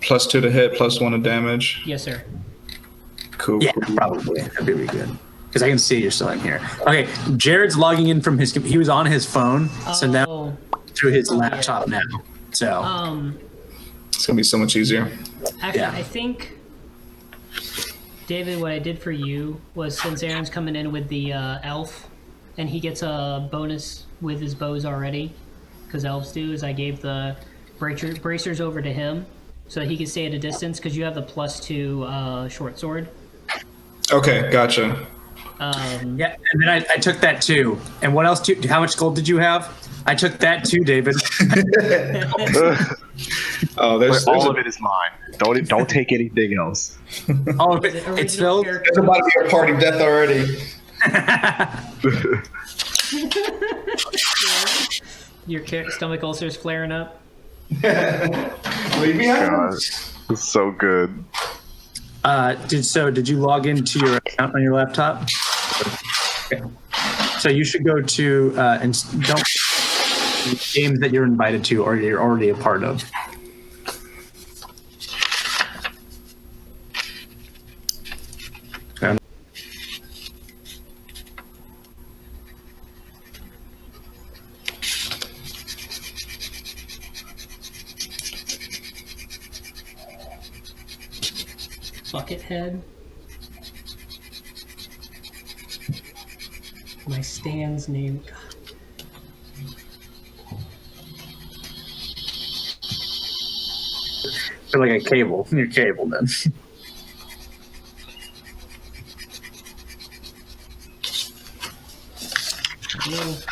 +2 to hit, +1 to damage. Yes, sir. Cool. Yeah, probably. That'd be really good. Because I can see you're still in here. Okay, Jared's logging in from his. He was on his phone, so now through his laptop now. So it's gonna be so much easier. Actually, I think, David, what I did for you was, since Aaron's coming in with the elf, and he gets a bonus with his bows already, because elves do, is I gave the bracers over to him, so he can stay at a distance, because you have the +2 short sword. Okay, gotcha. Yeah, and then I took that too. And what else? How much gold did you have? I took that too, David. Oh, there's all of it is mine. Don't take anything else. Oh, it's filled. There's about to be a party death already. Your stomach ulcer's flaring up. Leave me out. It's so good. Did you log into your account on your laptop? Okay. So you should go to and don't games that you're invited to or you're already a part of. Buckethead. My stand's name. You're like a cable. You're cable then.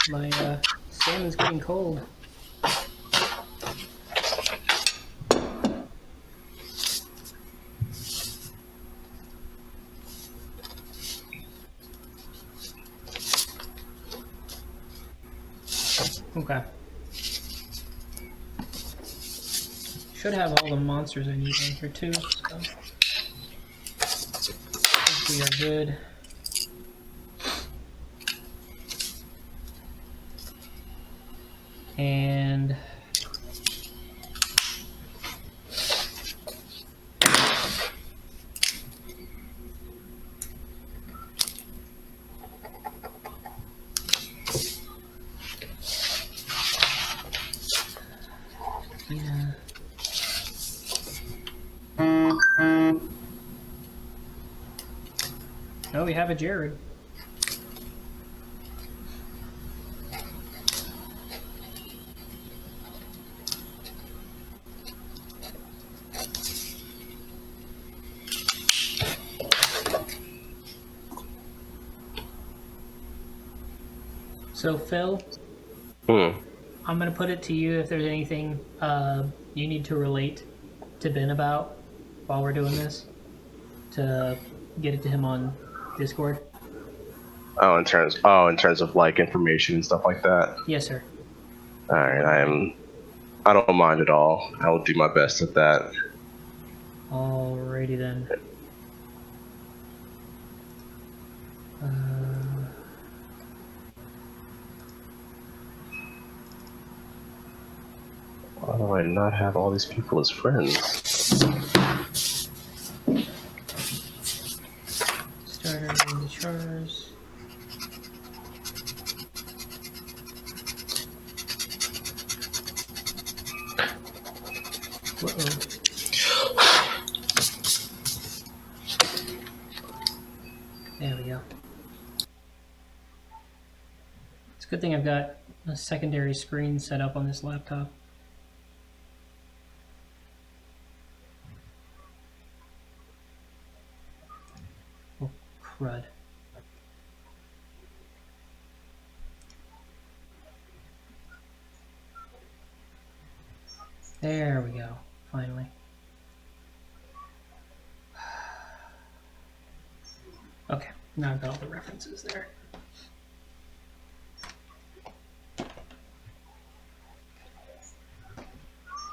My salmon's getting cold. Okay. Should have all the monsters I need in here too, so I think we are good. And yeah. Oh, we have a Jared. So, Phil, I'm going to put it to you if there's anything you need to relate to Ben about while we're doing this, to get it to him on Discord. In terms of like information and stuff like that. Yes, sir. All right, I don't mind at all. I will do my best at that. Alrighty then. Why do I not have all these people as friends? Starter in the chars. There we go. It's a good thing I've got a secondary screen set up on this laptop. Oh, crud. There we go, finally. Okay, now I've got all the references there. So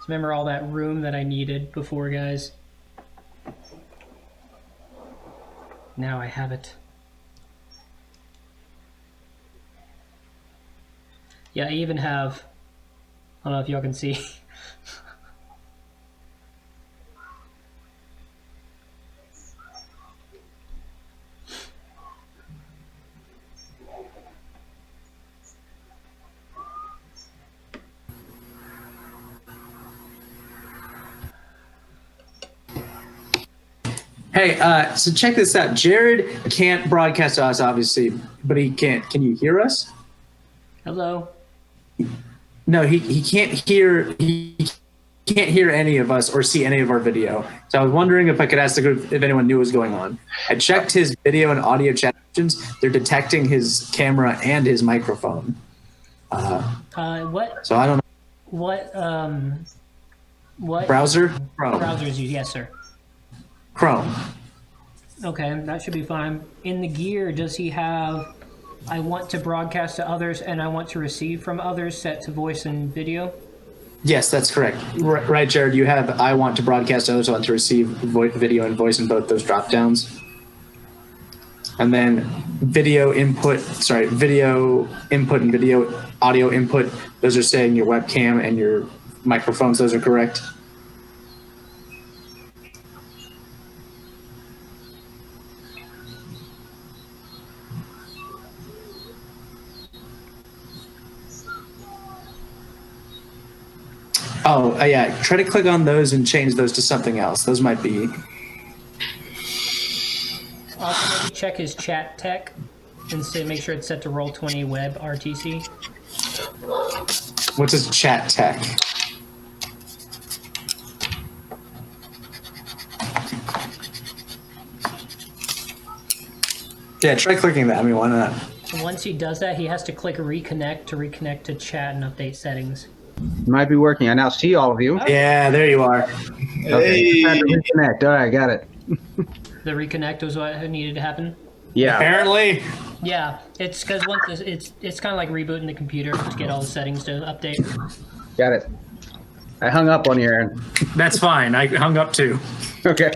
remember all that room that I needed before, guys? Now I have it. Yeah, I even have, I don't know if y'all can see, Hey, so check this out. Jared can't broadcast to us, obviously, but he can't. Can you hear us? Hello. No, he can't hear. He can't hear any of us or see any of our video. So I was wondering if I could ask the group if anyone knew what was going on. I checked his video and audio chat options. They're detecting his camera and his microphone. What? So I don't know. What Browser? Chrome. browsers you? Yes, sir. Chrome. Okay, that should be fine. In the gear, does he have I want to broadcast to others and I want to receive from others set to voice and video? Yes, that's correct. Right, Jared, you have I want to broadcast to others, I want to receive video and voice in both those drop downs. And then video input and video audio input, those are saying your webcam and your microphones, those are correct. Oh, yeah. Try to click on those and change those to something else. Those might be. Also, maybe check his chat tech and make sure it's set to Roll20 Web RTC. What's his chat tech? Yeah, try clicking that. I mean, why not? And once he does that, he has to click reconnect to reconnect to chat and update settings. Might be working. I now see all of you. Yeah, there you are. Okay. Time to reconnect. All right, got it. The reconnect was what needed to happen. Yeah. Apparently. Yeah, it's because once it's kind of like rebooting the computer to get all the settings to update. Got it. I hung up on you, Aaron. That's fine. I hung up too. Okay.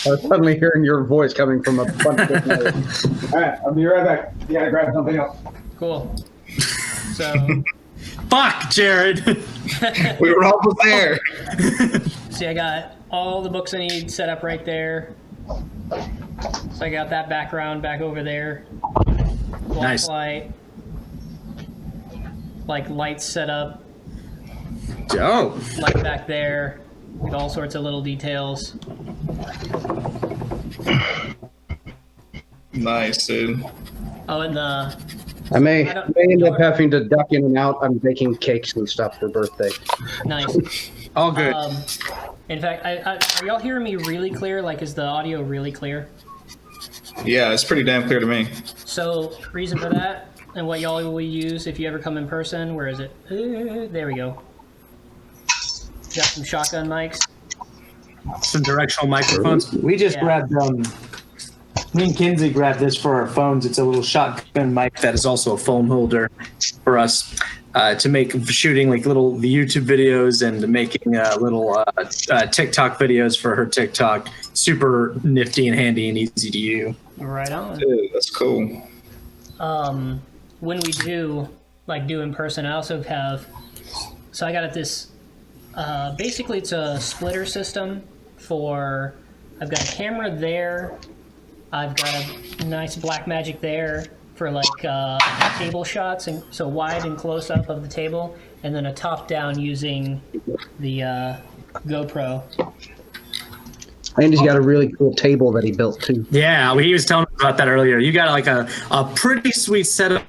I was suddenly hearing your voice coming from a bunch of different areas. All right, I'll be right back. You gotta grab something else. Cool. So. Fuck, Jared. We were almost there. See, I got all the books I need set up right there. So I got that background back over there. Nice. Light, like lights set up. Dope. Light back there. With all sorts of little details. Nice, dude. Oh, and the. I may end up having to duck in and out. I'm baking cakes and stuff for birthday. Nice. All good. In fact, are y'all hearing me really clear? Like, is the audio really clear? Yeah, it's pretty damn clear to me. So, reason for that, and what y'all will use if you ever come in person, where is it? There we go. Got some shotgun mics. Some directional microphones. We just grabbed me and Kinsey grabbed this for our phones. It's a little shotgun mic that is also a phone holder for us to make shooting like little YouTube videos and making little TikTok videos for her TikTok. Super nifty and handy and easy to use. Right on. Dude, that's cool. When we do in person, I also have. So I got this. Basically, it's a splitter system for. I've got a camera there. I've got a nice black magic there for table shots, and so wide and close up of the table, and then a top down using the GoPro. Andy's got a really cool table that he built too. Yeah, he was telling us about that earlier. You got like a pretty sweet setup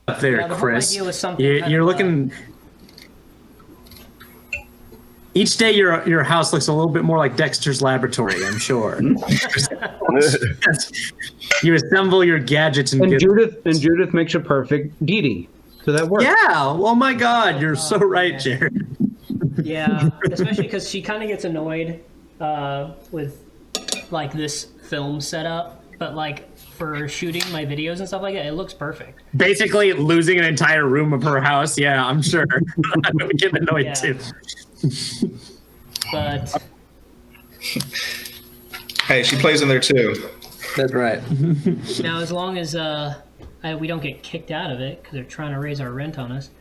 up there, The whole Chris. idea was something You're looking. Each day, your house looks a little bit more like Dexter's laboratory. I'm sure. You assemble your gadgets and Judith makes a perfect deity. So that works. Yeah. Oh my God, you're so right, yeah. Jared. Yeah, especially because she kind of gets annoyed with this film setup, but for shooting my videos and stuff like that, it looks perfect. Basically, losing an entire room of her house. Yeah, I'm sure. I would get annoyed too. But Hey, she plays in there too. That's right. now, as long as we don't get kicked out of it because they're trying to raise our rent on us.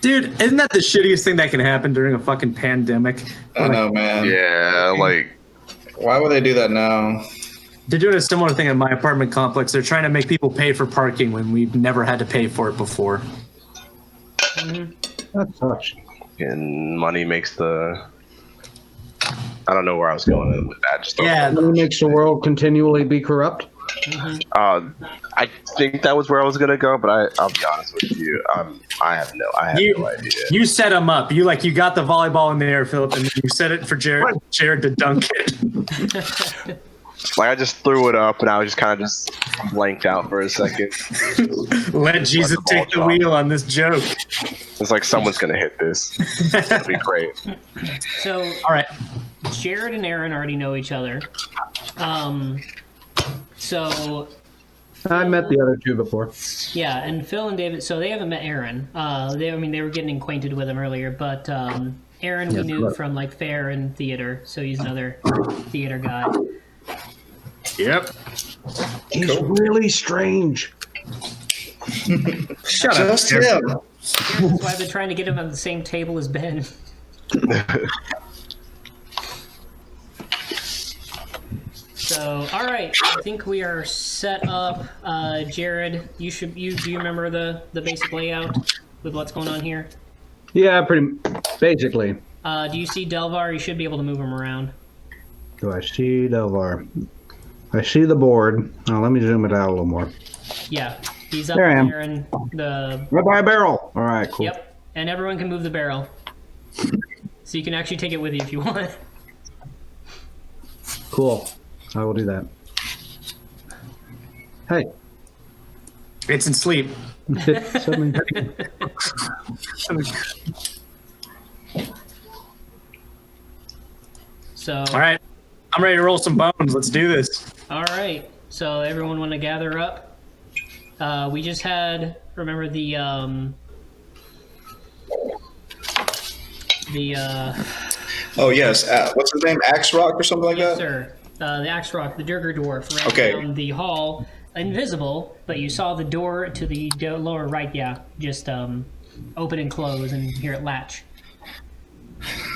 Dude, isn't that the shittiest thing that can happen during a fucking pandemic? I know, man. Yeah, Why would they do that now? They're doing a similar thing in my apartment complex. They're trying to make people pay for parking when we've never had to pay for it before. That sucks. and money makes the I don't know where I was going with that. Just Yeah. What makes the world continually be corrupt? I think that was where I was gonna go, but I'll be honest with you. I have no idea. You set him up. You got the volleyball in the air, Philip, and you set it for Jared to dunk it. Like I just threw it up, and I was just kind of just blanked out for a second. Let Jesus take the wheel on this joke. It's like someone's gonna hit this. It'll be great. So, All right. Jared and Aaron already know each other. So, I met the other two before. yeah, and Phil and David, so they haven't met Aaron. They were getting acquainted with him earlier, but Aaron we knew from like fair and theater, so he's another theater guy. Yep. He's really strange. Shut up. Just him. That's why I've been trying to get him on the same table as Ben. So, all right, I think we are set up. Jared, do you remember the basic layout with what's going on here? Yeah, basically. Do you see Delvar? You should be able to move him around. Do I see Delvar? I see the board. Oh, let me zoom it out a little more. Yeah, he's up There I am. there in the. Right by a barrel. All right, cool. Yep, and everyone can move the barrel, so you can actually take it with you if you want. Cool. I will do that. Hey. It's in sleep. So. All right. I'm ready to roll some bones. Let's do this. All right. So everyone want to gather up? We just had, remember the Oh yes. What's his name? Axe Rock or something like yes, that? sir. The Axe Rock, the Durgar Dwarf, ran Okay. down the hall, invisible, but you saw the door to the lower right. Yeah, just open and close, and hear it latch.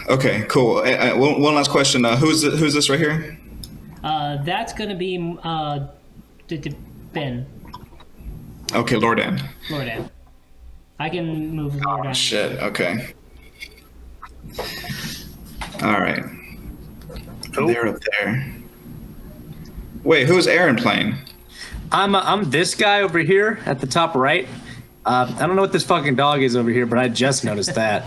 Okay, cool. One last question. Who's this right here? That's gonna be Ben, Okay, Lordan. Lordan. I can move Lordan. Shit. Okay. All right. They're up there. Wait, who's Aaron playing? I'm this guy over here at the top right. I don't know what this fucking dog is over here, but I just noticed that.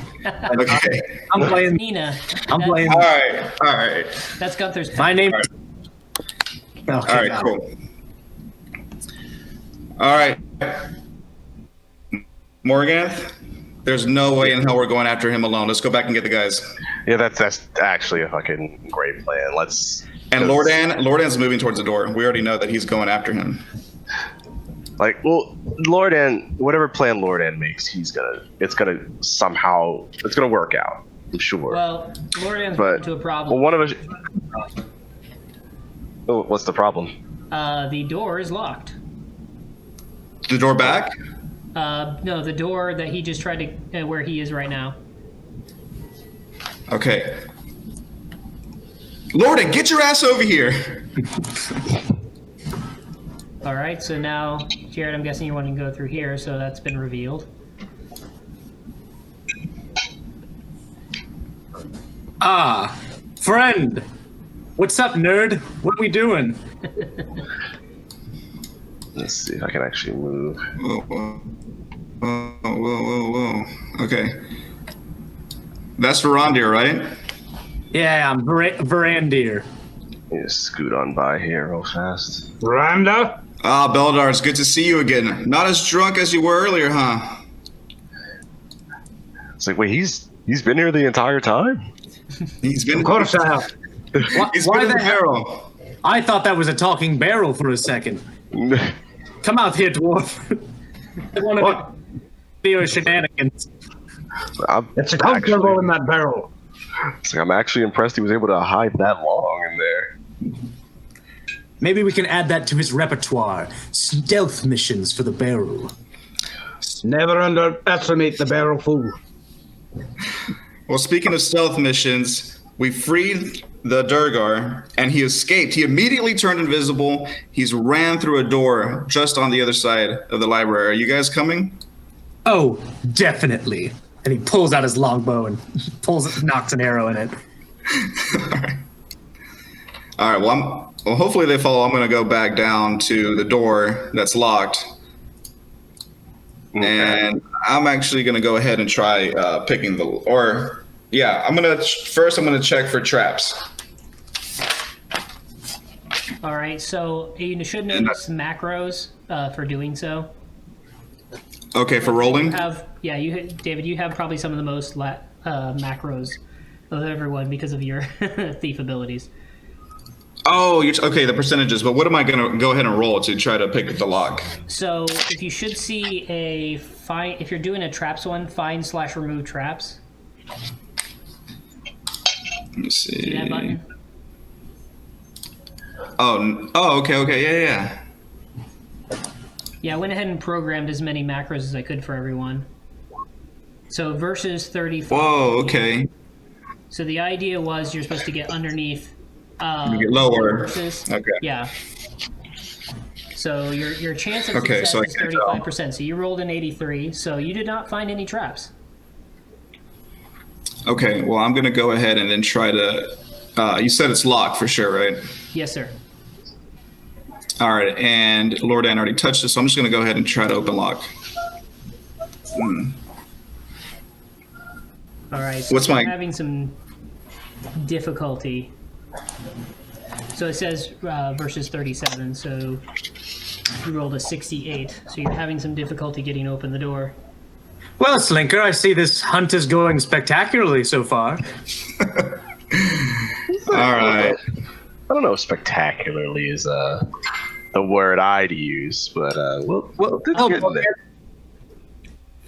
Okay. I'm playing. Nina. I'm playing. All right. That's Gunther's pet. My name. All Okay, All right, got it. cool. All right. Morganth, there's no way in hell we're going after him alone. Let's go back and get the guys. Yeah, that's actually a fucking great plan. And Lordan's moving towards the door. We already know that he's going after him. Lordan, whatever plan Lordan makes, it's gonna work out. I'm sure. Well, Lordan's But into a problem. well, one of us. Oh, what's the problem? The door is locked. The door back? No, the door that he just tried to, where he is right now. Okay. Lordan, get your ass over here. All right, so now, Jared, I'm guessing you want to go through here, so that's been revealed. Ah, friend. What's up, nerd? What we doing? Let's see if I can actually move. Whoa. Okay. That's Verandir, right? Yeah, I'm Verandir. Let me just scoot on by here real fast. Randa? Ah, Beldar, it's good to see you again. Not as drunk as you were earlier, huh? It's like, wait, he's been here the entire time? He's been. Of course I have. He's Why been in the the barrel. I thought that was a talking barrel for a second. Come out here, dwarf. I want to do your shenanigans. It's comfortable in that barrel. I'm actually impressed he was able to hide that long in there. Maybe we can add that to his repertoire. Stealth missions for the barrel. Never underestimate the barrel fool. Well, speaking of stealth missions, we freed the Durgar, and he escaped. He immediately turned invisible. He's ran through a door just on the other side of the library. Are you guys coming? Oh, definitely. And he pulls out his longbow and knocks an arrow in it. All right. Well, hopefully they follow. I'm going to go back down to the door that's locked, Okay. and I'm actually going to go ahead and try picking the. Or yeah, I'm going to check for traps. All right, so you should notice macros for doing so. Okay, for rolling. David, you have probably some of the most macros of everyone because of your thief abilities. Oh, okay. The percentages, but what am I going to go ahead and roll to try to pick the lock? So if you should see if you're doing a traps one, find/remove traps. Let me see. See that button? Oh, okay, yeah. Yeah, I went ahead and programmed as many macros as I could for everyone. So versus 35. Whoa, okay. So the idea was you're supposed to get underneath. You get lower. Versus, Okay. Yeah. So your chance of Okay, success so I is can tell. 35%. So you rolled an 83. So you did not find any traps. Okay, well, I'm going to go ahead and then try to. You said it's locked for sure, right? Yes, sir. All right, and Lord Ann already touched it, so I'm just going to go ahead and try to open lock. All right. So What's you're my- having some difficulty. So it says versus 37. So you rolled a 68. So you're having some difficulty getting open the door. Well, Slinker, I see this hunt is going spectacularly so far. All right. I don't know if spectacularly is the word I'd use, but we'll Oh, get in there.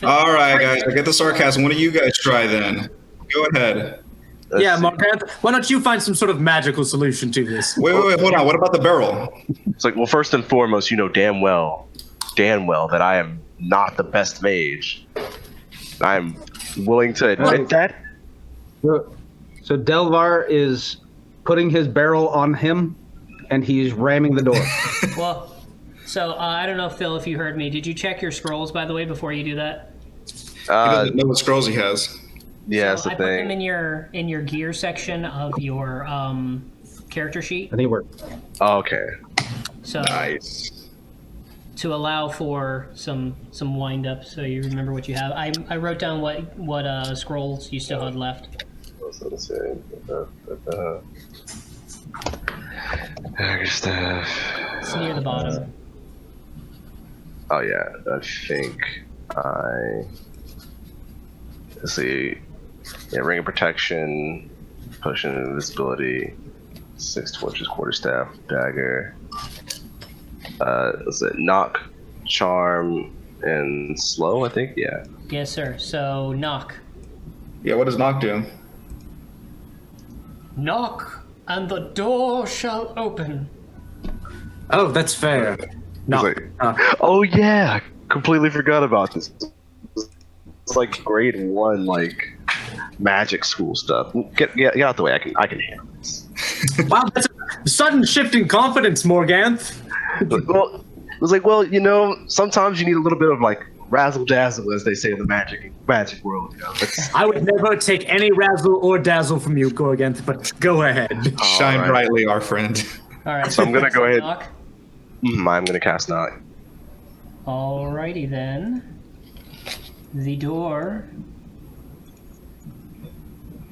All right, guys, I get the sarcasm. What do you guys try then? Go ahead. Let's yeah, see. Margaret, why don't you find some sort of magical solution to this? Wait, hold on. What about the barrel? It's like, well, first and foremost, you know damn well that I am not the best mage. I'm willing to admit that. So Delvar is putting his barrel on him, and he's ramming the door. Well, so I don't know, Phil, if you heard me. Did you check your scrolls, by the way, before you do that? He doesn't know what scrolls he has. Yeah, that's So the I put them thing. in your gear section of your character sheet. I think it worked. Oh, okay. So Nice. to allow for some wind up, so you remember what you have. I wrote down what scrolls you still had left. Let's see. Stuff. It's near the bottom. Oh yeah, I think let's see. Yeah, ring of protection, potion of invisibility, 6 torches, quarterstaff, dagger. Let's see, knock, charm, and slow. I think. Yeah. Yes, sir. So knock. Yeah, what does knock do? Knock, and the door shall open. Oh, that's fair. No. It's like, oh yeah, completely forgot about this. It's like grade 1, like magic school stuff. Get out the way. I can handle this. Wow, that's a sudden shift in confidence, Morganth. Well, it was like, well, you know, sometimes you need a little bit of like razzle dazzle, as they say in the magic world. You know, I would never take any razzle or dazzle from you, Gorganth, but go ahead. Shine right. brightly, our friend. All right. So I'm gonna go ahead. Knock. I'm gonna cast knock. Alrighty then. The door.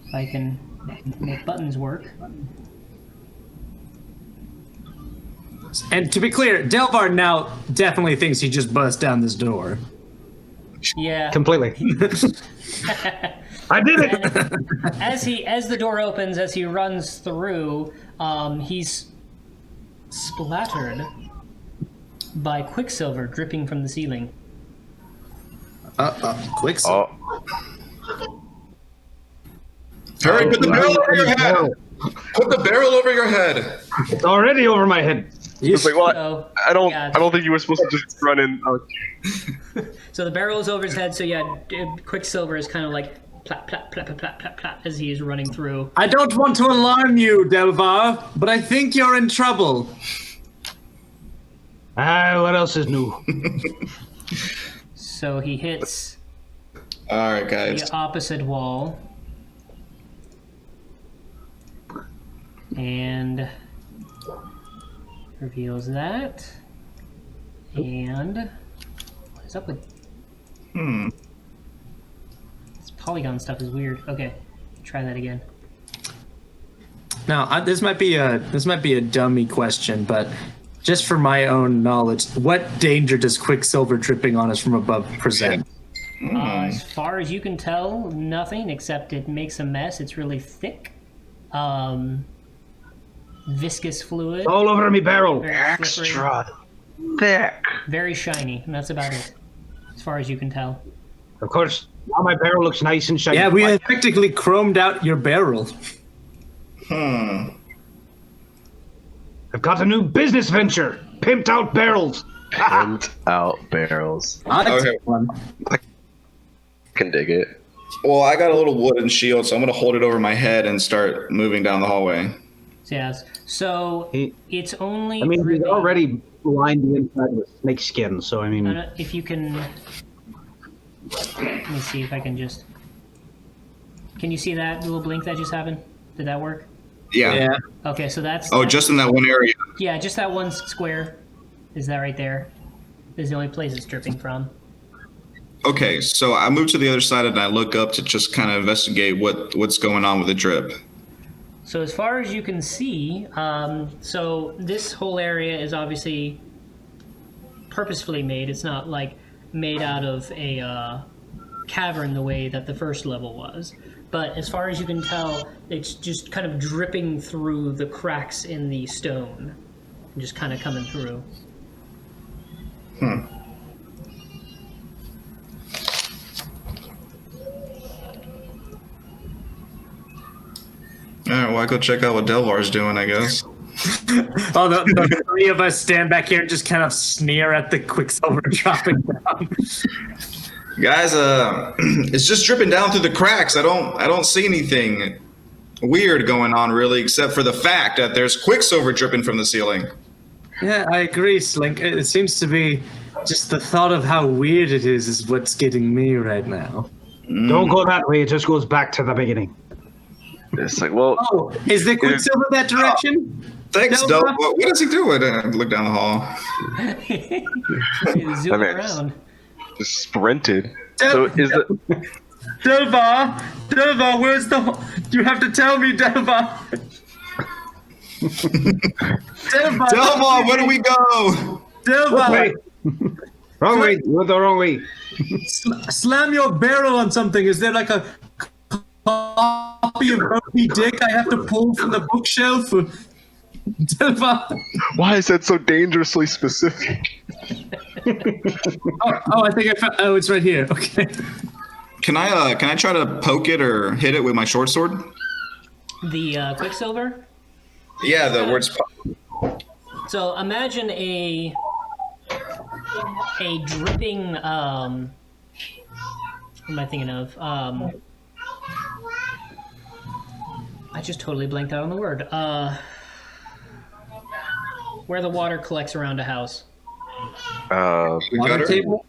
If I can make buttons work. And to be clear, Delvar now definitely thinks he just burst down this door. Yeah. Completely. I did it! And as the door opens, as he runs through, he's splattered by quicksilver dripping from the ceiling. Quicksilver. Oh, Hurry, put the barrel over your head. Put the barrel over your head. It's already over my head. it's like, well, So, I don't yeah. think you were supposed to just run in. So the barrel is over his head, so yeah, quicksilver is kind of like plap, plap, plap, plap, plap, plap, plap, as he's running through. I don't want to alarm you, Delvar, but I think you're in trouble. What else is new? So he hits All right, guys. the opposite wall. And Reveals that. And what is up with this polygon stuff is weird. Okay, try that again. Now, this might be a dummy question, but just for my own knowledge, what danger does Quicksilver dripping on us from above present? As far as you can tell, nothing except it makes a mess. It's really thick, viscous fluid. All over me barrel. Very slippery, Extra thick. very shiny, and that's about it, as far as you can tell. Of course, now my barrel looks nice and shiny. Yeah, we have practically chromed out your barrel. Hmm. I've got a new business venture. Pimped out barrels. Pimped out barrels. Okay. I can dig it. Well, I got a little wooden shield, so I'm going to hold it over my head and start moving down the hallway. Yes. So it's only. I mean, he's dripping. already lined the inside with snake skin, so I mean. If you can. Let me see if I can just. Can you see that little blink that just happened? Did that work? Yeah. Okay, so that's. Oh, just in that one area. Yeah, just that one square. Is that right there? Is the only place it's dripping from. Okay, so I move to the other side and I look up to just kind of investigate what's going on with the drip. So as far as you can see, so this whole area is obviously purposefully made. It's not like made out of a cavern the way that the first level was. But as far as you can tell, it's just kind of dripping through the cracks in the stone. And just kind of coming through. All right, well, I go check out what Delvar's doing, I guess. Oh, the three of us stand back here and just kind of sneer at the Quicksilver dropping down. Guys, it's just dripping down through the cracks. I don't see anything weird going on really, except for the fact that there's Quicksilver dripping from the ceiling. Yeah, I agree, Slink. It seems to be just the thought of how weird it is what's getting me right now. Don't go that way. It just goes back to the beginning. It's like, well, Oh, is the Quicksilver that direction? Thanks, Delva? Dope. What does he do? I look down the hall. Zoom I mean, around. just sprinted. So is the Delva, where's the? You have to tell me, Delva. Delva, Delvar, where do we go? Delva, Wait. Wrong way. You went the wrong way. slam your barrel on something. Is there like a copy of Moby Dick I have to pull from the bookshelf? Delva. why is that so dangerously specific? Oh, I think I found. Oh, it's right here. Okay. Can I try to poke it or hit it with my short sword? The Quicksilver. Yeah, the words. So imagine a dripping. What am I thinking of? I just totally blanked out on the word. Where the water collects around a house. Water Gutter? table.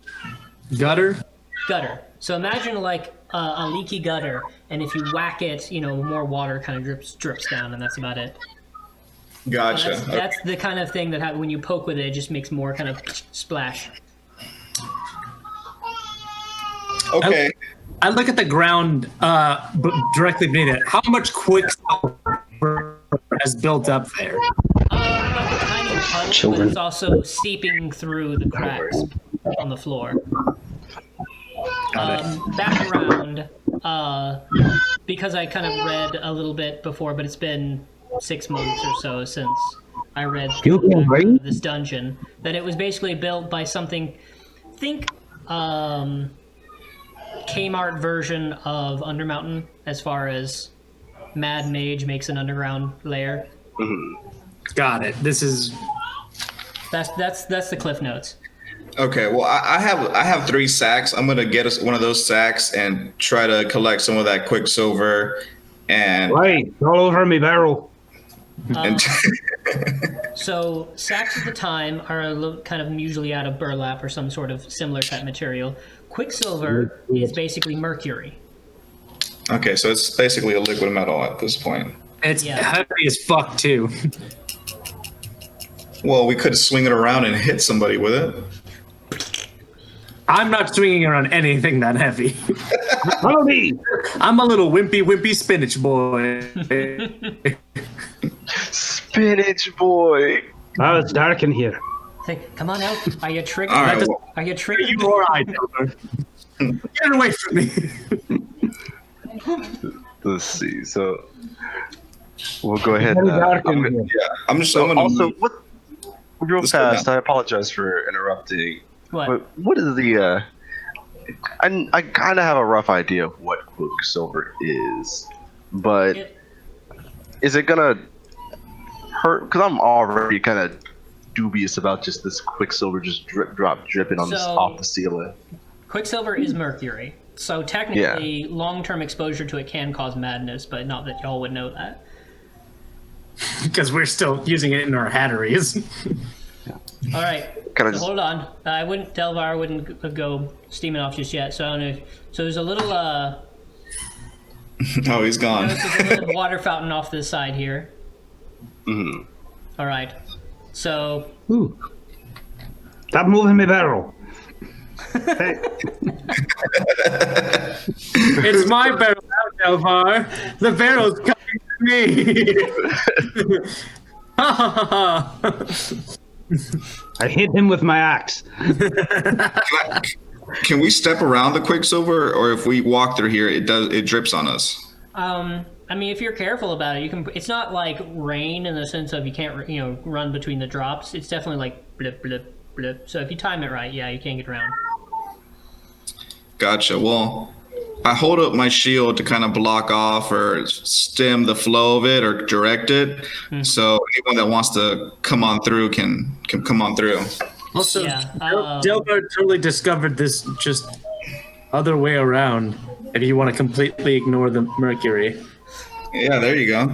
Gutter. Gutter. So imagine like a leaky gutter, and if you whack it, more water kind of drips down, and that's about it. Gotcha. That's the kind of thing that when you poke with it, it just makes more kind of splash. Okay. I look at the ground directly beneath it. How much Quicksilver has built up there? Like a tiny puddle, but it's also seeping through the cracks on the floor. Background, because I kind of read a little bit before, but it's been 6 months or so since I read this dungeon, that it was basically built by something, think Kmart version of Undermountain, as far as Mad Mage makes an underground lair. Got it. This is. That's the cliff notes. Okay. Well, I have 3 sacks. I'm gonna get us one of those sacks and try to collect some of that Quicksilver, and Right. All over me barrel. So sacks at the time are kind of usually out of burlap or some sort of similar type material. Quicksilver is basically mercury. okay, so it's basically a liquid metal at this point. It's Yeah. heavy as fuck too. Well, we could swing it around and hit somebody with it. I'm not swinging around anything that heavy. Follow me. I'm a little wimpy spinach boy. Spinach boy. Oh, it's dark in here. Hey, come on, Elf. Are you triggered? All right, well, Are you triggered? You or I, Delver. Get away from me. Let's see. So we'll go ahead. Very dark in here. yeah, I'm gonna Also, move. what? Real Let's go fast. down. I apologize for interrupting. What? But what is the? I kind of have a rough idea of what Quicksilver is, but It- is it gonna hurt? Because I'm already kind of dubious about just this Quicksilver just dripping on this So- off the ceiling. Quicksilver is mercury, so technically, long-term exposure to it can cause madness, but not that y'all would know that. Because we're still using it in our hatteries. All right, Can I so just- hold on. Delvar wouldn't go steaming off just yet. So I don't know. So there's a little Oh, he's gone. there's a little water fountain off this side here. Mhm. All right. So Ooh. Stop moving my barrel. Hey, It's my barrel now, Delvar. The barrel's coming to me. I hit him with my axe. Can we step around the Quicksilver, or if we walk through here, it drips on us? I mean, if you're careful about it, you can. It's not like rain in the sense of you can't, run between the drops. It's definitely like blip, blip, blip. So if you time it right, yeah, you can't get around. Gotcha. Well, I hold up my shield to kind of block off or stem the flow of it or direct it. So anyone that wants to come on through can come on through. Also, Yeah, Delvar totally discovered this just other way around. If you want to completely ignore the mercury. Yeah, there you go.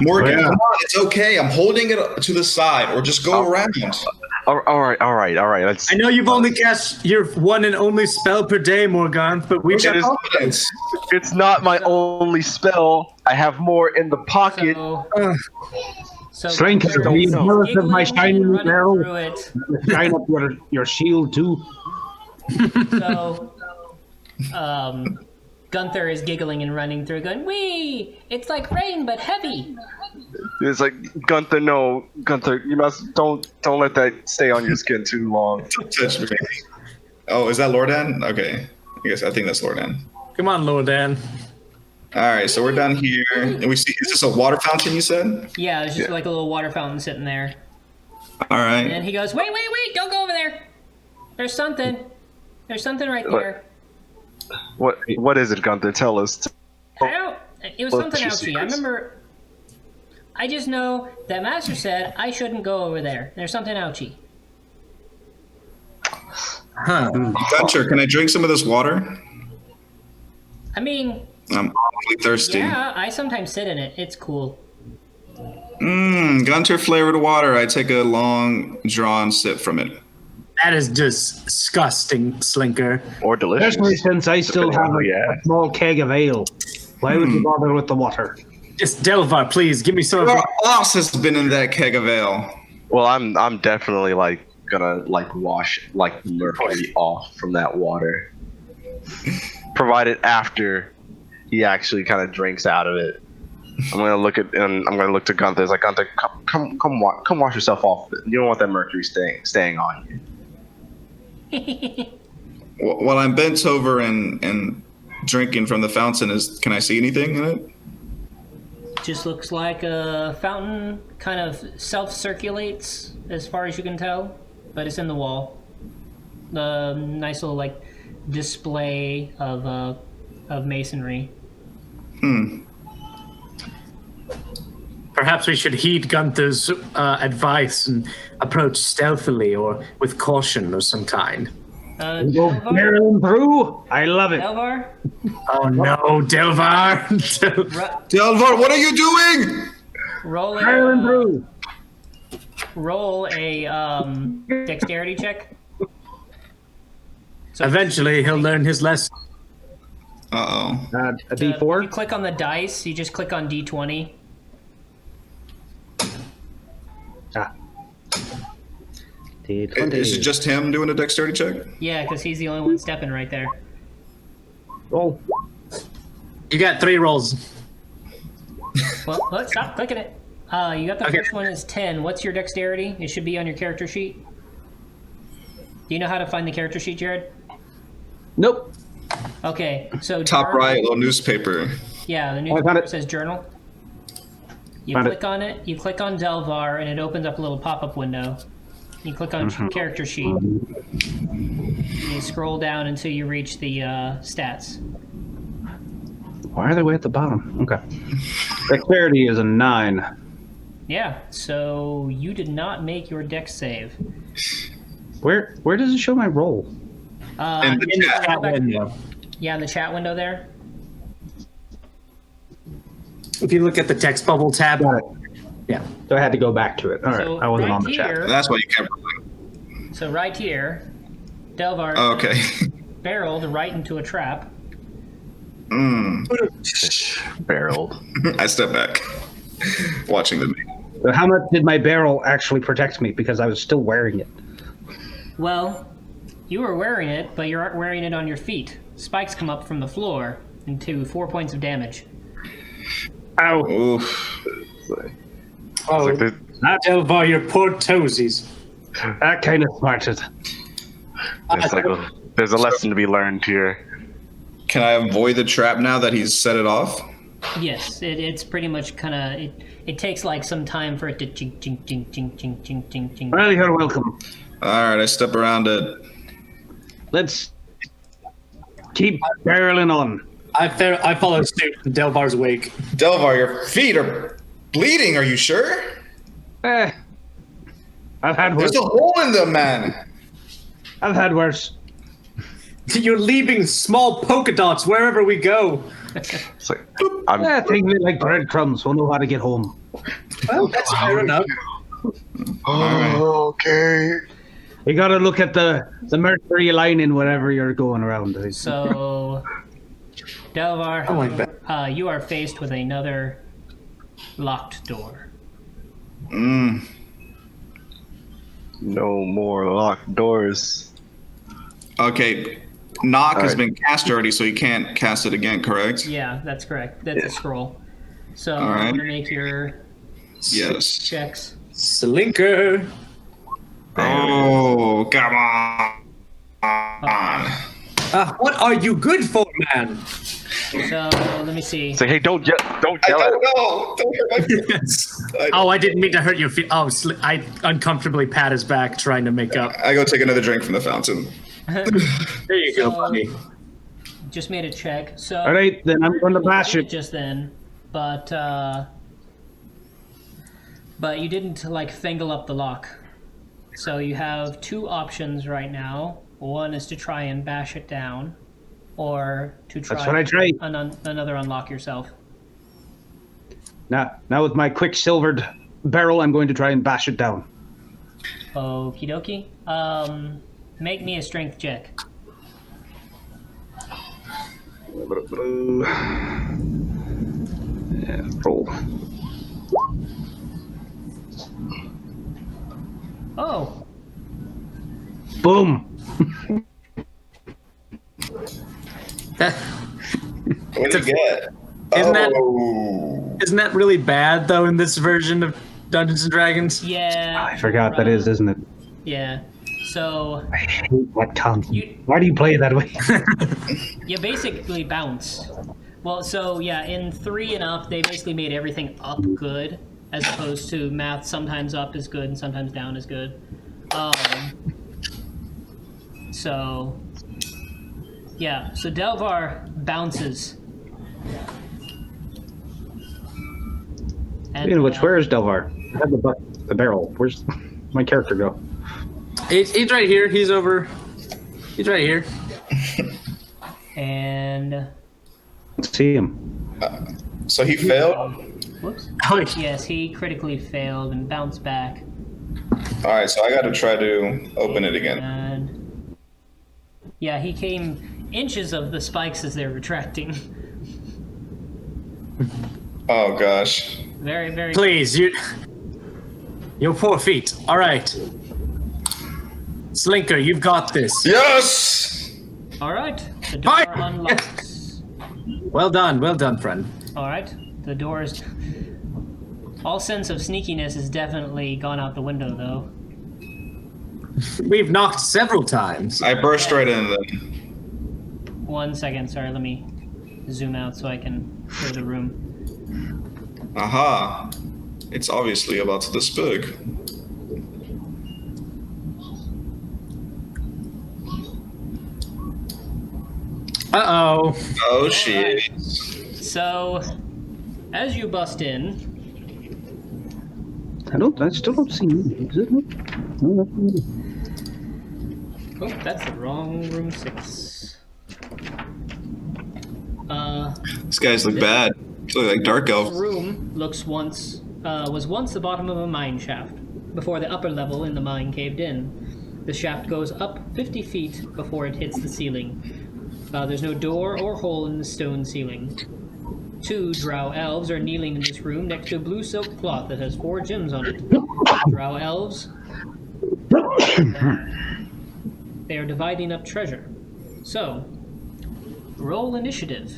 Morgan, Yeah. come on, it's okay. I'm holding it to the side, or just go around. All right. Let's, I know you've only cast your one and only spell per day, Morgan, but we've got It is- Confidence. it's not my only spell. I have more in the pocket. So Slink, Gunther are you is jealous of my giggling shiny and new running barrel? through it. Shine up your shield too. So, Gunther is giggling and running through, going, "Wee! It's like rain, but heavy." It's like Gunther. No, Gunther, you must don't let that stay on your skin too long. Don't touch me. Oh, is that Lordan? Okay. I think that's Lordan. Come on, Lordan. All right, so we're down here, and we see. Is this a water fountain? You said. Yeah, there's just like a little water fountain sitting there. All right. And he goes, wait, don't go over there. There's something. There's something right there. What is it, Gunther? Tell us. I don't, it was What's something your ouchy. I secrets? remember, I just know that Master said I shouldn't go over there. There's something ouchy. Huh. Gunter, can I drink some of this water? I mean, I'm awfully thirsty. yeah, I sometimes sit in it. It's cool. Gunter flavored water. I take a long, drawn sip from it. That is disgusting, Slinker. Or delicious. Especially since I still Depending have on who you a ask. small keg of ale. Why would you bother with the water? Just Delvar, please give me some of Your it. boss has been in that keg of ale. Well, I'm definitely gonna wash mercury off from that water, provided after he actually kind of drinks out of it. I'm gonna look to Gunther. It's like, Gunther, come wash yourself off. You don't want that mercury staying on you. While I'm bent over and drinking from the fountain, can I see anything in it? Just looks like a fountain, kind of self-circulates as far as you can tell, but it's in the wall. The nice little display of masonry. Perhaps we should heed Gunther's advice and approach stealthily or with caution of some kind. Go Delvar? barreling through. I love it. Delvar? Oh no, Delvar! Delvar, what are you doing? Roll Barreling a, through. roll a dexterity check. So Eventually, he'll learn his lesson. Uh-oh. A you D4. click on the dice, you just click on D20. D20. Is it just him doing a dexterity check? Yeah, because he's the only one stepping right there. Roll. You got 3 rolls. Well, look, stop clicking it. You got the Okay. first one is 10. What's your dexterity? It should be on your character sheet. Do you know how to find the character sheet, Jared? Nope. Okay, so Top journal- right, little newspaper. Yeah, the I found newspaper it. says journal. You Found click on it. You click on Delvar, and it opens up a little pop-up window. You click on character sheet. And you scroll down until you reach the stats. Why are they way at the bottom? Okay. Dexterity is a 9. Yeah, so you did not make your dex save. Where does it show my roll? In the chat. Go back- Yeah, in the chat window there. If you look at the text bubble tab. Yeah. So I had to go back to it. All right. So I wasn't right on the chat. here, That's why you kept rolling. so right here, Delvar Oh, okay. barreled right into a trap. Barreled. I step back, watching the. So how much did my barrel actually protect me? Because I was still wearing it. Well, you were wearing it, but you aren't wearing it on your feet. Spikes come up from the floor into 4 points of damage. Ow. Oof. Oh, Like the- not Delvar, your poor toesies. That kind of smarted. it's like there's a lesson to be learned here. Can I avoid the trap now that he's set it off? Yes, it's pretty much kind of it takes like some time for it to ching ching ching ching ching ching ching ching. Well, you're welcome. All right, I step around it. Let's keep barreling on. I follow suit in Delvar's wake. Delvar, your feet are bleeding. Are you sure? I've had worse. There's a hole in them, man. I've had worse. You're leaving small polka dots wherever we go. It's like I'm Things like breadcrumbs. We'll know how to get home. Well, that's fair enough. okay. You gotta look at the mercury lining wherever you're going around. So, Delvar, I like that. you are faced with another locked door. No more locked doors. Okay, knock has right. been cast already, so you can't cast it again. Correct? Yeah, that's correct. That's a scroll. So All right. I'm gonna make your Yes. checks. Slinker. Oh, come on. What are you good for, man? So let me see. It's like, hey, don't yell I at don't know. Don't hurt my feelings. Oh, I didn't mean to hurt your feet. Oh, I uncomfortably pat his back, trying to make up. I go take another drink from the fountain. There you go, So- buddy. Just made a check. So All right, then I'm going to bash it. just then, but you didn't like fangle up the lock. So you have 2 options right now. One is to try and bash it down, or to try That's what I tried. another unlock yourself. Now with my quicksilvered barrel, I'm going to try and bash it down. Okie dokie. Make me a strength check. Yeah, roll. Oh, Boom. What do you get? Isn't that- Oh. Isn't that really bad though in this version of Dungeons and Dragons? yeah. I forgot that is, isn't it? Yeah. So I hate that content. You- Why do you play it that way? you basically bounce. Well, so yeah, in 3 and up, they basically made everything up good, as opposed to math. Sometimes up is good and sometimes down is good. So yeah, so Delvar bounces. And, Speaking of which, where is Delvar? I had the barrel. Where's my character go? He's right here. He's over. He's right here. and Let's see him. So he failed? whoops. Oh, Yes, he critically failed and bounced back. All right, so I got to try to open it again. And yeah, he came inches of the spikes as they're retracting. Oh, gosh. Very, very. please, your poor feet. All right. Slinker, you've got this. Yes! All right, the door Fine. unlocks. Well done, friend. All right, the door is. All sense of sneakiness has definitely gone out the window, though. We've knocked several times. I burst right in then. 1 second, sorry. Let me zoom out so I can show the room. Aha. It's obviously about to spook. Uh-oh. Oh, shit. So, as you bust in, I still don't see you. Is it? oh, that's the wrong room 6. These guys look bad. They look like dark This elves. room was once the bottom of a mine shaft before the upper level in the mine caved in. The shaft goes up 50 feet before it hits the ceiling. There's no door or hole in the stone ceiling. 2 drow elves are kneeling in this room next to a blue silk cloth that has 4 gems on it. Drow elves. They are dividing up treasure. So, roll initiative.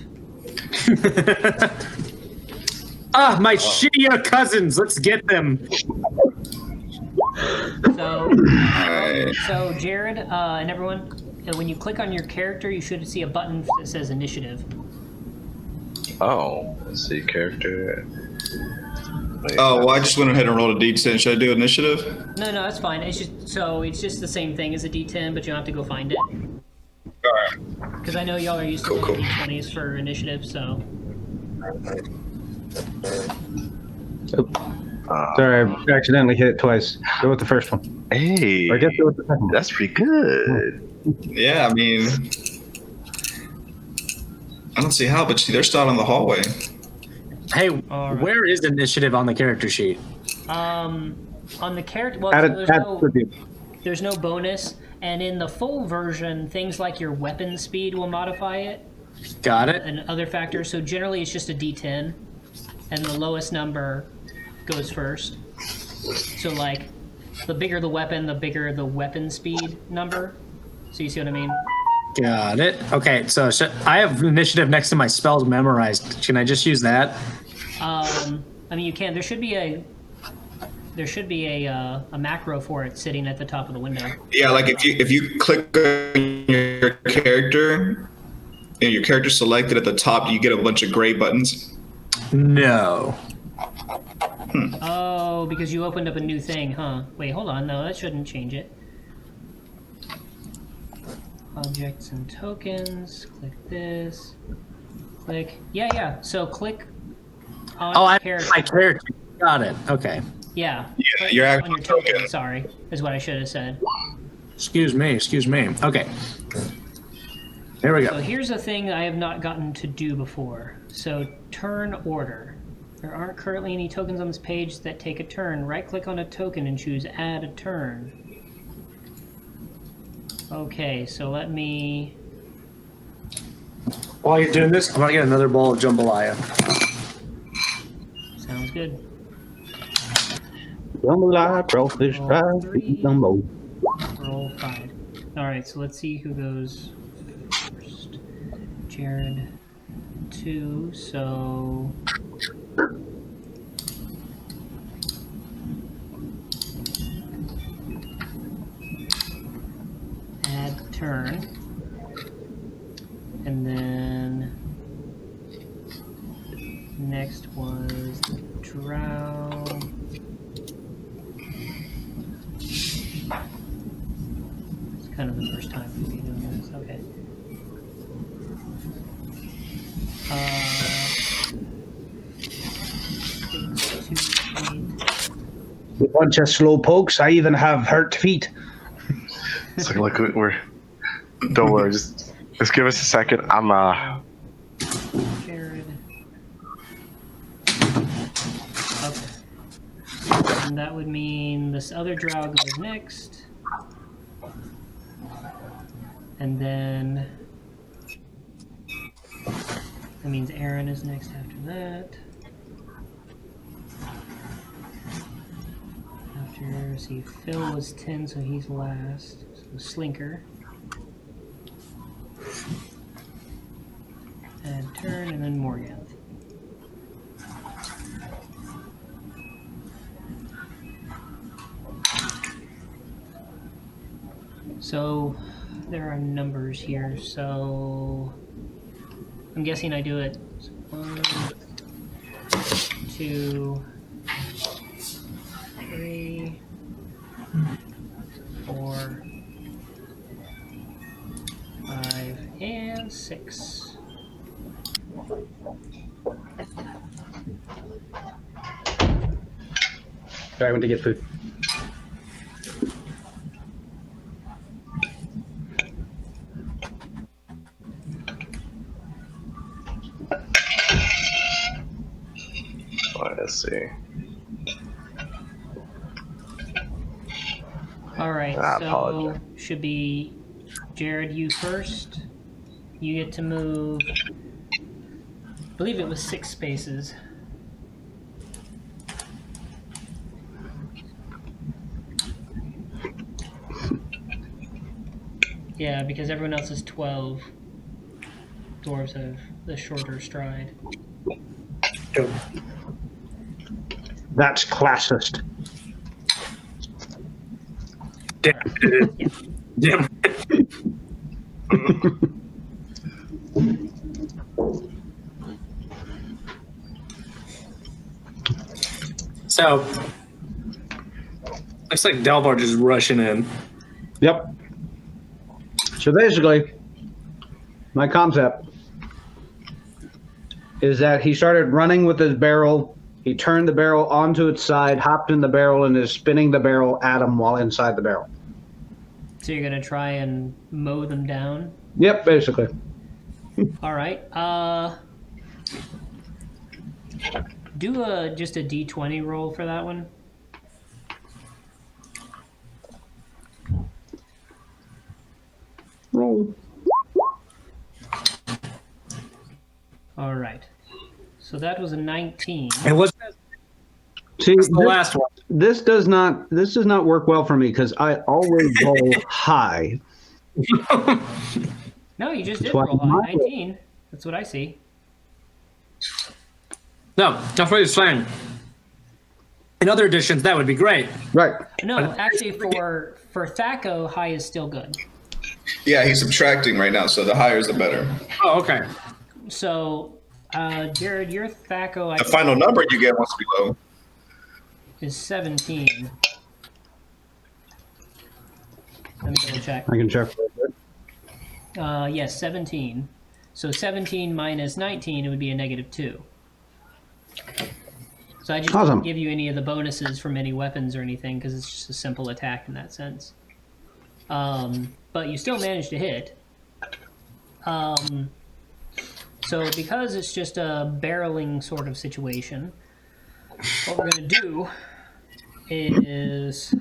My shittier cousins. Let's get them. So Jared and everyone, when you click on your character, you should see a button that says initiative. Oh, let's see, character. Oh, well, I just went ahead and rolled a d10. Should I do initiative? No, that's fine. It's just the same thing as a D10, but you don't have to go find it. Alright. Because I know y'all are used to Cool. D20s for initiative, so. Sorry, I accidentally hit it twice. Go with the first one. Hey, Or I guess go with the second one. that's pretty good. Yeah, I mean... I don't see how, but see, they're still out in the hallway. Hey, All right. where is initiative on the character sheet? On the character, well, Add so it, add tribute. there's no bonus, and in the full version, things like your weapon speed will modify it, Got it. and other factors. So generally, it's just a D10, and the lowest number goes first. So like, the bigger the weapon, the bigger the weapon speed number. So you see what I mean? Got it. Okay, so I have initiative next to my spells memorized. Can I just use that? I mean, you can. There should be a macro for it sitting at the top of the window. Yeah, like if you click on your character, and your character selected at the top, you get a bunch of gray buttons. No. Oh, because you opened up a new thing, huh? Wait, hold on. No, that shouldn't change it. Objects and tokens. Click this. Click. Yeah. So click on Oh, your I character. my character. Got it. Okay. Yeah, Yeah. Click your on actual your token. token. Sorry, is what I should have said. Excuse me. Okay. Here we So go. here's a thing I have not gotten to do before. So turn order. There aren't currently any tokens on this page that take a turn. Right-click on a token and choose Add a Turn. Okay, so let me... While you're doing this, I'm gonna get another bowl of jambalaya. Sounds good. Jambalaya, crawfish Roll fries, 3. gumbo. Roll 5. Alright, so let's see who goes first. Jared, 2, so... Add turn. And then... Next was drow. It's kind of the first time for me doing this. Okay. A bunch of slow pokes. I even have hurt feet. It's like we're. Don't worry, just give us a second. I'm Jared. Okay. And that would mean this other drow goes next. And then that means Aaron is next after that. After, see, Phil was 10, so he's last. So Slinker. And turn, and then Morganth. So there are numbers here, so I'm guessing I do it 1, 2, 3, 4, 5, and 6. Sorry, I went to get food. Let's see. All right, I so apologize. should be Jared, you first. You get to move, I believe it was 6 spaces. Yeah, because everyone else is 12. Dwarves have the shorter stride. That's classist. Damn. So, looks like Delvar just rushing in. Yep. So basically, my concept is that he started running with his barrel. He turned the barrel onto its side, hopped in the barrel, and is spinning the barrel at him while inside the barrel. So you're gonna try and mow them down? Yep, basically. All right. Do just a d20 roll for that one. Roll. All right. So that was a 19. It was See, the last one. this does not work well for me because I always roll high. No, you just did Twice roll high. my 19. That's what I see. No, that's what he's saying. In other editions, that would be great. Right. No, actually, for Thac0, high is still good. Yeah, he's subtracting right now, so the higher is the better. Oh, okay. So, Jared, your Thac0 The final number you get must be low. is 17. Let me double check. I can check. Yes, 17. So 17 minus 19, it would be a -2. So I just Awesome. didn't give you any of the bonuses from any weapons or anything because it's just a simple attack in that sense. But you still managed to hit. So because it's just a barreling sort of situation, what we're going to do is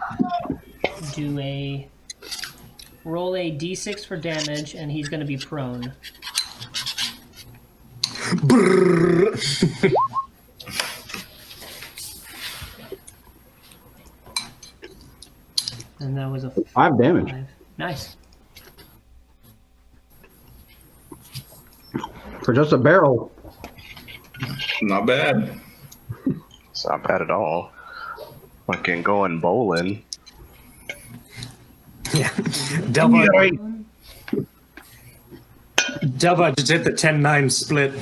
roll a d6 for damage, and he's going to be prone. And that was a 5 damage. 5. Nice. For just a barrel. Not bad. It's not bad at all. Fucking going bowling. Yeah. Delva just hit the 10-9 split.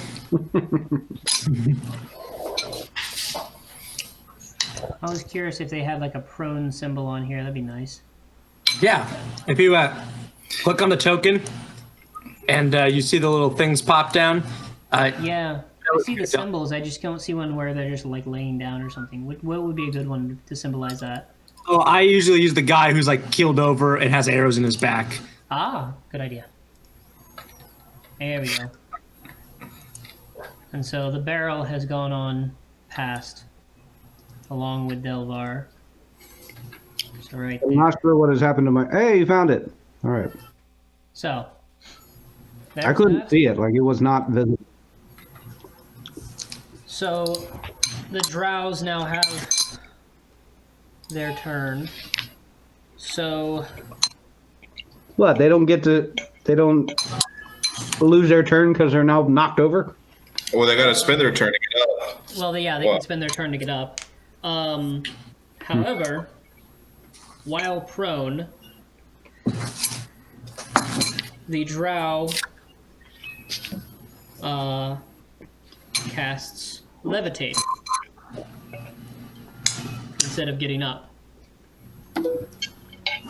I was curious if they had like a prone symbol on here. That'd be nice. Yeah. If you click on the token and you see the little things pop down. Yeah, I see the symbols. I just don't see one where they're just like laying down or something. What would be a good one to symbolize that? Oh, I usually use the guy who's like keeled over and has arrows in his back. Ah, good idea. There we go. And so the barrel has gone on past, along with Delvar. So right I'm there. not sure what has happened to my. Hey, you found it. All right. So. I couldn't see it. Like it was not visible. So the drows now have their turn. So What? They don't lose their turn because they're now knocked over? Well, they got to spend their turn to get up. Well, they can spend their turn to get up. However, while prone, the drow casts levitate instead of getting up.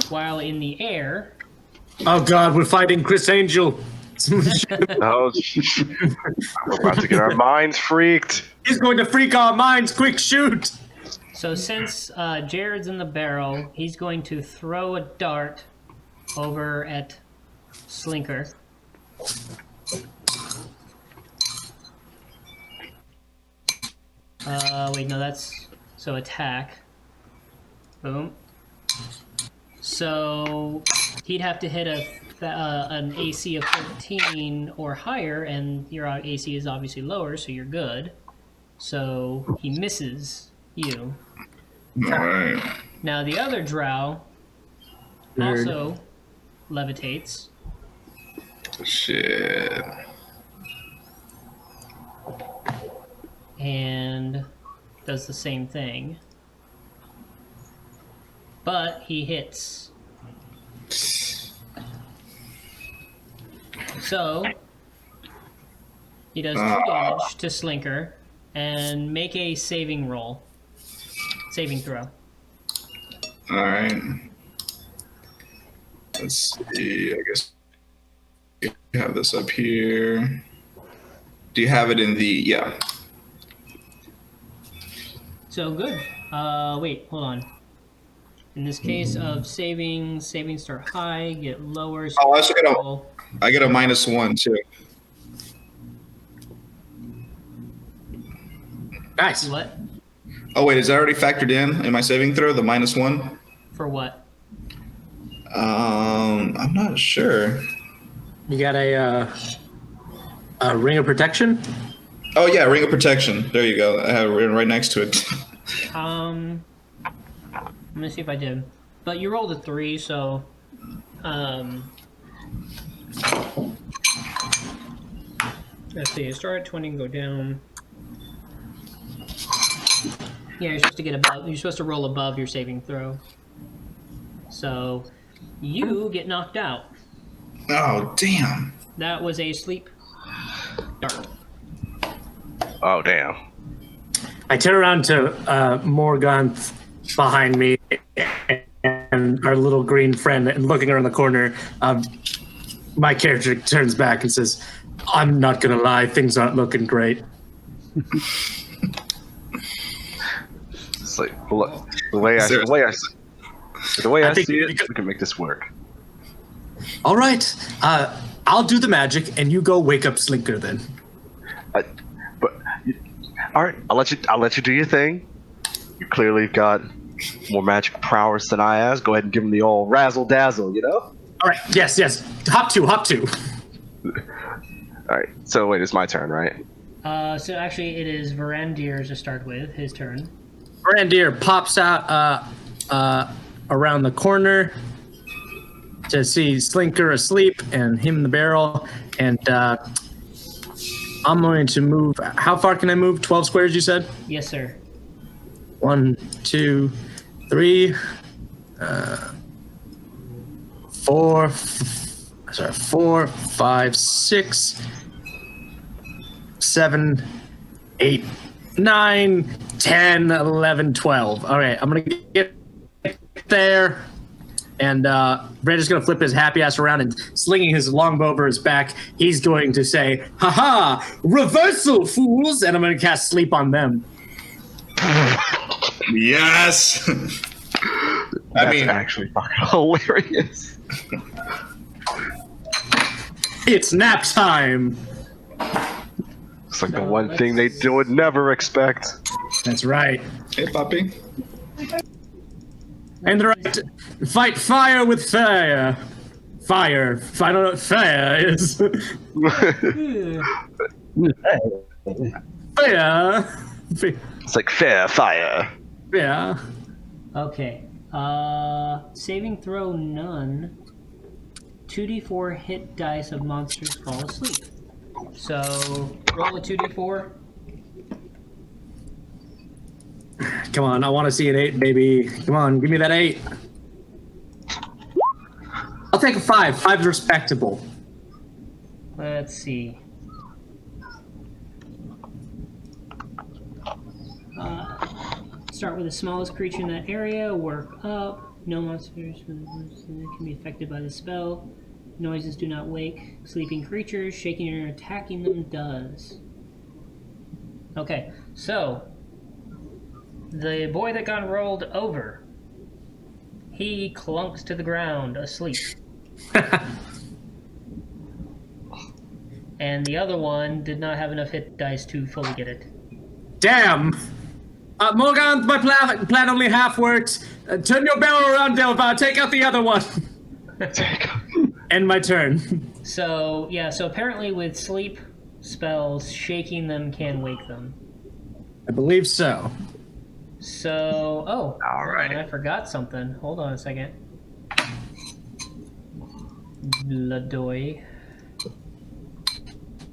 While in the air... Oh god, we're fighting Chris Angel. Oh, we're about to get our minds freaked. He's going to freak our minds. Quick, shoot! So since Jared's in the barrel, he's going to throw a dart over at Slinker. Wait, no, that's... So attack. Boom. So he'd have to hit an AC of 13 or higher, and your AC is obviously lower, so you're good. So he misses you. All right. Now the other drow also levitates. Shit. And does the same thing. But he hits. So he does 2 damage to Slinker and make a saving throw. All right. Let's see. I guess you have this up here. Do you have it in the... Yeah. So good. Wait, hold on. In this case of savings start high, get lower. So Oh, I get a -1 too. Nice. What? Oh wait, is that already factored in my saving throw? The -1. For what? I'm not sure. You got a ring of protection? Oh yeah, ring of protection. There you go. I have it written right next to it. I'm gonna see if I did. But you rolled a 3, so let's see, start at 20 and go down. Yeah, you're supposed to get above. You're supposed to roll above your saving throw. So you get knocked out. Oh damn. That was a sleep dart. Oh, damn. I turn around to Morgan behind me and our little green friend, and looking around the corner, my character turns back and says, "I'm not gonna lie, things aren't looking great." It's like, look, the way I see it, we can make this work. All right, I'll do the magic, and you go wake up Slinker then. All right, I'll let you do your thing. You clearly got more magic prowess than I has. Go ahead and give him the old razzle dazzle, you know? All right, yes. Hop two. All right, so wait, it's my turn, right? So actually, it is Varandir's to start with, his turn. Varandir pops out around the corner to see Slinker asleep and him in the barrel, and I'm going to move. How far can I move? 12 squares, you said? Yes, sir. 1, 2, 3, 4, 5, 6, 7, 8, 9, 10, 11, 12. All right, I'm going to get there. And Brandon's going to flip his happy ass around and slinging his longbow over his back, he's going to say, "Ha-ha! Reversal, fools!" And I'm going to cast Sleep on them. Yes. That's actually fucking hilarious. It's nap time. It's like the one thing they would never expect. That's right. Hey, puppy. And the right, fight fire with fire. Fire. I don't know what fire is. Fire. It's like fair fire. Yeah. Okay. Saving throw none. 2d4 hit dice of monsters fall asleep. So roll a 2d4. Come on, I want to see an 8, baby. Come on, give me that 8. I'll take a 5. 5's respectable. Let's see. Start with the smallest creature in that area, work up. No monsters can be affected by the spell. Noises do not wake sleeping creatures. Shaking or attacking them does. Okay, so the boy that got rolled over, he clunks to the ground asleep. And the other one did not have enough hit dice to fully get it. Damn! Morgan, my plan only half works. Turn your barrel around, Delvar. Take out the other one. End my turn. So, yeah, so apparently with sleep spells, shaking them can wake them. I believe so. So, oh, All right. I forgot something. Hold on a second. Ladoy.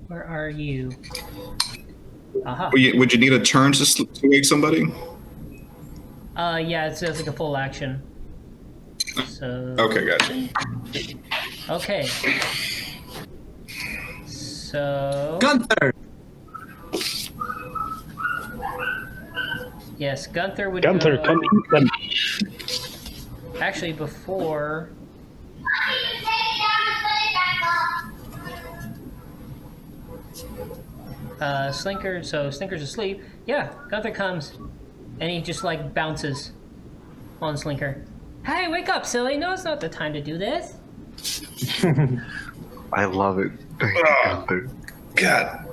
Where are you? Aha. Would you need a turn to wake somebody? Yeah, it says like a full action. So. Okay, gotcha. Okay. So. Gunther! Yes, Gunther would Gunther, go. come eat them. Actually, before. Slinker, so Slinker's asleep. Yeah, Gunther comes, and he just like bounces on Slinker. Hey, wake up, silly! No, it's not the time to do this. I love it. Thank you, Gunther. God.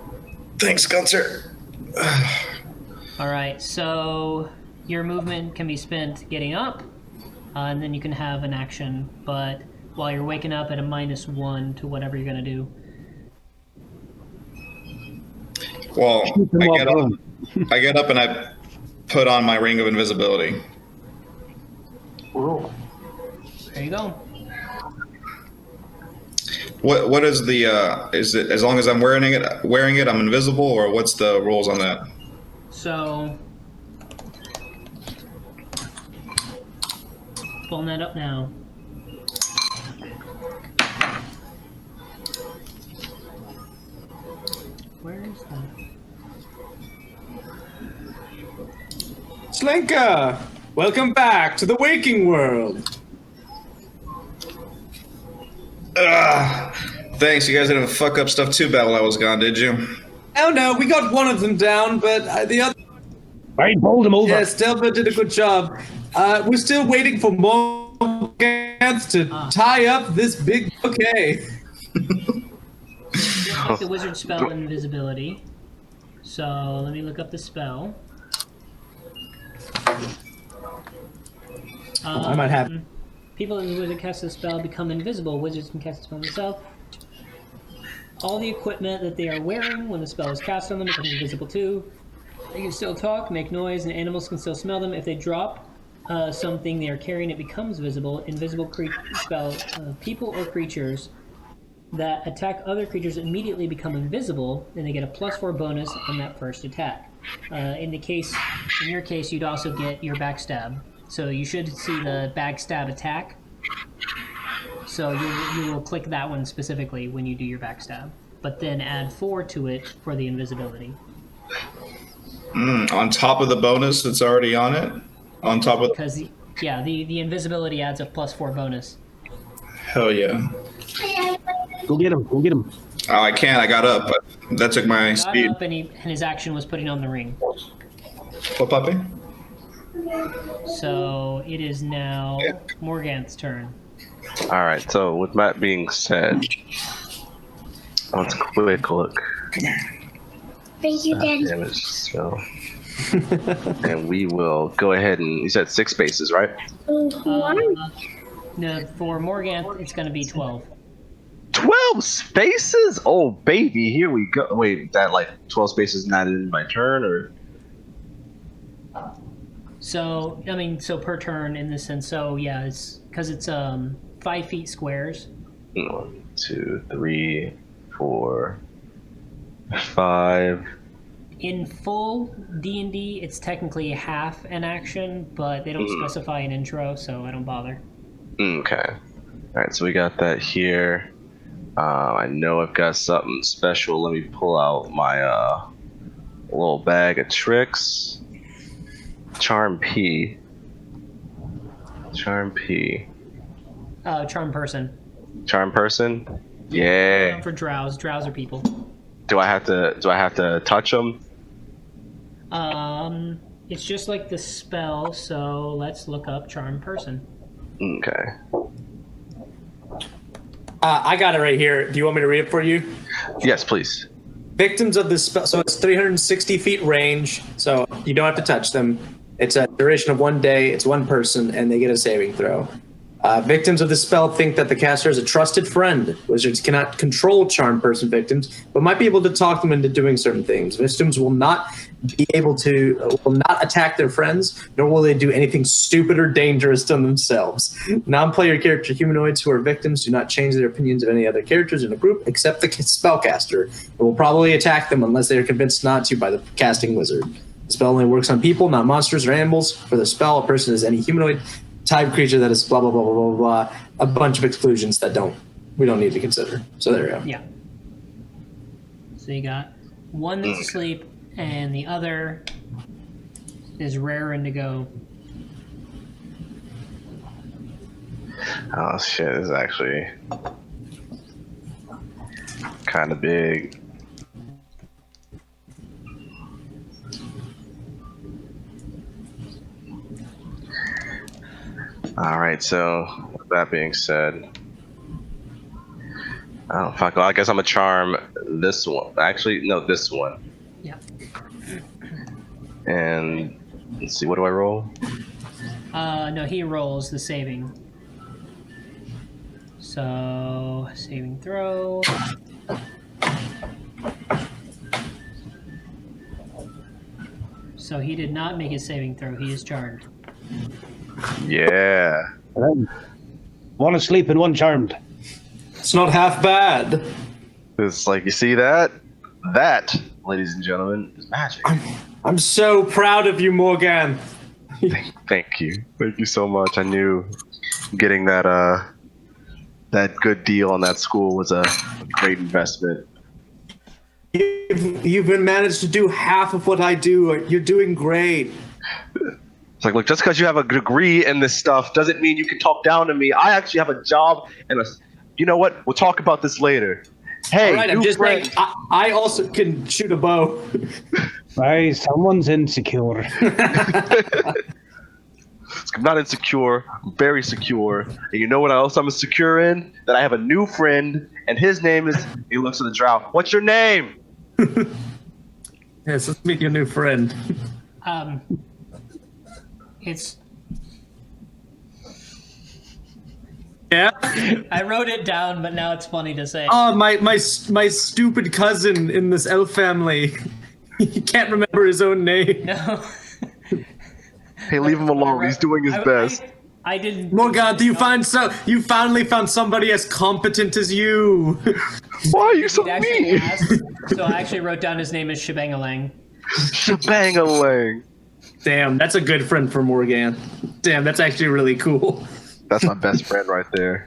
Thanks, Gunther. All right, so your movement can be spent getting up, and then you can have an action, but while you're waking up at a -1 to whatever you're gonna do. Well, Keep him off I get up and I put on my ring of invisibility. There you go. What is the is it as long as I'm wearing it I'm invisible, or what's the rules on that? So, pulling that up now. Where is that? Slinker! Welcome back to the waking world. Thanks, you guys didn't fuck up stuff too bad while I was gone, did you? Oh no, we got one of them down, but the other... I bowled him over. Yes, Delva did a good job. We're still waiting for more hands to tie up this big bouquet. Just like the wizard spell invisibility. So let me look up the spell. I might have... People in the wizard cast the spell become invisible. Wizards can cast the spell themselves. All the equipment that they are wearing when the spell is cast on them becomes invisible too. They can still talk, make noise, and animals can still smell them. If they drop something they are carrying, it becomes visible. Invisible spell. People or creatures that attack other creatures immediately become invisible, and they get a +4 bonus on that first attack. In your case, you'd also get your backstab. So you should see the backstab attack. So you will click that one specifically when you do your backstab, but then add 4 to it for the invisibility. On top of the bonus that's already on it? On top of... Because, yeah, the invisibility adds a +4 bonus. Hell yeah. Go get him. Go get him. Oh, I can't. I got up, but that took my Got speed. up and his action was putting on the ring. What, puppy? So it is now Morganth's turn. All right. So with that being said, let's quick look. Thank you, Daddy. Damage spell. And we will go ahead and you said 6 spaces, right? No, for Morganth, it's going to be 12. 12 spaces? Oh baby, here we go. Wait, that like 12 spaces not in my turn, or? So, I mean, so per turn in this sense. So, yeah, it's because it's 5 feet squares. 1, 2, 3, 4, 5. In full D&D, it's technically half an action, but they don't specify an intro, so I don't bother. Okay. Alright, so we got that here. I know I've got something special. Let me pull out my little bag of tricks. Charm P. Charm P. Charm person. Charm person? Yeah. For drows. Drows are people. Do I have to touch them? It's just like the spell, so let's look up charm person. Okay. I got it right here. Do you want me to read it for you? Yes, please. Victims of this spell, so it's 360 feet range, so you don't have to touch them. It's a duration of 1 day, it's one person, and they get a saving throw. Victims of this spell think that the caster is a trusted friend. Wizards cannot control charm person victims, but might be able to talk them into doing certain things. Victims will not attack their friends, nor will they do anything stupid or dangerous to themselves. Non-player character humanoids who are victims do not change their opinions of any other characters in a group except the spellcaster, and will probably attack them unless they are convinced not to by the casting wizard. The spell only works on people, not monsters or animals. For the spell, a person is any humanoid type creature that is blah blah blah blah blah blah. A bunch of exclusions that we don't need to consider. So there we go. Yeah. So you got one that's asleep, and the other is raring to go. Oh shit, this is actually kind of big. Alright, so with that being said, oh fuck, well, I guess I'm gonna charm this one. Actually, no, this one. Yeah. And let's see, what do I roll? No, he rolls the saving. So, saving throw. So he did not make his saving throw. He is charmed. Yeah. One asleep and one charmed. It's not half bad. It's like, you see that? That, ladies and gentlemen, is magic. I'm so proud of you, Morgan. Thank you. Thank you so much. I knew getting that good deal on that school was a great investment. You've been managed to do half of what I do. You're doing great. It's like, look, just because you have a degree in this stuff doesn't mean you can talk down to me. I actually have a job, and you know what? We'll talk about this later. Hey, all right, I'm just saying, I also can shoot a bow. Right, someone's insecure. I'm not insecure. I'm very secure. And you know what else I'm secure in? That I have a new friend, and his name is. He looks at the drow. What's your name? Yes, let's meet your new friend. It's. Yeah. I wrote it down, but now it's funny to say. Oh, my stupid cousin in this elf family. He can't remember his own name. No. Hey, leave him alone. He's doing his best. I didn't. Morgan, you finally found somebody as competent as you. Why are you so He'd actually mean? asked, so I actually wrote down his name as Shebangalang. Shebangalang. Damn, that's a good friend for Morgan. Damn, that's actually really cool. That's my best friend right there.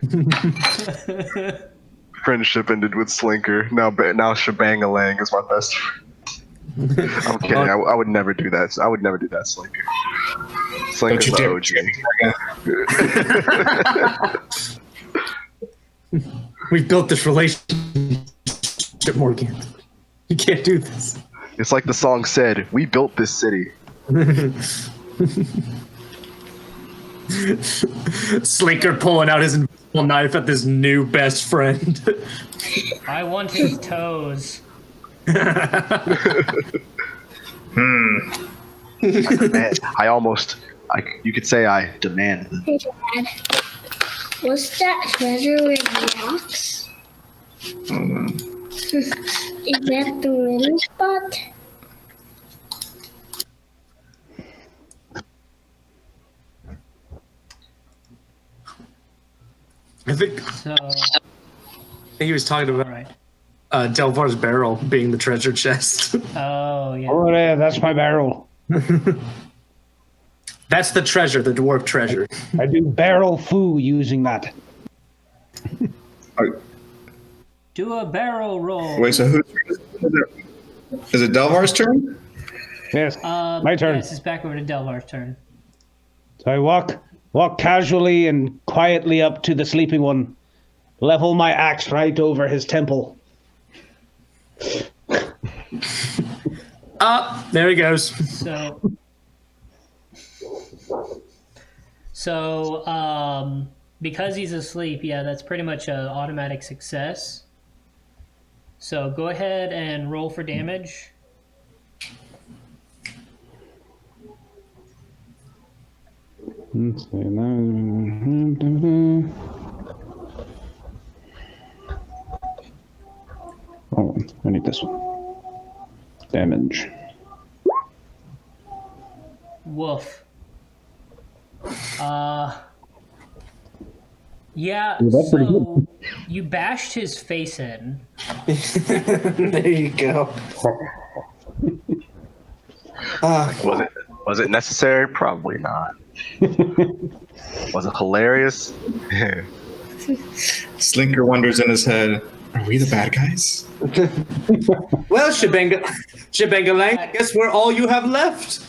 Friendship ended with Slinker. Now Shebangalang is my best friend. I'm kidding. I would never do that. I would never do that, Slinker. Slinker's the OG. We've built this relationship, Morgan. You can't do this. It's like the song said, we built this city. Slinker pulling out his invisible knife at this new best friend. I want his toes. I demand. You could say I demand. Hey, Dad. What's that treasure in the box? Hold on. Is that the little spot? I think So think he was talking All about right. Delvar's barrel being the treasure chest. Oh yeah. Oh, yeah, that's my barrel. That's the treasure, the dwarf treasure. I do barrel foo using that. Do a barrel roll. Wait, so who's is it Delvar's turn? Yes, my turn. Yes, it's back over to Delvar's turn. So I walk casually and quietly up to the sleeping one, level my axe right over his temple. There he goes. So, because he's asleep, yeah, that's pretty much an automatic success. So go ahead and roll for damage. Let's see. Oh, I need this one. Damage. Woof. Yeah, that's pretty so you bashed his face in. There you go. Was it necessary? Probably not. Was it hilarious? Slinker wonders in his head, are we the bad guys? Well, Shebengalang, I guess we're all you have left.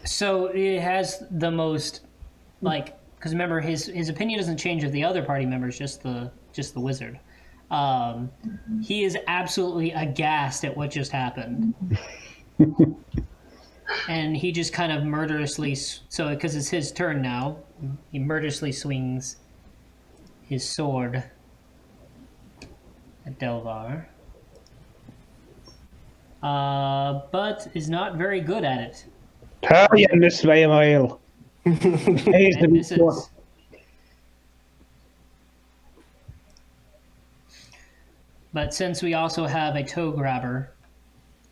So it has the most, like, because remember his opinion doesn't change of the other party members, just the wizard. He is absolutely aghast at what just happened. And he just kind of murderously, so because it's his turn now, he murderously swings his sword at Delvar. But is not very good at it. Hurry in this way, Emil. And misses. But since we also have a toe grabber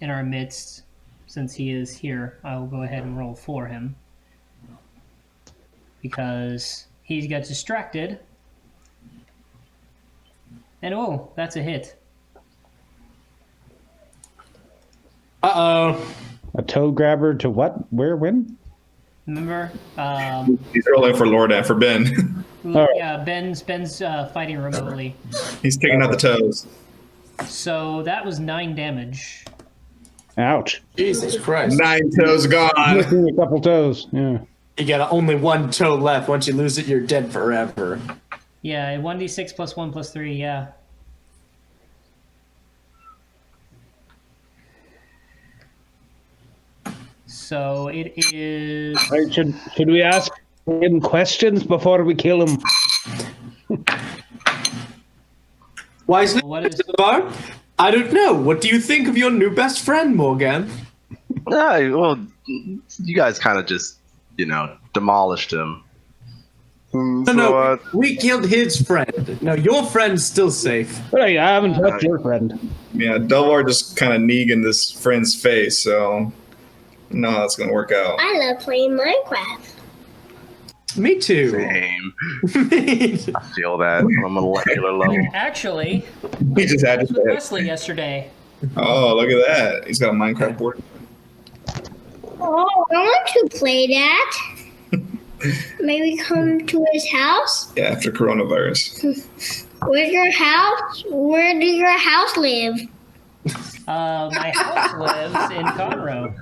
in our midst, since he is here, I will go ahead and roll for him. Because he got distracted. And oh, that's a hit. Uh-oh. A toe grabber to what? Where? When? Remember? He's rolling for Lorda, for Ben. Yeah, Ben's fighting remotely. He's kicking out the toes. So that was 9 damage. Ouch. Jesus Christ. 9 toes gone. Missing a couple toes. Yeah. You got only one toe left. Once you lose it, you're dead forever. Yeah, 1d6 plus 1 plus 3, yeah. So it is... Right, should we ask him questions before we kill him? Wisely, What is- Delvar? I don't know. What do you think of your new best friend, Morgan? Well, you guys kind of just, demolished him. No, we killed his friend. No, your friend's still safe. Hey, I haven't touched your friend. Yeah, Delvar just kind of negging this friend's face, so no, that's gonna work out. I love playing Minecraft. Me too. Same. I feel that on a molecular level. Actually, He just had I was to with say it. Wesley yesterday. Oh, look at that. He's got a Minecraft board. Oh, I want to play that. Maybe come to his house. Yeah, after coronavirus. Where's your house? Where do your house live? My house lives in Conroe.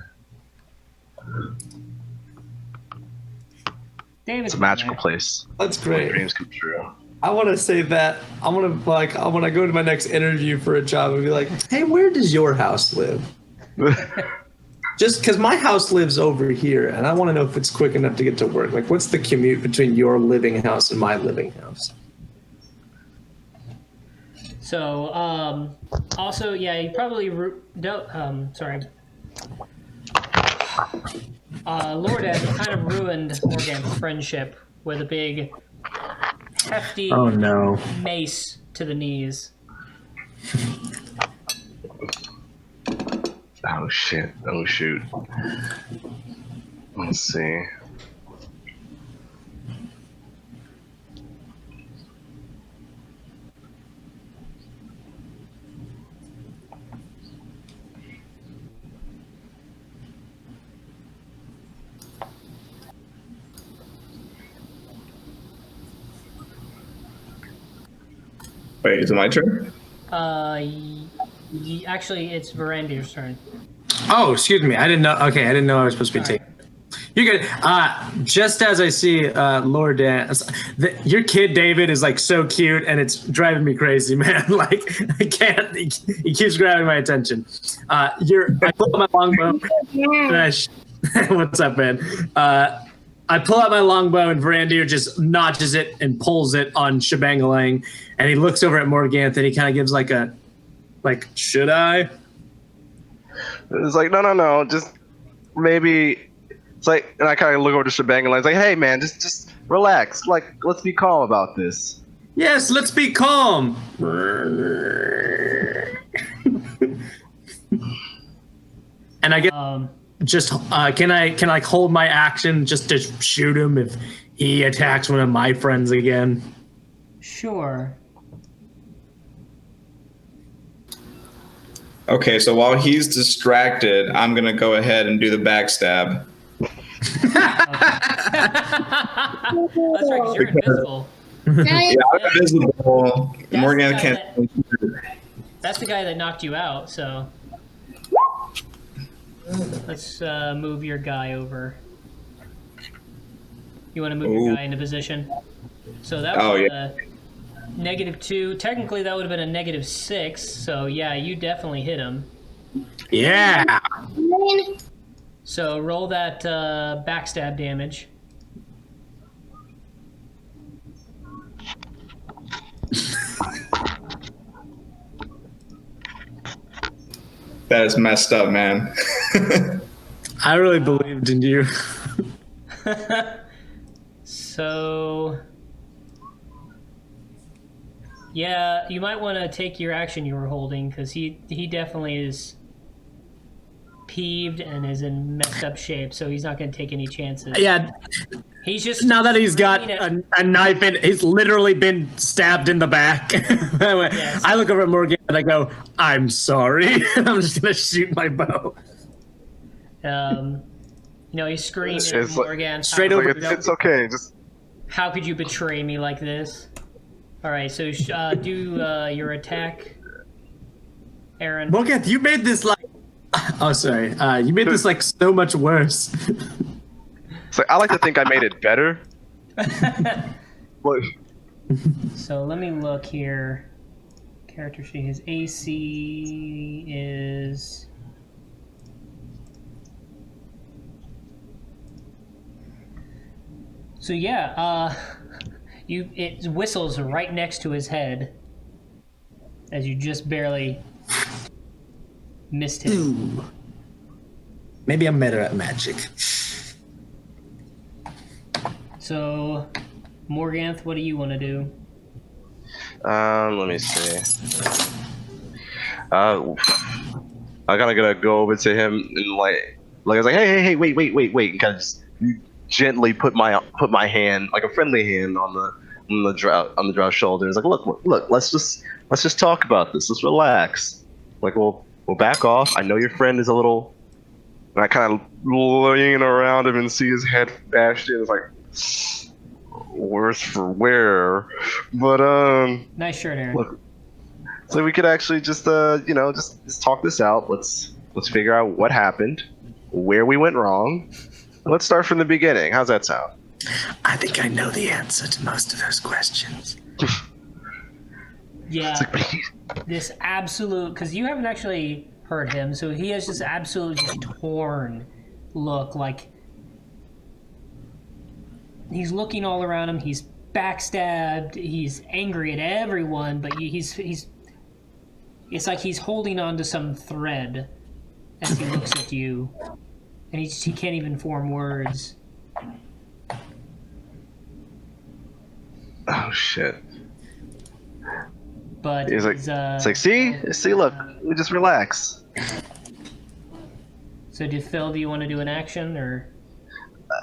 David's It's a magical place. That's Where great. dreams come true. I want to say that. I want to go to my next interview for a job and be like, hey, where does your house live? Just because my house lives over here, and I want to know if it's quick enough to get to work. Like, what's the commute between your living house and my living house? So, also, yeah, you probably Lord Ed kind of ruined Morgan's friendship with a big, hefty Oh no. mace to the knees. Oh shit. Oh shoot. Let's see. Wait, is it my turn? Actually, it's Verandir's turn. Oh, excuse me. I didn't know. Okay, I didn't know I was supposed to be taking. You're good. Just as I see Lord Dan, your kid David is like so cute, and it's driving me crazy, man. Like I can't. He keeps grabbing my attention. I pull out my longbow. What's up, man? I pull out my longbow, and Verandir just notches it and pulls it on Shebangalang, and he looks over at Morganth, and he kind of gives like a, should I? It's like, no, just maybe. It's like, and I kind of look over to Shebang and I'm like, hey man, just relax. Like, let's be calm about this. Yes, let's be calm. And I get just can I hold my action just to shoot him if he attacks one of my friends again? Sure. Okay, so while he's distracted, I'm gonna go ahead and do the backstab. That's right, 'cause you're invisible. Yeah, I'm invisible. That's Morgan the guy can't. That's the guy that knocked you out, so. Let's move your guy over. You want to move your guy into position? So that was a -2. Technically, that would have been a -6. So yeah, you definitely hit him. Yeah. So roll that backstab damage. That is messed up, man. I really believed in you. So, yeah, you might want to take your action you were holding, because he definitely is peeved and is in messed up shape, so he's not going to take any chances. Yeah. He's just Now that he's got a knife in, he's literally been stabbed in the back. Yes. I look over at Morgan and I go, I'm sorry. I'm just going to shoot my bow. He screams at Morgan. Straight over. It's okay. Just. How could you betray me like this? All right, so do your attack, Aaron. Morgan, you made this like. Oh, sorry. You made this like so much worse. It's like, I like to think I made it better. What? So let me look here. Character sheet. His AC is. So yeah, it whistles right next to his head as you just barely missed him. Ooh. Maybe I'm better at magic. So, Morganth, what do you want to do? Let me see. I kind of gonna go over to him and like I was like, hey, wait, and kind of just gently put my hand, like a friendly hand, on the Drow's shoulder. It's like, look, let's just talk about this. Let's relax. Like, we'll back off. I know your friend is a little. And I kind of lean around him and see his head bashed in. It's like, worse for wear. But nice shirt, Aaron. Look, so we could actually just just talk this out. Let's figure out what happened, where we went wrong. Let's start from the beginning. How's that sound? I think I know the answer to most of those questions. Yeah, this absolute, because you haven't actually heard him, so he has this absolutely torn look, like he's looking all around him, he's backstabbed, he's angry at everyone, but he's it's like he's holding on to some thread as he looks at you, and he can't even form words. Oh shit. But it's like, see, look, we just relax. So, Phil, do you want to do an action or?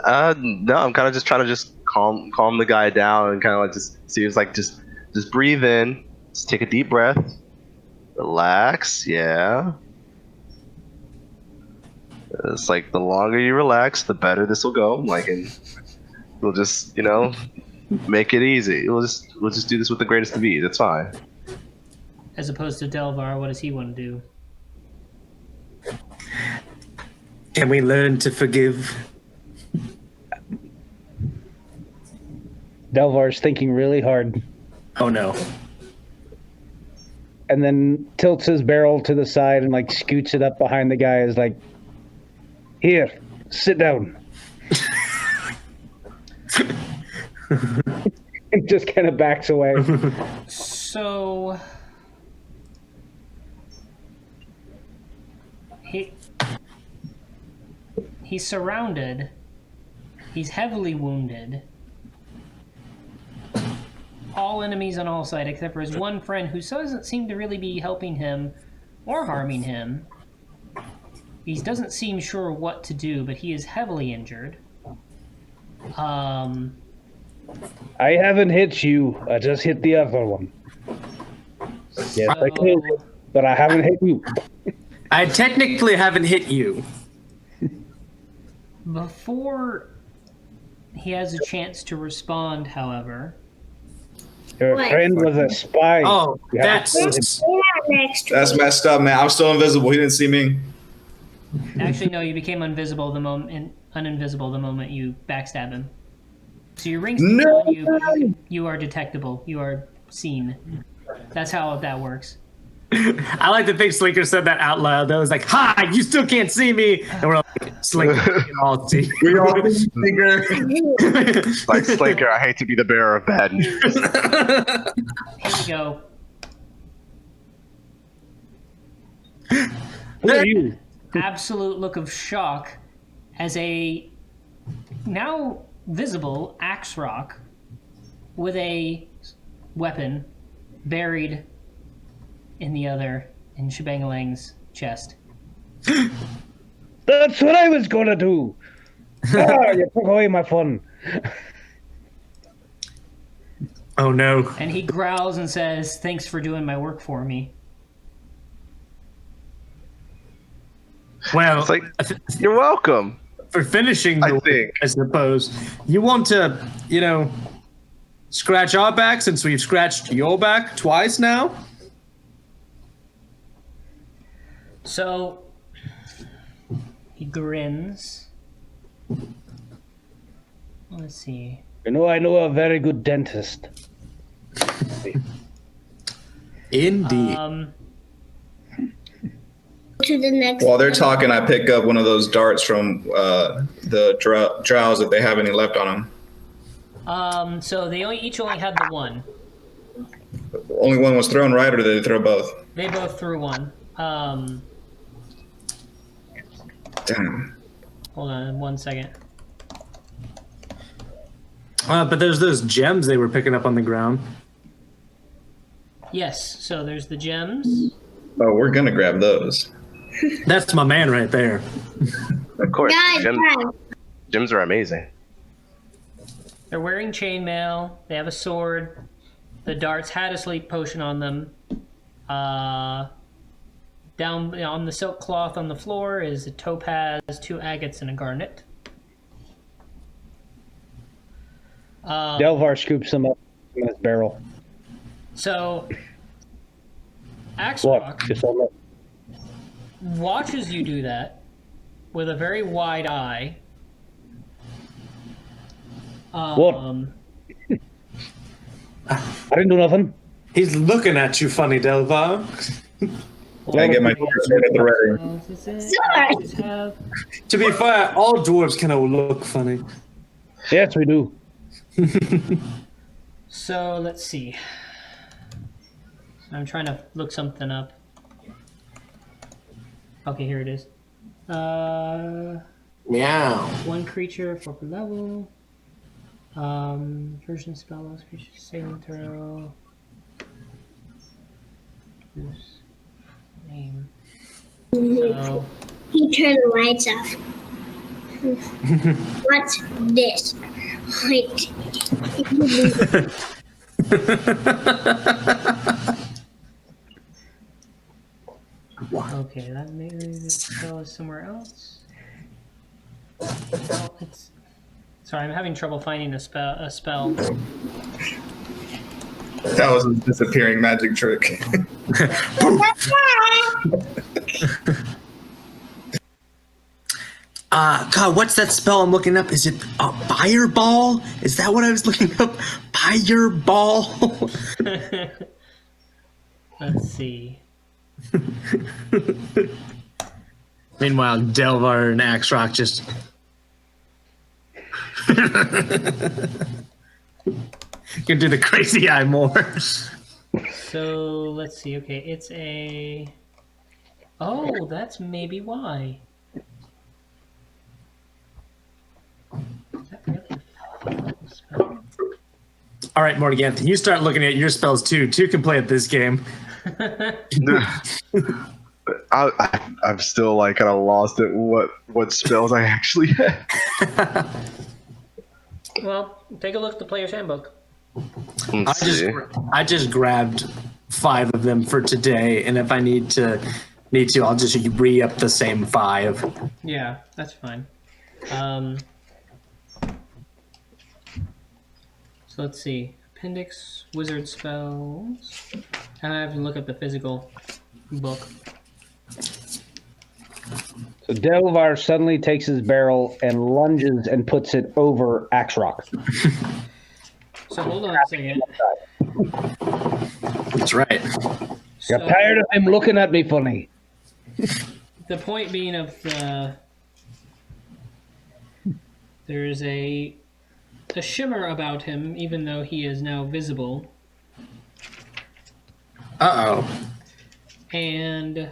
No, I'm kind of just trying to calm the guy down and kind of like just see. It's like just breathe in, just take a deep breath, relax. Yeah. It's like the longer you relax, the better this will go. Like, and we'll just make it easy. We'll just do this with the greatest of ease. It's fine. As opposed to Delvar, what does he want to do? Can we learn to forgive? Delvar's thinking really hard, Oh no. and then tilts his barrel to the side and like scoots it up behind the guy. Is like, here, sit down. It just kind of backs away. So he's surrounded. He's heavily wounded. All enemies on all sides, except for his one friend who doesn't seem to really be helping him or harming him. He doesn't seem sure what to do, but he is heavily injured. I haven't hit you. I just hit the other one. Yes, I killed you, but I haven't hit you. I technically haven't hit you. Before he has a chance to respond, however, Your What? friend was a spy. Oh, You haven't that's killed him. Next That's messed up, man. I'm still invisible. He didn't see me. actually no, you became uninvisible the moment you backstab him. So your ring's No! on you, but you are detectable. You are seen. That's how that works. I like that Big Slinker said that out loud. That was like, "Ha! You still can't see me," and we're like, "Slinker, we can all see." We all figure. Like Slinker, I hate to be the bearer of bad news. Here we go. Who are you? Absolute look of shock as a now visible axe rock with a weapon buried in Shebangalang's chest. That's what I was gonna do. You took away my fun. Oh no! And he growls and says, "Thanks for doing my work for me." Well, It's like, you're welcome. for finishing the I work, think. I suppose you want to, scratch our back since we've scratched your back twice now. So he grins. Let's see. You know, I know a very good dentist. Indeed. to the next. While they're talking, I pick up one of those darts from the drows if they have any left on them. So they each only had the one. Only one was thrown, right, or did they throw both? They both threw one. Damn. Hold on 1 second. But there's those gems they were picking up on the ground. Yes, so there's the gems. Oh, we're gonna grab those. That's my man right there. Of course, Guys, gems are amazing. They're wearing chainmail. They have a sword. The darts had a sleep potion on them. Down on the silk cloth on the floor is a topaz, 2 agates, and a garnet. Delvar scoops them up in his barrel. So, Axe What? Rock Just on the... watches you do that with a very wide eye. What? I didn't do nothing. He's looking at you, funny Delvar. I get my sword at the ready. Sorry. To be fair, all dwarves kind of look funny. Yes, we do. So, let's see. I'm trying to look something up. Okay, here it is. Meow. 1 creature, 4 per level. Version spell, last creature, saving throw. Whose name? So, He turned the lights off. What's this? Wait. okay, that maybe the spell is somewhere else. Oh, it's. Sorry, I'm having trouble finding a spell. That was a disappearing magic trick. God, what's that spell I'm looking up? Is it Fireball? Is that what I was looking up? Fireball? Let's see. Meanwhile, Delvar and Axrock just... can do the crazy eye more. So let's see. Okay, it's a. Oh, that's maybe why. Is that really a spell? All right, Morganth, you start looking at your spells too. Two can play at this game. I'm still like kind of lost at what spells I actually have. Well, take a look at the player's handbook. I just grabbed 5 of them for today, and if I need to, I'll just re-up the same 5. Yeah, that's fine. So let's see. Appendix, wizard spells. I have to look up the physical book. So Delvar suddenly takes his barrel and lunges and puts it over Axrock. So hold on a second. That's right. So, You're tired of him looking at me funny. the point being of the... There's a shimmer about him, even though he is now visible. Uh-oh. And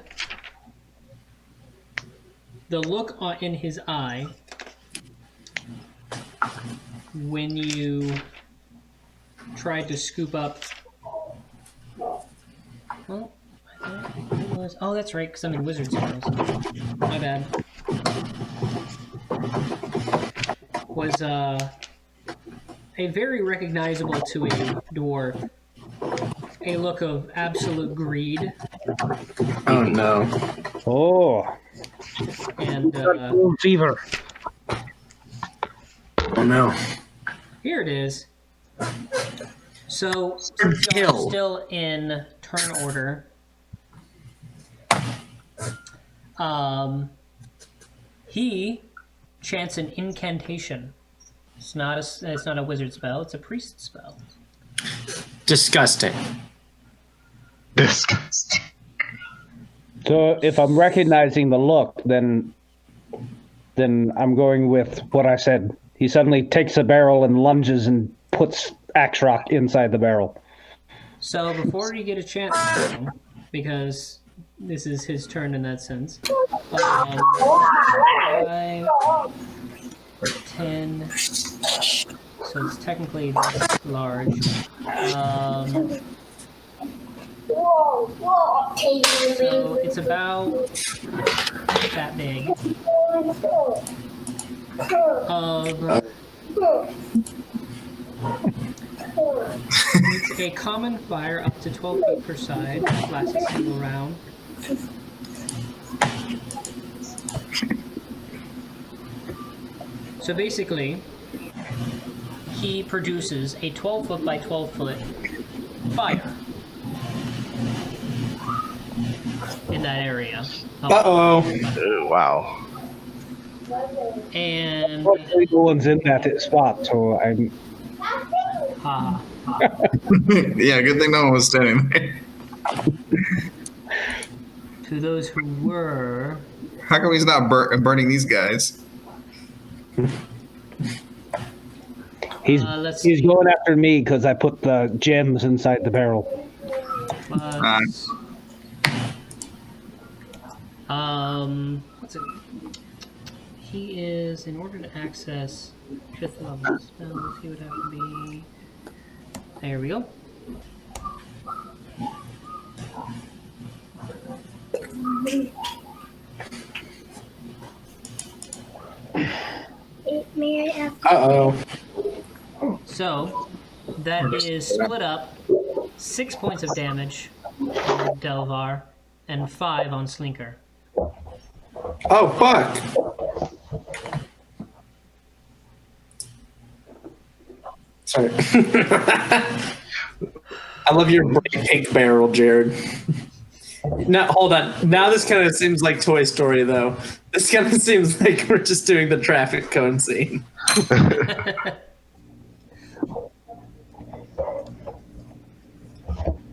the look in his eye when you tried to scoop up. Well, I thought it was. Oh, that's right, because I'm in wizard spells. My bad. Was a very recognizable to a dwarf. A look of absolute greed. Oh no. Oh. And Fever. Oh no. here it is. So Kill. still in turn order. He chants an incantation. It's not a wizard spell. It's a priest spell. Disgusting. Disgusting. So if I'm recognizing the look, then I'm going with what I said. He suddenly takes a barrel and lunges and puts Axrock inside the barrel. So before you get a chance to, because this is his turn in that sense. 5, 10. So it's technically this large. So it's about that big. It's a common fire up to 12 feet per side. Lasts a single round. So basically, he produces a 12 foot by 12 foot fire in that area. Uh-oh. Oh, wow. And Hopefully no one's in that spot, so I'm... Yeah, good thing no one was standing there. to those who were... How come he's not burning these guys? He's let's see. going after me because I put the gems inside the barrel. What's it? He is, in order to access 5th level spells, he would have to be... There we go. May I ask? Uh-oh. So, that is split up 6 points of damage on Delvar and 5 on Slinker. Oh, fuck. Sorry. I love your bright pink barrel, Jared. Now, hold on. Now this kind of seems like Toy Story, though. This kind of seems like we're just doing the traffic cone scene.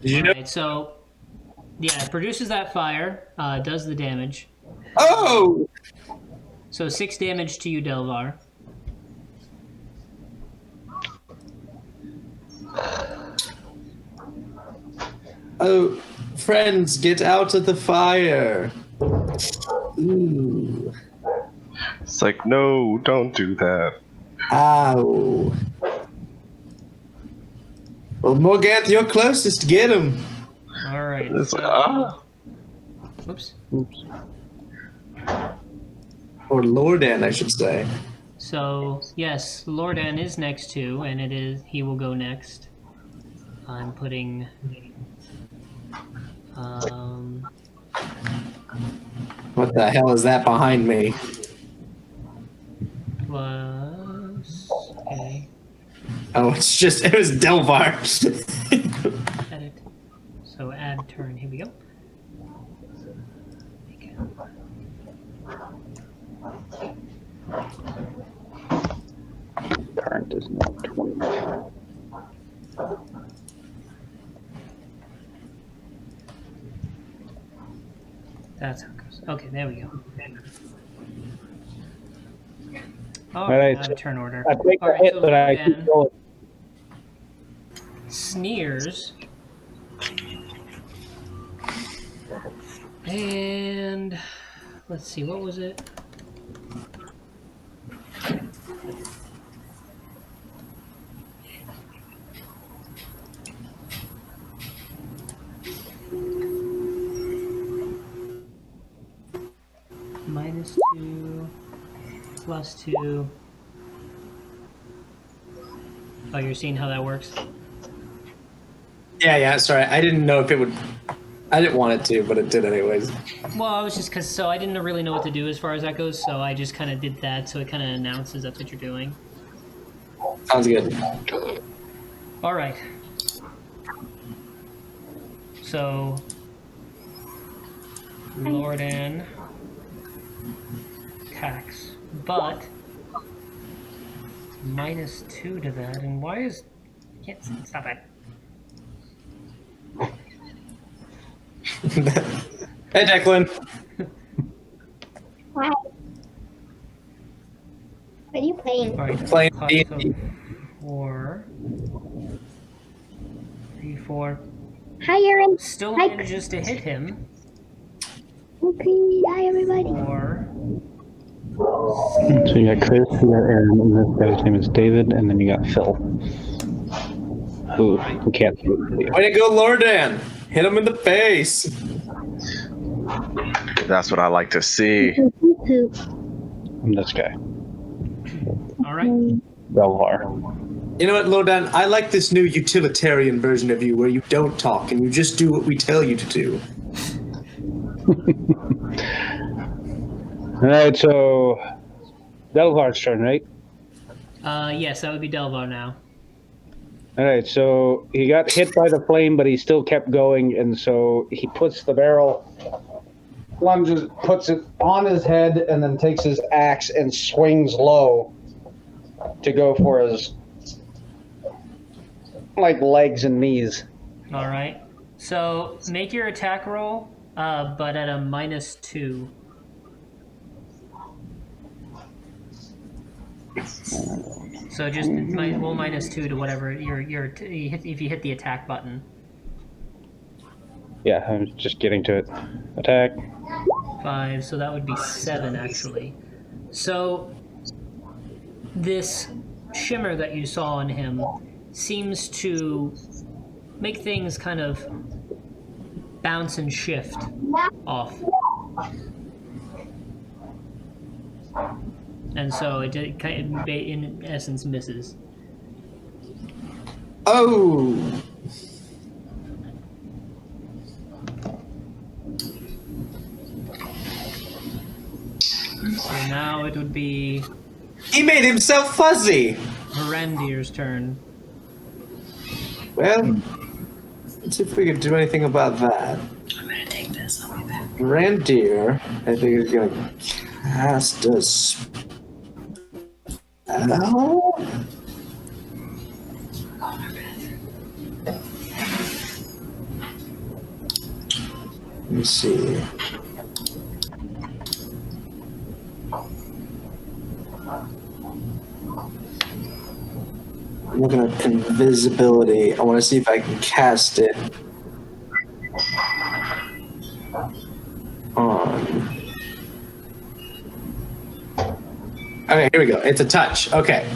Did you know? Alright, so yeah, it produces that fire, does the damage. Oh! So 6 damage to you, Delvar. Oh, friends, get out of the fire. Ooh. It's like, no, don't do that. Ow. Well, Morganth, you're closest. Get him. Alright. It's like, Oops. Or Lordan, I should say. So, yes, Lordan is next to, and he will go next. I'm putting, What the hell is that behind me? plus, okay, Oh, it was Delvar. edit. So add turn, here we go. Current is now 20. That's how it goes. Okay, there we go. Alright, Add turn order. I take a Alright, hit, so but I Lordan keep going. sneers. And let's see, what was it? -2, +2. Oh, you're seeing how that works? Yeah, sorry. I didn't know if it would... I didn't want it to, but it did anyways. Well, I was just so I didn't really know what to do as far as that goes, so I just kind of did that, so it kind of announces that's what you're doing. Sounds good. All right. So, Lordan attacks, but -2 to that, and why is... Can't stop it. Hey, Declan. Why? What are you playing? All right, Playing so D&D. 4, 3, 4. Hi, Aaron. Still Hi. manages to hit him. Okay, hi, everybody. 4. So you got Chris, you got Aaron, and this guy's name is David, and then you got Phil. Who can't see it. Way to go, Lordan. Hit him in the face. That's what I like to see. I'm this guy, All right. Belvar. You know what, Lordan? I like this new utilitarian version of you where you don't talk and you just do what we tell you to do. Alright, so Delvar's turn, right? Yes, that would be Delvar now. Alright, so he got hit by the flame, but he still kept going, and so he puts the barrel, lunges, puts it on his head, and then takes his axe and swings low to go for his, legs and knees. All right. So make your attack roll, but at a -2. So just roll -2 to whatever if you hit the attack button. Yeah, I'm just getting to it. Attack. 5, so that would be 7 actually. So this shimmer that you saw on him seems to make things kind of bounce and shift off. And so it in essence misses. Oh! So now it would be He made himself fuzzy! Varandir's turn. Well, let's see if we can do anything about that. I'm gonna take this. I'll be back. Randir, I think, is going to cast a spell. Let me see. I'm looking at invisibility. I want to see if I can cast it on. Okay, here we go. It's a touch. Okay.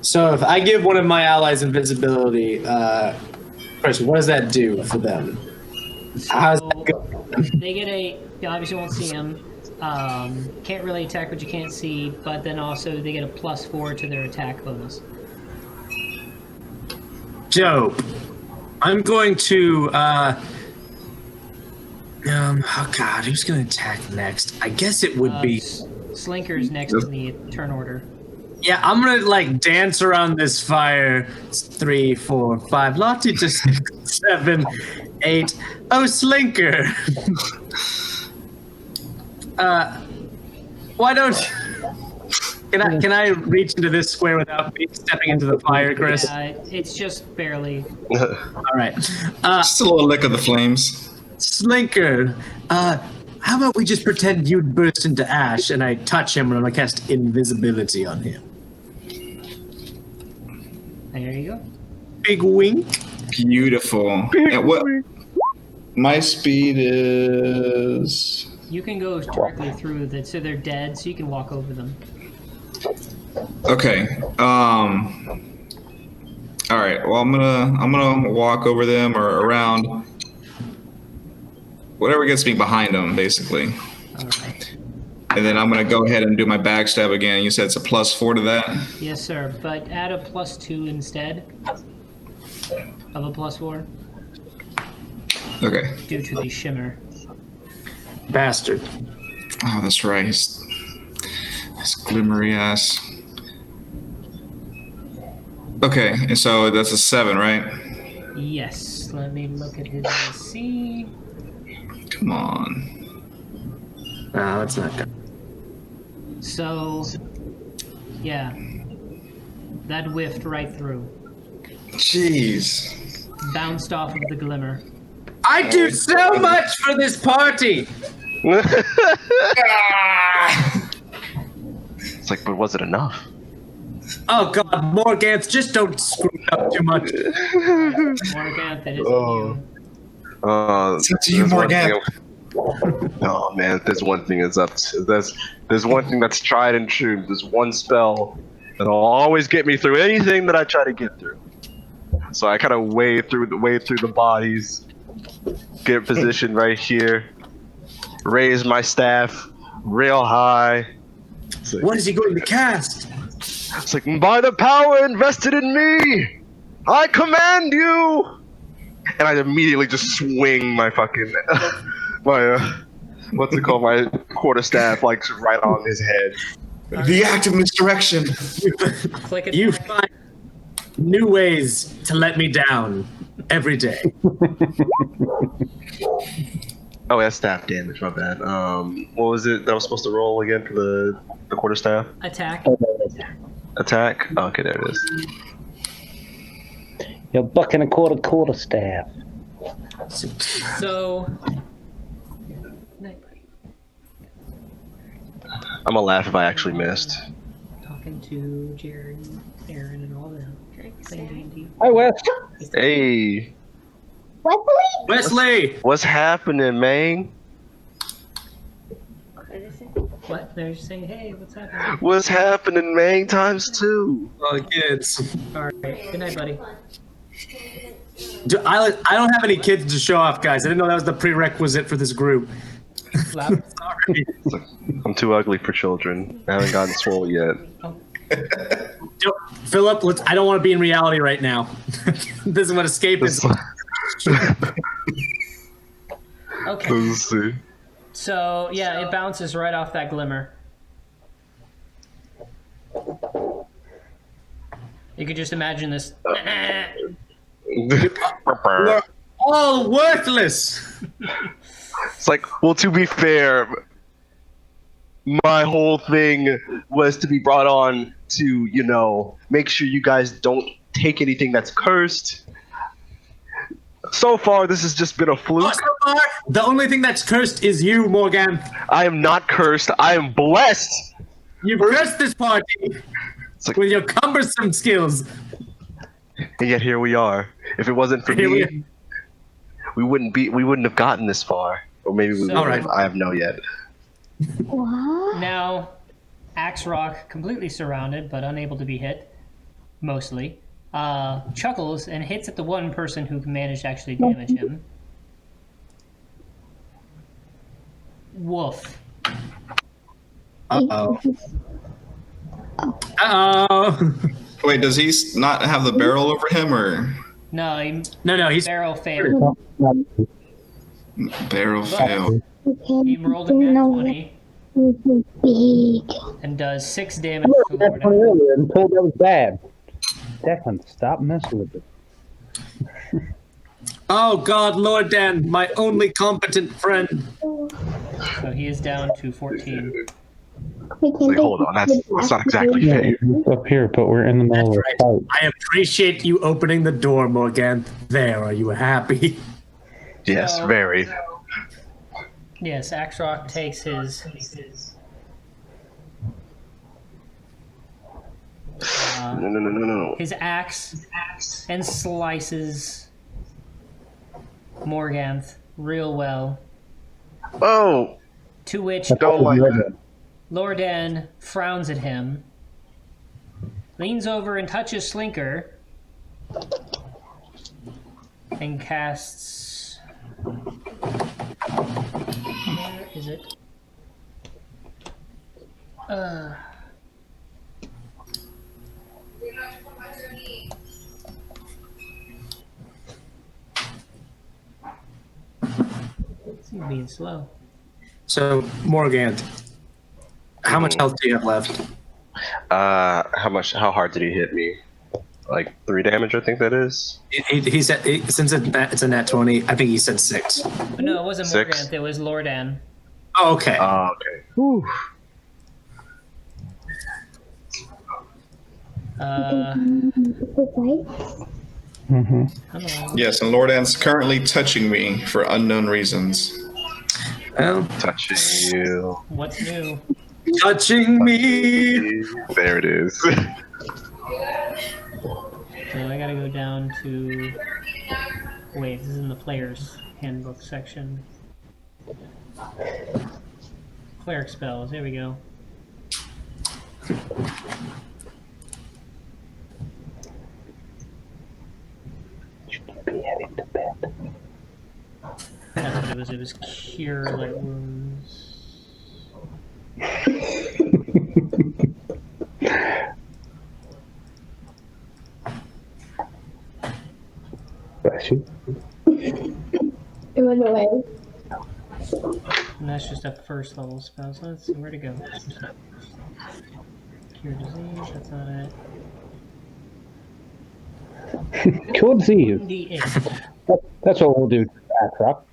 So if I give one of my allies invisibility, Chris, what does that do for them? How's that go? They get a. You obviously won't see him. Can't really attack what you can't see, but then also they get a +4 to their attack bonus. Dope. I'm going to. Oh God, who's going to attack next? I guess it would be. Slinker's next in the turn order. Yeah, I'm gonna like dance around this fire. It's 3, 4, 5. Lottie to 6, 7, 8. Oh, Slinker. Why don't? Can I reach into this square without stepping into the fire, Chris? It's just barely. All right. Just a little lick of the flames. Slinker. How about we just pretend you'd burst into ash and I touch him and I'm gonna cast invisibility on him. There you go. Big wink. Beautiful. And what? My speed is. You can go directly through that, so they're dead, so you can walk over them. Okay. All right. Well, I'm gonna walk over them or around. Whatever gets me behind them, basically. All right. And then I'm gonna go ahead and do my backstab again. You said it's a +4 to that. Yes, sir. But add a +2 instead of a +4 Okay. due to the shimmer. Bastard. Oh, that's right. This glimmery ass. Okay, and so that's a 7, right? Yes. Let me look at his AC. Come on. No, it's not good. So, yeah, that whiffed right through. Jeez. Bounced off of the glimmer. I do so much for this party. It's like, but was it enough? Oh God, Morganth, just don't screw it up too much. Morganth, that is you. It's up to you, Morgan. Oh man, there's one thing that's up. There's one thing that's tried and true. There's one spell that'll always get me through anything that I try to get through. So I kind of wade through the bodies, get positioned right here, raise my staff real high. Like, What is he going to cast? it's like, by the power invested in me, I command you. And I immediately just swing my fucking what's it called, my quarterstaff, like right on his head. The act of misdirection. Click it. You find new ways to let me down every day. Oh, that's staff damage. My bad. What was it that I was supposed to roll again for the quarterstaff Attack. attack? Oh, okay, there it is. You're bucking a quarter staff. So, I'm gonna laugh if I actually missed. talking to Jared, Aaron, and all them. Playing D&D. Hi, Wes. Hey, Wesley! what's happening, man? What? They're just saying, hey, what's happening? What's happening, man? ×2. Oh, kids. All right. Good night, buddy. I don't have any kids to show off, guys. I didn't know that was the prerequisite for this group. Loud. Sorry. I'm too ugly for children. I haven't gotten swole yet. Philip, I don't want to be in reality right now. This is what escape is. Okay. Let's see. So, yeah, it bounces right off that glimmer. You could just imagine this. We're all worthless. It's like, well, to be fair, my whole thing was to be brought on to, make sure you guys don't take anything that's cursed. So far, this has just been a fluke. So far, the only thing that's cursed is you, Morgan. I am not cursed. I am blessed. You've cursed this party Like, with your cumbersome skills. and yet here we are. If it wasn't for me, we wouldn't have gotten this far. Or maybe we would have. I have no yet. What? Now, Axe Rock, completely surrounded but unable to be hit, mostly, chuckles and hits at the one person who can manage to actually damage him. Woof. Uh-oh. Uh-oh. Wait, does he not have the barrel over him, or No, No, he's... barrel failed. barrel fail? He rolled a nat 20 Big. and does 6 damage to That's Lord. earlier until that was bad. Declan, stop messing with it. Oh God, Lord Dan, my only competent friend. So he is down to 14. It's like, hold on, that's not exactly fair. It's up here, but we're in the middle That's of a right. fight. I appreciate you opening the door, Morgan. There, are you happy? Yes, So- very. Yes, Axe Rock takes his No. his axe and slices Morganth real well. Oh, To which don't like that. Lordan frowns at him, leans over and touches Slinker, and casts. Where is it? Seems being slow. So, Morgan, how much health do you have left? How hard did he hit me? Like 3 damage, I think that is. He said, since it's a nat 20, I think he said 6. But no, it wasn't 6? Morganth, it was Lordan. Oh, okay. Okay. Whew. Mm-hmm. Yes, and Lordan's currently touching me for unknown reasons. Well, Touching you. What's new? touching me. There it is. So I gotta go down to. Wait, this is in the player's handbook section. Cleric spells, there we go. Be heading to bed. That's what it was. It was cure light wounds. Bless you. It went away. And that's just a first level spell, so let's see where to go. Cure disease, that's not it. Could see you. D8. That's what we'll do, Rock.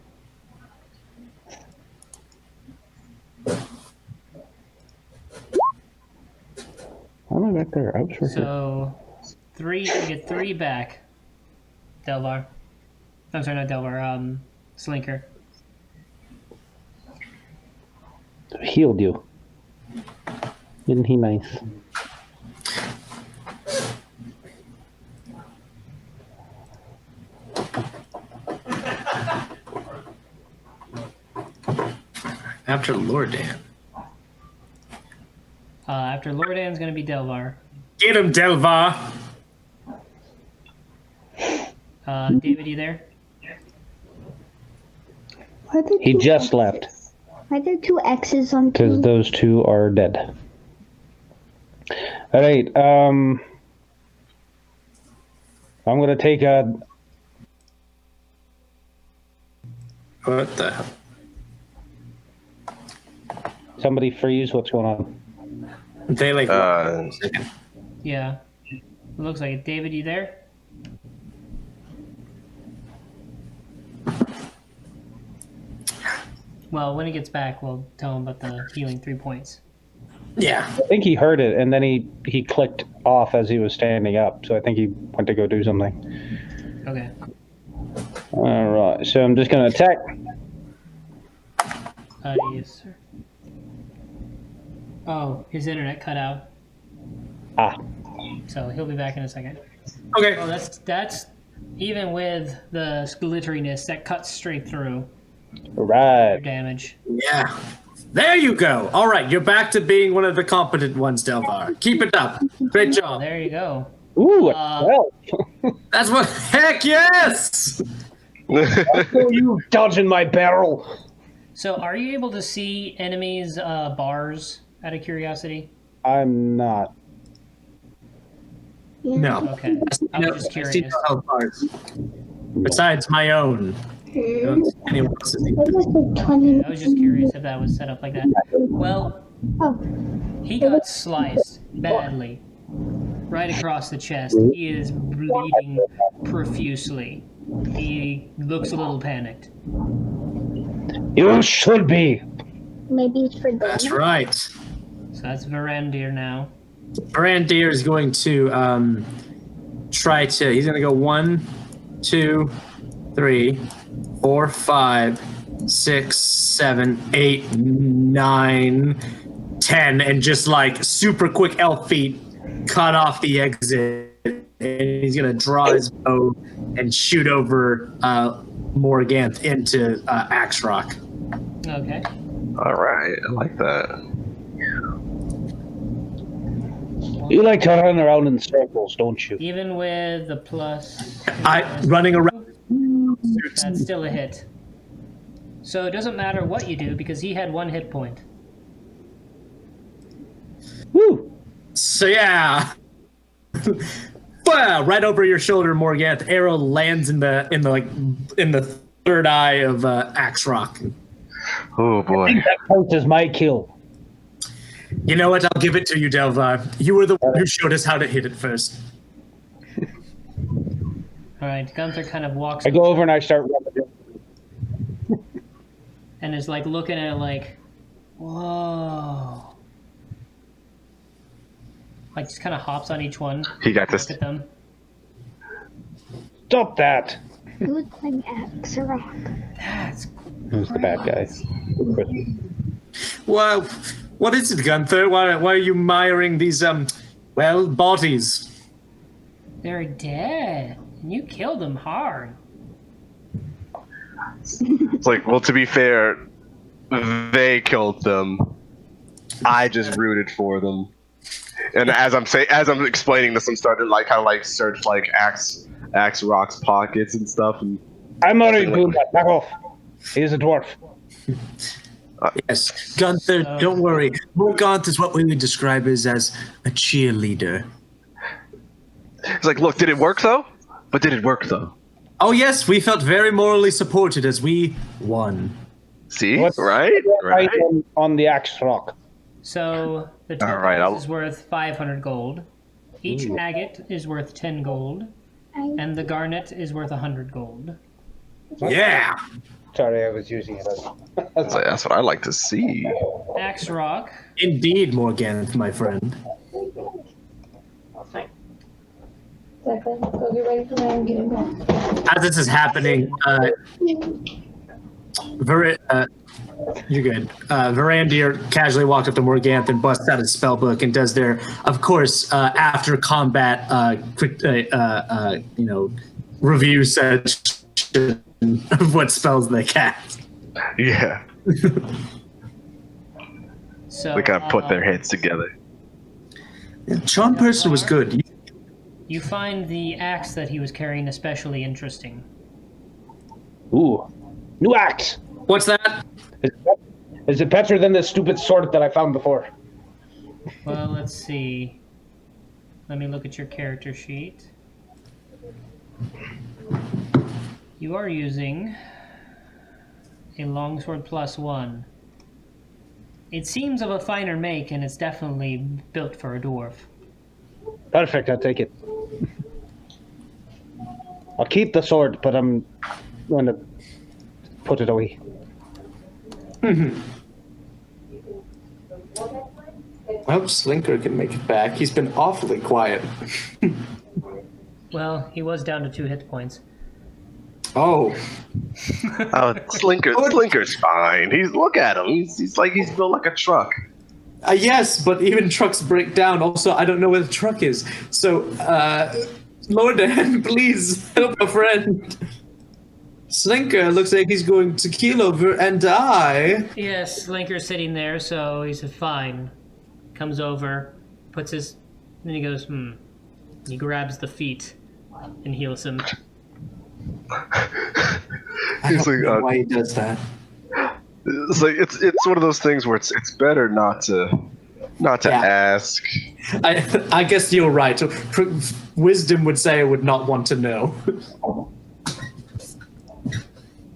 How am I back there? I was right here. So, you get 3 back. Delvar. I'm sorry, not Delvar, Slinker. Healed you. Isn't he nice? After Lordan. After Lordan's gonna be Delvar. Get him, Delvar. David, you there? Why are there He two just X's? left Why are there 2 X's on because two? those 2 are dead. All right. I'm gonna take a. What the hell? Somebody freeze. What's going on? They like. Yeah. It looks like it. David, you there? Well, when he gets back, we'll tell him about the healing 3 points. Yeah. I think he heard it, and then he clicked off as he was standing up. So I think he went to go do something. Okay. All right. So I'm just gonna attack. Yes, sir. Oh, his internet cut out, Ah. so he'll be back in a second. Okay. Oh, that's even with the glitteriness that cuts straight through All right. your damage. Yeah. There you go. All right, you're back to being one of the competent ones, Delvar. Keep it up. Great Oh, job. there you go. Ooh, Uh, well. That's what. Heck yes. Oh, you dodging my barrel. So, are you able to see enemies' bars? Out of curiosity. I'm not. No. Okay. I was just I see curious. no health bars. Besides my own. I don't see anyone else's. I was just curious if that was set up like that. Well, he got sliced badly, right across the chest. He is bleeding profusely. He looks a little panicked. You should be. Maybe it's for them. That's right. So that's Varandir now. Brandir is going to try to. He's going to go 1, 2, 3, 4, 5, 6, 7, 8, 9, 10, and just like super quick elf feet cut off the exit. And he's going to draw his bow and shoot over Morganth into Axe Rock. Okay. All right, I like that. You like to run around in circles, don't you? Even with the plus, Running around. that's still a hit. So it doesn't matter what you do because he had 1 hit point. Woo! So yeah. Wow, right over your shoulder, Morganth. Arrow lands in the third eye of Axe Rock. Oh boy. That counts as my kill. You know what? I'll give it to you, Delvar. You were the one who showed us how to hit it first. All right, Gunther kind of walks I go over and I start running. and is like looking at it like, whoa. Like just kind of hops on each one. He got this. Look at them. Stop that. You look like Axarock. That's Who's the bad guy? Well, what is it, Gunther? Why are you miring these bodies? they're dead. And you killed them hard. It's like, well, to be fair, they killed them. I just rooted for them. And as I'm explaining this, I'm starting to like kind of like search like Axe Rock's pockets and stuff. And I'm already doing that. Back off. He's a dwarf. Yes, Gunther, don't worry. Morganth is what we would describe as a cheerleader. it's like, look, did it work though? But did it work though? Oh yes, we felt very morally supported as we won. See, What's right? on the axe rock? So the All right, topaz is worth 500 gold. Each agate is worth 10 gold. And the garnet is worth 100 gold. Yeah. Sorry, I was using it as. It's like, that's what I like to see. Axe rock. Indeed, Morganth, my friend. Go get ready for me. I'm getting back. As this is happening, you're good. Varandir casually walked up to Morganth and busts out his spellbook and does their, of course, after combat, quick, review session of what spells they cast. Yeah, So they kind of put their heads together. Charm Person was good. You find the axe that he was carrying especially interesting. Ooh, new axe. What's that? Is it better than the stupid sword that I found before? Well, let's see. Let me look at your character sheet. You are using a longsword +1. It seems of a finer make, and it's definitely built for a dwarf. Perfect, I'll take it. I'll keep the sword, but I'm going to put it away. Well, Slinker can make it back. He's been awfully quiet. Well, he was down to 2 hit points. Oh. Slinker's fine. Look at him. He's built like a truck. Yes, but even trucks break down. Also, I don't know where the truck is. So, Lord Dan, please help a friend. Slinker looks like he's going to keel over and die. Yes, Slinker's sitting there, so he said, fine. Comes over, puts his... Then he goes, He grabs the feet and heals him. I don't know why he does that. It's like it's one of those things where it's better not to ask. I guess you're right. Wisdom would say I would not want to know.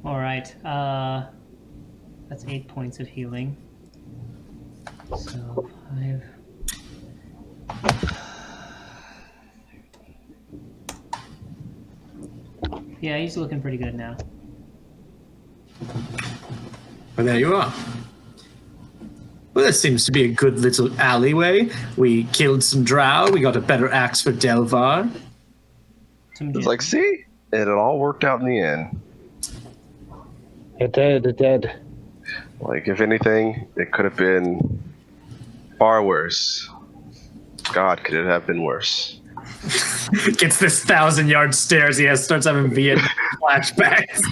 All right. That's 8 points of healing. So 5. Yeah, he's looking pretty good now. Well, there you are. Well, this seems to be a good little alleyway. We killed some drow. We got a better axe for Delvar. It's like, see? It all worked out in the end. It did. Like, if anything, it could have been far worse. God, could it have been worse? Gets this 1,000-yard stairs. He starts having Vietnam flashbacks.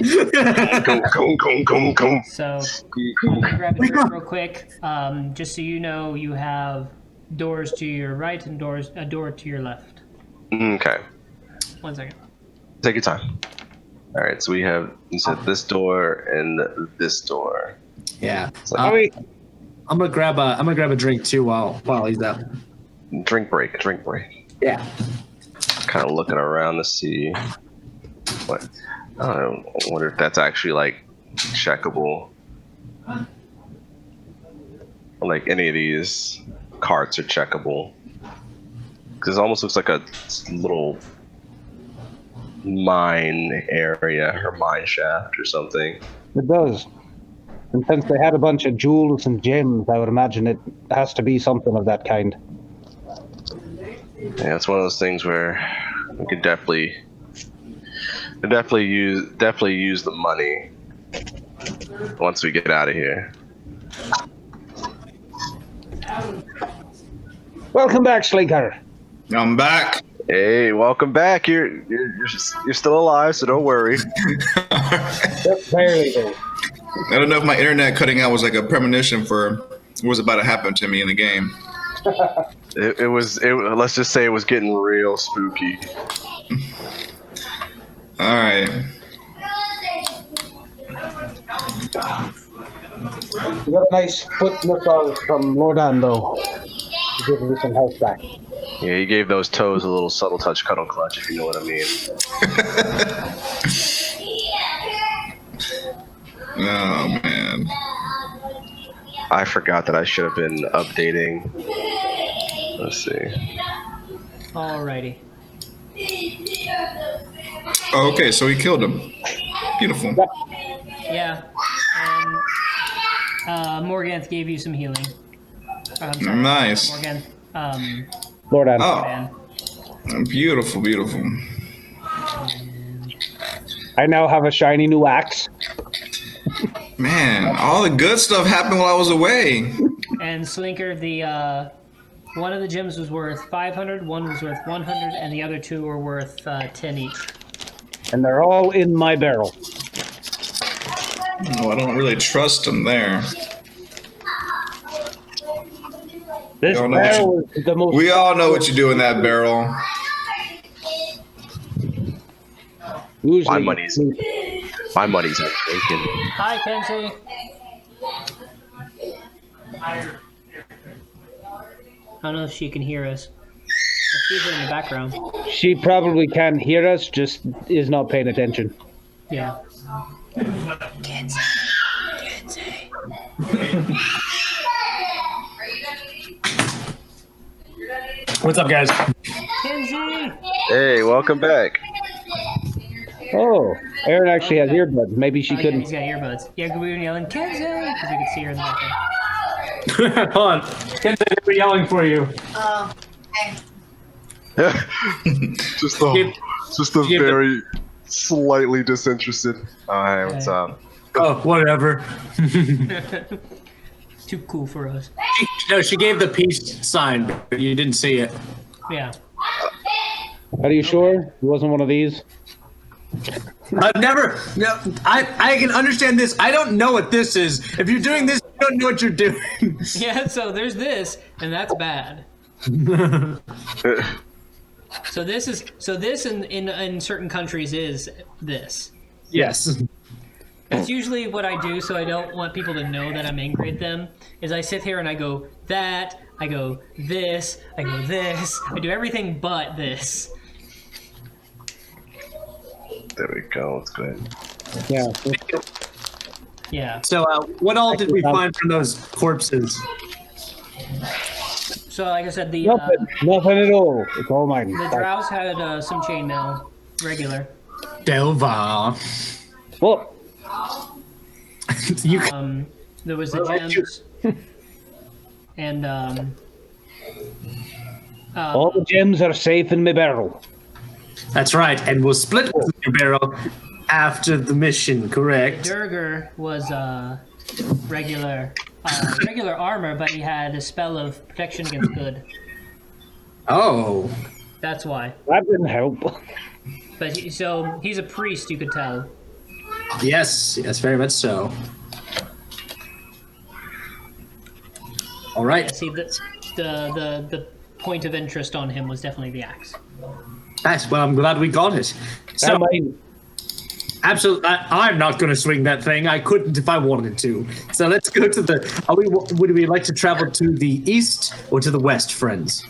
So, I'm gonna grab a drink real quick. Just so you know, you have doors to your right and a door to your left. Okay. 1 second. Take your time. All right, so you said this door and this door. Yeah. So, I'm gonna grab a drink too while he's out. drink break. Yeah. Kind of looking around to see what. I don't know. I wonder if that's actually like checkable. Like any of these carts are checkable. Because it almost looks like a little mine area or mine shaft or something. It does. And since they had a bunch of jewels and gems, I would imagine it has to be something of that kind. Yeah, it's one of those things where we could definitely use the money once we get out of here. Welcome back, Slinker. I'm back. Hey, welcome back. You're still alive, so don't worry. Just barely there. I don't know if my internet cutting out was like a premonition for what was about to happen to me in the game. It was. Let's just say it was getting real spooky. All right. You got a nice foot massage from Lordan, though. Give you some health back. Yeah, he gave those toes a little subtle touch cuddle clutch, if you know what I mean. Oh man. I forgot that I should have been updating. Let's see. Alrighty. Oh, okay, so he killed him. Beautiful. Yeah. Morganth gave you some healing. I'm sorry, Nice. Morgan. Lordan. Oh, beautiful, beautiful. I now have a shiny new axe. Man, all the good stuff happened while I was away. And Slinker, the one of the gems was worth 500, one was worth 100, and the other two were worth 10 each. And they're all in my barrel. Oh, I don't really trust him there. This We all know barrel is the most... We all know what you do in that barrel. Usually My money's at bacon. Hi, Kenzie. I don't know if she can hear us. She's in the background. She probably can hear us, just is not paying attention. Yeah. Kenzie. What's up, guys? Kenzie! Hey, welcome back. Oh, Aaron actually has Okay. earbuds. Maybe she Oh, yeah, couldn't. he's got earbuds. Yeah, we were yelling, Kenzie! Because we could see her in the background. Hold on. Kenzie, they were yelling for you. just a, just a Give it- very slightly disinterested. Oh, hey, what's Okay. up? Oh, whatever. Too cool for us. No, she gave the peace sign, but you didn't see it. Yeah. Are you sure it wasn't one of these? I've never. No, I can understand this. I don't know what this is. If you're doing this, you don't know what you're doing. Yeah, so there's this, and that's bad. So this in certain countries is this. Yes. That's usually what I do, so I don't want people to know that I'm angry at them. Is I sit here and I go that, I go this, I go this, I do everything but this. There we go. Let's go ahead. Yeah. Yeah. So, what all did we find from those corpses? So like I said, the Nothing at all. It's all mine. drows had some chainmail, regular. Delva. Well, You. There was the gems, and all the gems are safe in my barrel. That's right, and we'll split your barrel after the mission. Correct. Durger was regular armor, but he had a spell of protection against good. Oh. That's why. That didn't help. But so he's a priest, you could tell. Yes. Yes. Very much so. All right. See, the point of interest on him was definitely the axe. Nice. Well, I'm glad we got it. So, That mine. absolutely, I'm not going to swing that thing. I couldn't if I wanted to. So let's go to the. Would we like to travel to the east or to the west, friends?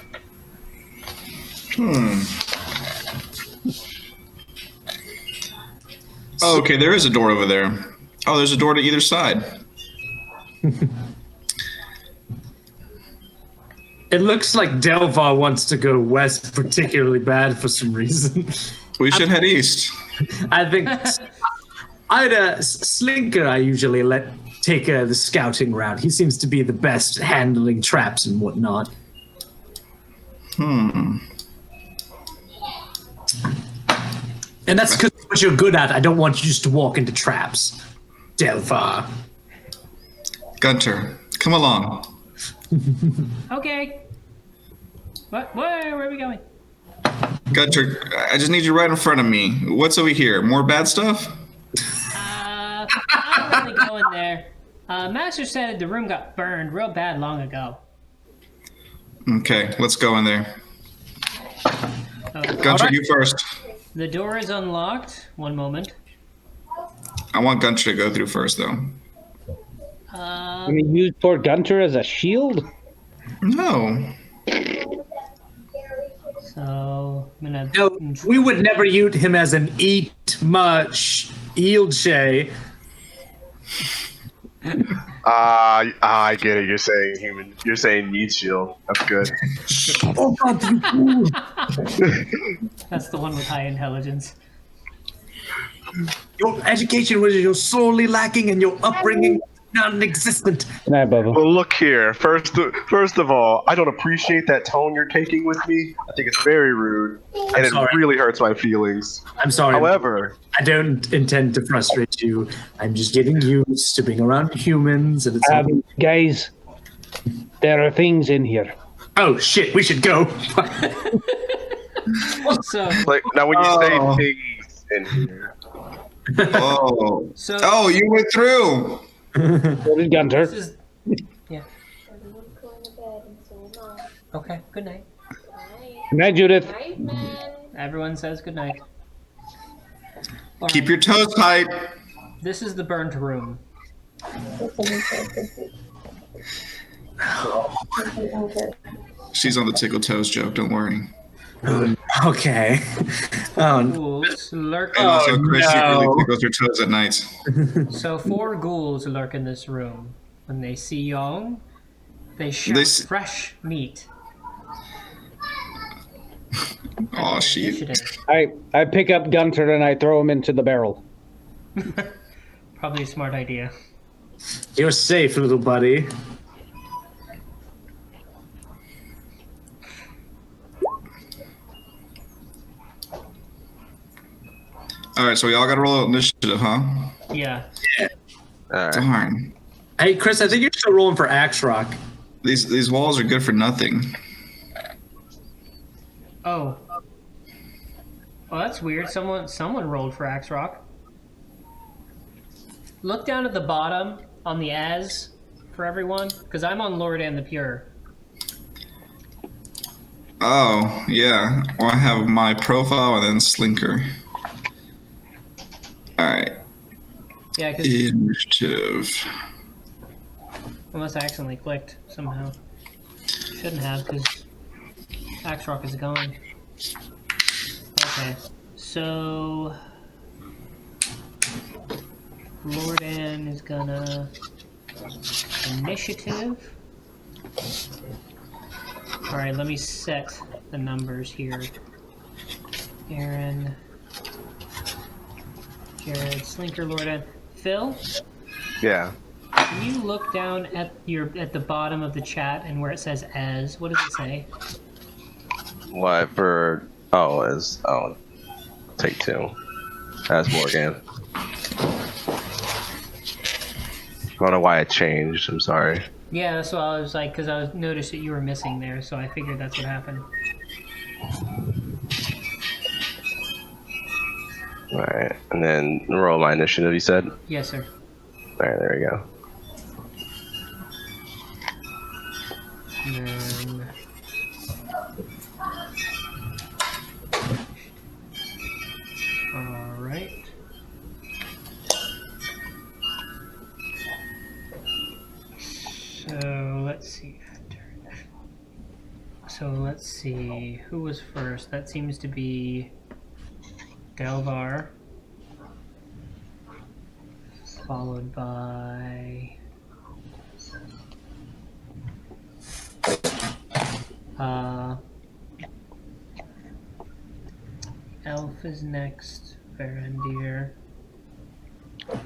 Oh, okay, there is a door over there. Oh, there's a door to either side. It looks like Delvar wants to go west particularly bad for some reason. We should head east. I think Slinker I usually let take the scouting route. He seems to be the best at handling traps and whatnot. And that's because what you're good at. I don't want you just to walk into traps. Delvar. Gunter, come along. Okay. What? Where are we going? Gunter, I just need you right in front of me. What's over here? More bad stuff? I'm not really going there. Master said the room got burned real bad long ago. Okay, let's go in there. Gunter, Alright. you first. The door is unlocked. One moment. I want Gunter to go through first, though. Can we use poor Gunter as a shield? No. So I'm gonna. No, we would never use him as an eat much yield shay. I get it. You're saying human. You're saying need shield. That's good. Oh God, you fool. That's the one with high intelligence. Your education was you're sorely lacking and your upbringing non-existent. Good night, Bubba. Well, look here. First of all, I don't appreciate that tone you're taking with me. I think it's very rude, and it sorry. really hurts my feelings. I'm sorry. However, I don't intend to frustrate you. I'm just getting used to being around humans, and it's. Guys, there are things in here. Oh shit! We should go. So like now when you Oh. say things in here, Oh. So- Oh, you went through. So did Gunter. this is. Yeah. Okay. Good night. Good night, Judith. Everyone says good night. Keep your toes tight. This is the burnt room. She's on the tickle toes joke. Don't worry. Okay. Oh, Ghouls lurk. And also, Chris, she no. really tickles her toes at night. So 4 ghouls lurk in this room. When they see Yong, they shout They s- fresh meat. Oh, shit. Initiative. I pick up Gunter and I throw him into the barrel. Probably a smart idea. You're safe, little buddy. All right, so we all got to roll initiative, huh? Yeah. All right. Darn. Hey, Chris, I think you're still rolling for Axe Rock. These walls are good for nothing. Oh. Oh, that's weird. Someone rolled for Axe Rock. Look down at the bottom on the as for everyone, because I'm on Lord and the Pure. Oh, yeah. Well, I have my profile and then Slinker. All right. Yeah, because Initiative. unless I accidentally clicked somehow. Shouldn't have, because Axe Rock is gone. Okay, so Lordan is gonna initiative. All right, let me set the numbers here. Aaron, Jared, Slinker, Lordan, Phil. Yeah. Can you look down at the bottom of the chat and where it says as? What does it say? What for? Take 2. As Morgan. I don't know why it changed. I'm sorry. Yeah, that's what I was like, because I noticed that you were missing there, so I figured that's what happened. All right, and then roll my initiative. You said. Yes, sir. All right, there we go. And then... Alright. So, let's see. So, let's see. Who was first? That seems to be Delvar. Followed by... Elf is next, Varandir,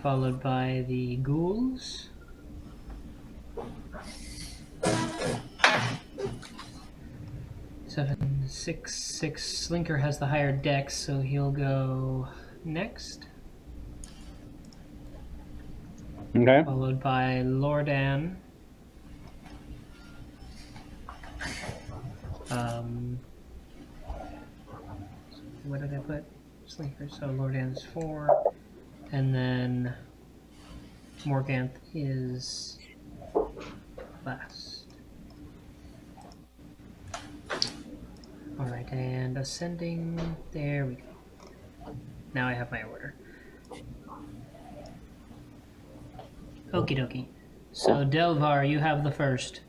followed by the ghouls. Seven, six. Slinker has the higher dex, so he'll go next. Okay. Followed by Lordan. What did I put? Slinker. So Lordan's 4, and then Morganth is last. All right, and ascending. There we go. Now I have my order. Okie dokie. So Delvar, you have the first.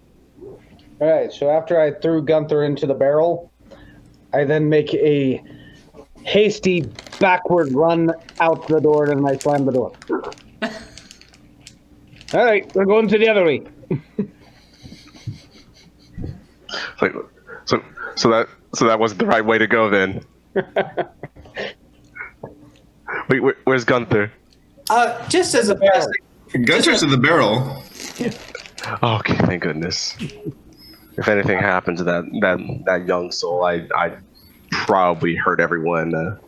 All right. So after I threw Gunther into the barrel, I then make a hasty backward run out the door, and I slam the door. All right, we're going to the other way. Like, so that wasn't the right way to go then. Wait, where's Gunther? Just as a barrel. Gunter's in the barrel. Oh, okay, thank goodness. If anything happened to that young soul, I probably hurt everyone in a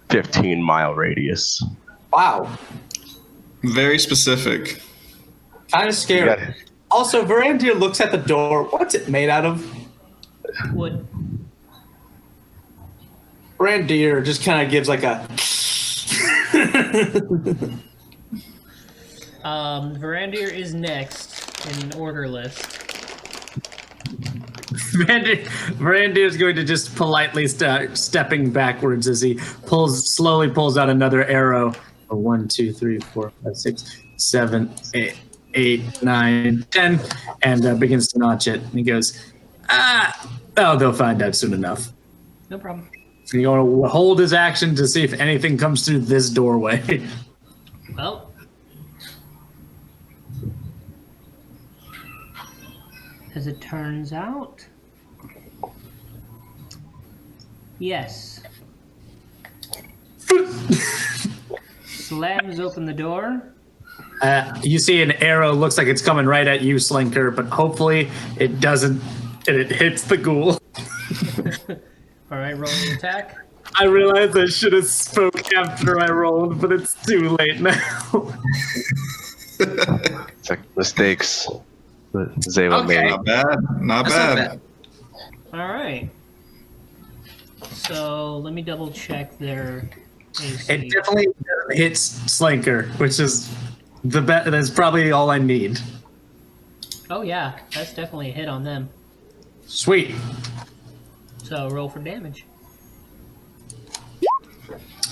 15-mile radius. Wow, Very specific. kind of scary. Yeah. Also, Varandir looks at the door. What's it made out of? Wood. Varandir just kind of gives like a. Varandir is next in an order list. Varandir is going to just politely start stepping backwards as he slowly pulls out another arrow. 1, 2, 3, 4, 5, 6, 7, 8, 9, 10, and begins to notch it. And he goes, they'll find out soon enough. No problem. So he's going to hold his action to see if anything comes through this doorway. Well, as it turns out, Yes. Slams open the door. You see an arrow, looks like it's coming right at you, Slinker, but hopefully it doesn't, and it hits the ghoul. All right, roll the attack. I realized I should have spoke after I rolled, but it's too late now. It's like mistakes that Zayla Okay. made. Not bad. Not That's not bad. All right. So let me double check their AC. It definitely hits Slinker, which is the best. That's probably all I need. Oh yeah, that's definitely a hit on them. Sweet. So roll for damage.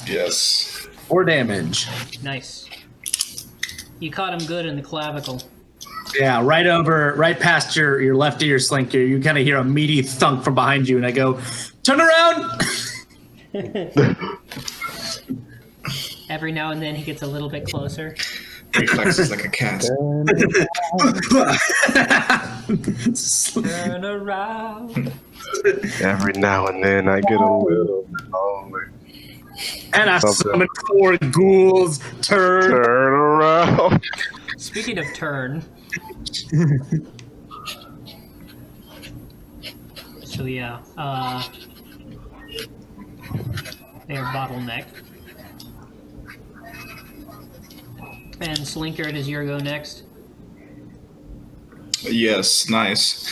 Yes. 4 damage. Nice. You caught him good in the clavicle. Yeah, right past your left ear, Slinker. You kind of hear a meaty thunk from behind you, and I go, "Turn around!" Every now and then he gets a little bit closer. Reflexes like a cat. Turn around. Every now and then I get a little lonely. And I Something. summon 4 ghouls. Turn. Turn around. Speaking of turn. So yeah, they're bottlenecked. And Slinker, it is your go next. Yes, nice.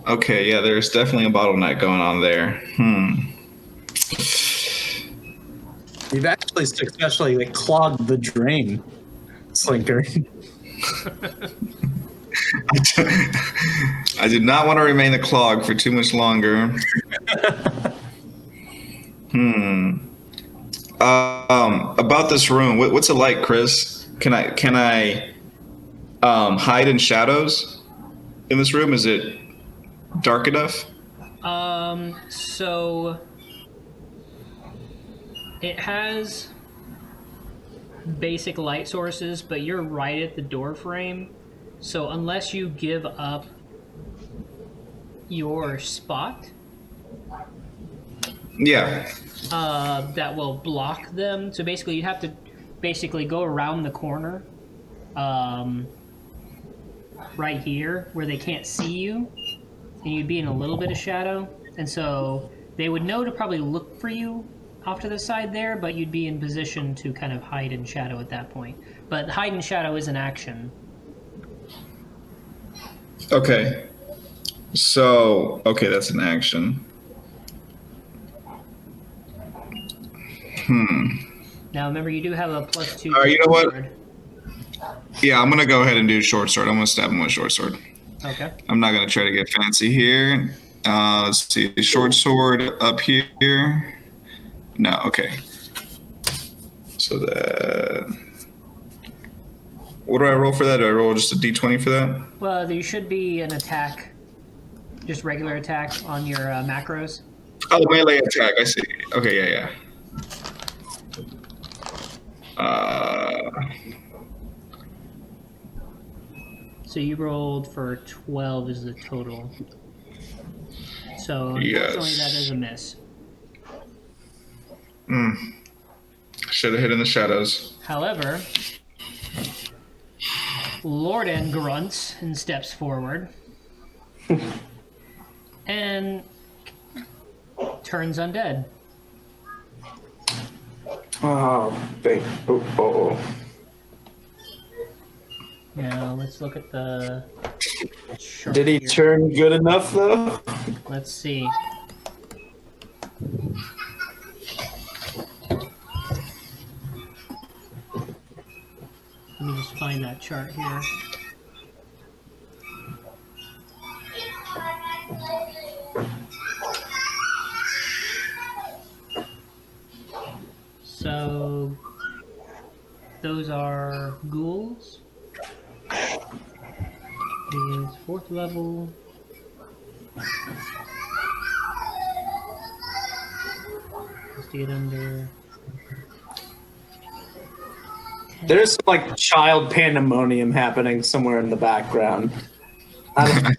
Okay, yeah, there's definitely a bottleneck going on there. You've actually successfully clogged the drain, Slinker. I did not want to remain a clog for too much longer. About this room, what's it like, Chris? Can I hide in shadows in this room? Is it dark enough? So it has basic light sources, but you're right at the door frame. So unless you give up your spot, Yeah. that will block them. So basically, you'd have to basically go around the corner, right here, where they can't see you, and you'd be in a little bit of shadow. And so they would know to probably look for you off to the side there, but you'd be in position to kind of hide in shadow at that point. But hide in shadow is an action. Okay. So, okay, that's an action. Now remember, you do have a +2. All right, you know what? sword. Yeah, I'm gonna go ahead and do short sword. I'm gonna stab him with short sword. Okay. I'm not gonna try to get fancy here. Let's see, short sword up here. No, okay. So that. What do I roll for that? Do I roll just a d20 for that? Well, there should be an attack, just regular attack on your macros. Oh, melee attack. I see. Okay, yeah. So you rolled for 12 is the total. So Yes. unfortunately that is a miss. Should have hit in the shadows. However, Lorden grunts and steps forward and turns undead. Oh. Now let's look at the chart Did he here. turn good enough, though? Let's see. Let me just find that chart here. So those are ghouls. Is 4th level. Let's get under. There's some, like, child pandemonium happening somewhere in the background. I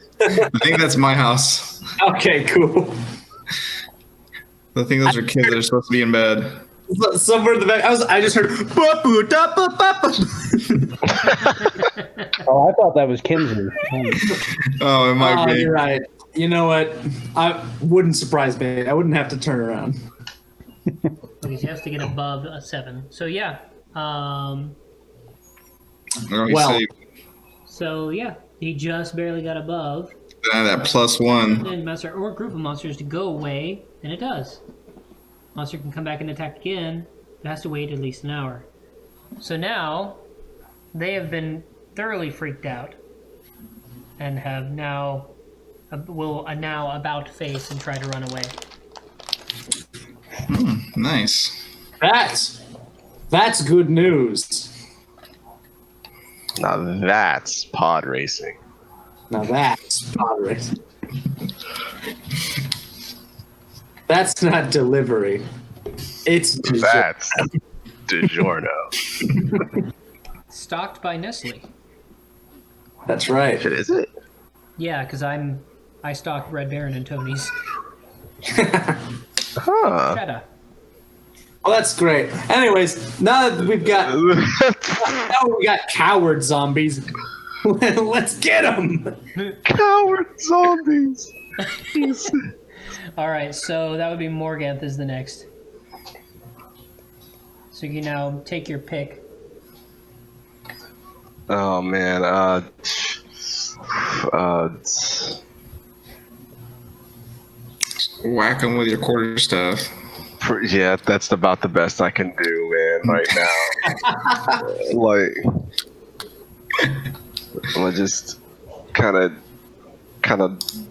think that's my house. Okay, cool. I think those are kids that are supposed to be in bed. Somewhere in the back, I just heard. Oh, I thought that was Kinsley. Oh, it might be. You're right. You know what? I wouldn't surprise me. I wouldn't have to turn around. Okay, so he has to get above a 7. So yeah. Let me Well- see. So yeah, he just barely got above. That +1. And monster or group of monsters to go away, and it does. Monster can come back and attack again. It has to wait at least an hour. So now, they have been thoroughly freaked out, and have now will now about face and try to run away. Nice. That's good news. Now that's pod racing. Now that's pod racing. That's not delivery. It's That's DiGiorno. Stalked by Nestle. That's right. Shit, is it? Yeah, because I stalked Red Baron and Tony's. Huh. Cheddar. Well, that's great. Anyways, now that we got coward zombies, let's get them. Coward zombies. All right, so that would be Morganth is the next. So you now take your pick. Oh man. Whack him with your quarterstaff. Yeah, that's about the best I can do, man, right now. Like, I'm gonna just kind of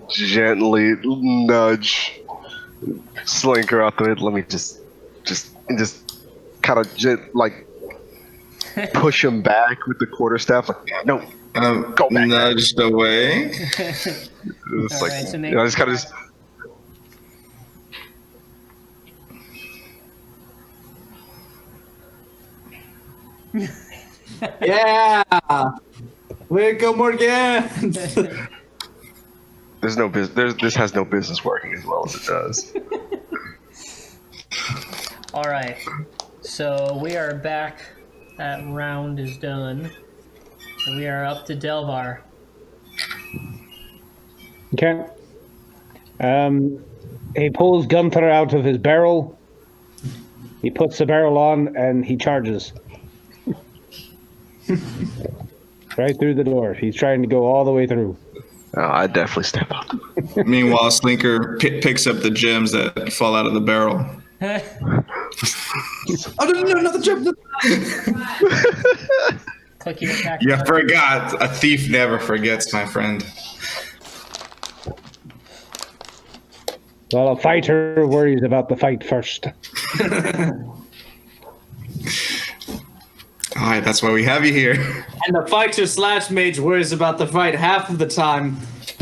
gently nudge Slinker out the way. Let me just kind of like push him back with the quarterstaff. Like, no, go back. Nudged away. It's All like, right, so I just kind of Yeah. Way to go, Morgan. there's no business. This has no business working as well as it does. All right, so we are back. That round is done. So we are up to Delvar. Okay. He pulls Gunther out of his barrel. He puts the barrel on and he charges. Right through the door. He's trying to go all the way through. I definitely step up. Meanwhile, Slinker picks up the gems that fall out of the barrel. Oh, no, another jump. Click your attack. You forgot. A thief never forgets, my friend. Well, a fighter worries about the fight first. All right, that's why we have you here. And the fighter / mage worries about the fight half of the time,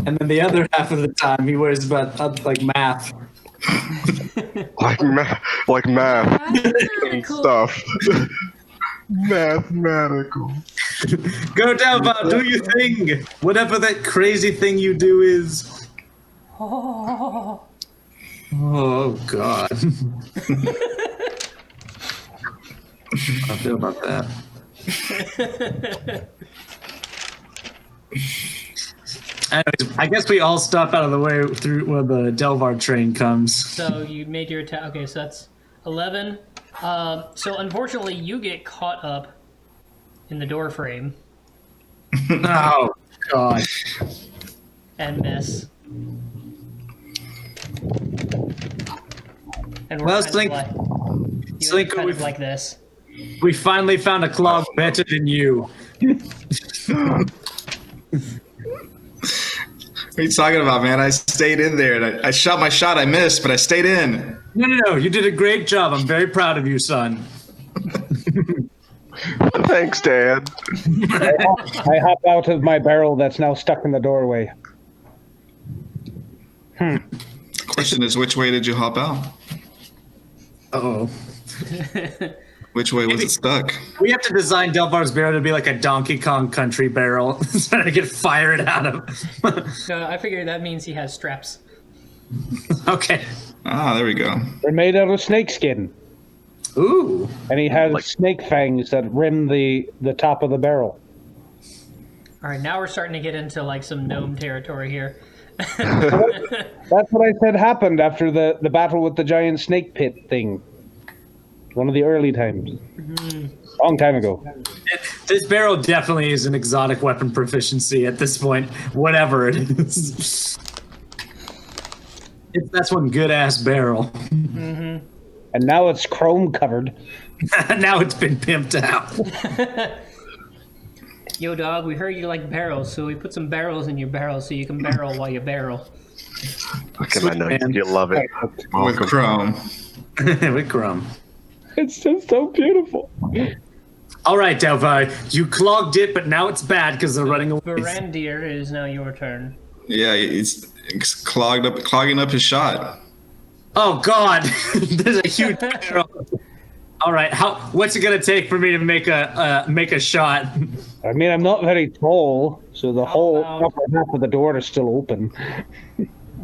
and then the other half of the time he worries about like math. like math and stuff. Mathematical. Go down, Bob. Do your thing. Whatever that crazy thing you do is. Oh God. I feel about that. Anyways, I guess we all stop out of the way through where the Delvar train comes. So you made your attack. Okay, so that's 11. So unfortunately, you get caught up in the door frame Oh God. and miss. And we're Well, kind Slink- of like, you Slink, kind of we've- like this. We finally found a clog better than you. What are you talking about, man? I stayed in there. And I shot my shot. I missed, but I stayed in. No. You did a great job. I'm very proud of you, son. Thanks, Dad. I hop out of my barrel that's now stuck in the doorway. The question is, which way did you hop out? Uh-oh. Which way was it stuck? We have to design Delvar's barrel to be like a Donkey Kong Country barrel. Trying to get fired out of. I figure that means he has straps. Okay. Ah, there we go. They're made out of snake skin. Ooh. And he has snake fangs that rim the top of the barrel. All right, now we're starting to get into like some gnome territory here. That's what I said happened after the battle with the giant snake pit thing. One of the early times. Long time ago. This barrel definitely is an exotic weapon proficiency at this point, whatever it is. That's one good-ass barrel. And now it's chrome covered. Now it's been pimped out. Yo, dog, we heard you like barrels, so we put some barrels in your barrel so you can barrel while you barrel. Okay, I know you love it. With Chrome. With Chrome. It's just so beautiful. All right, Delphi, you clogged it, but now it's bad because they're running away. Varandir, it is now your turn. Yeah, it's clogging up his shot. Oh God, there's a huge barrel. All right, what's it gonna take for me to make a shot? I mean, I'm not very tall, so the whole about- upper half of the door is still open.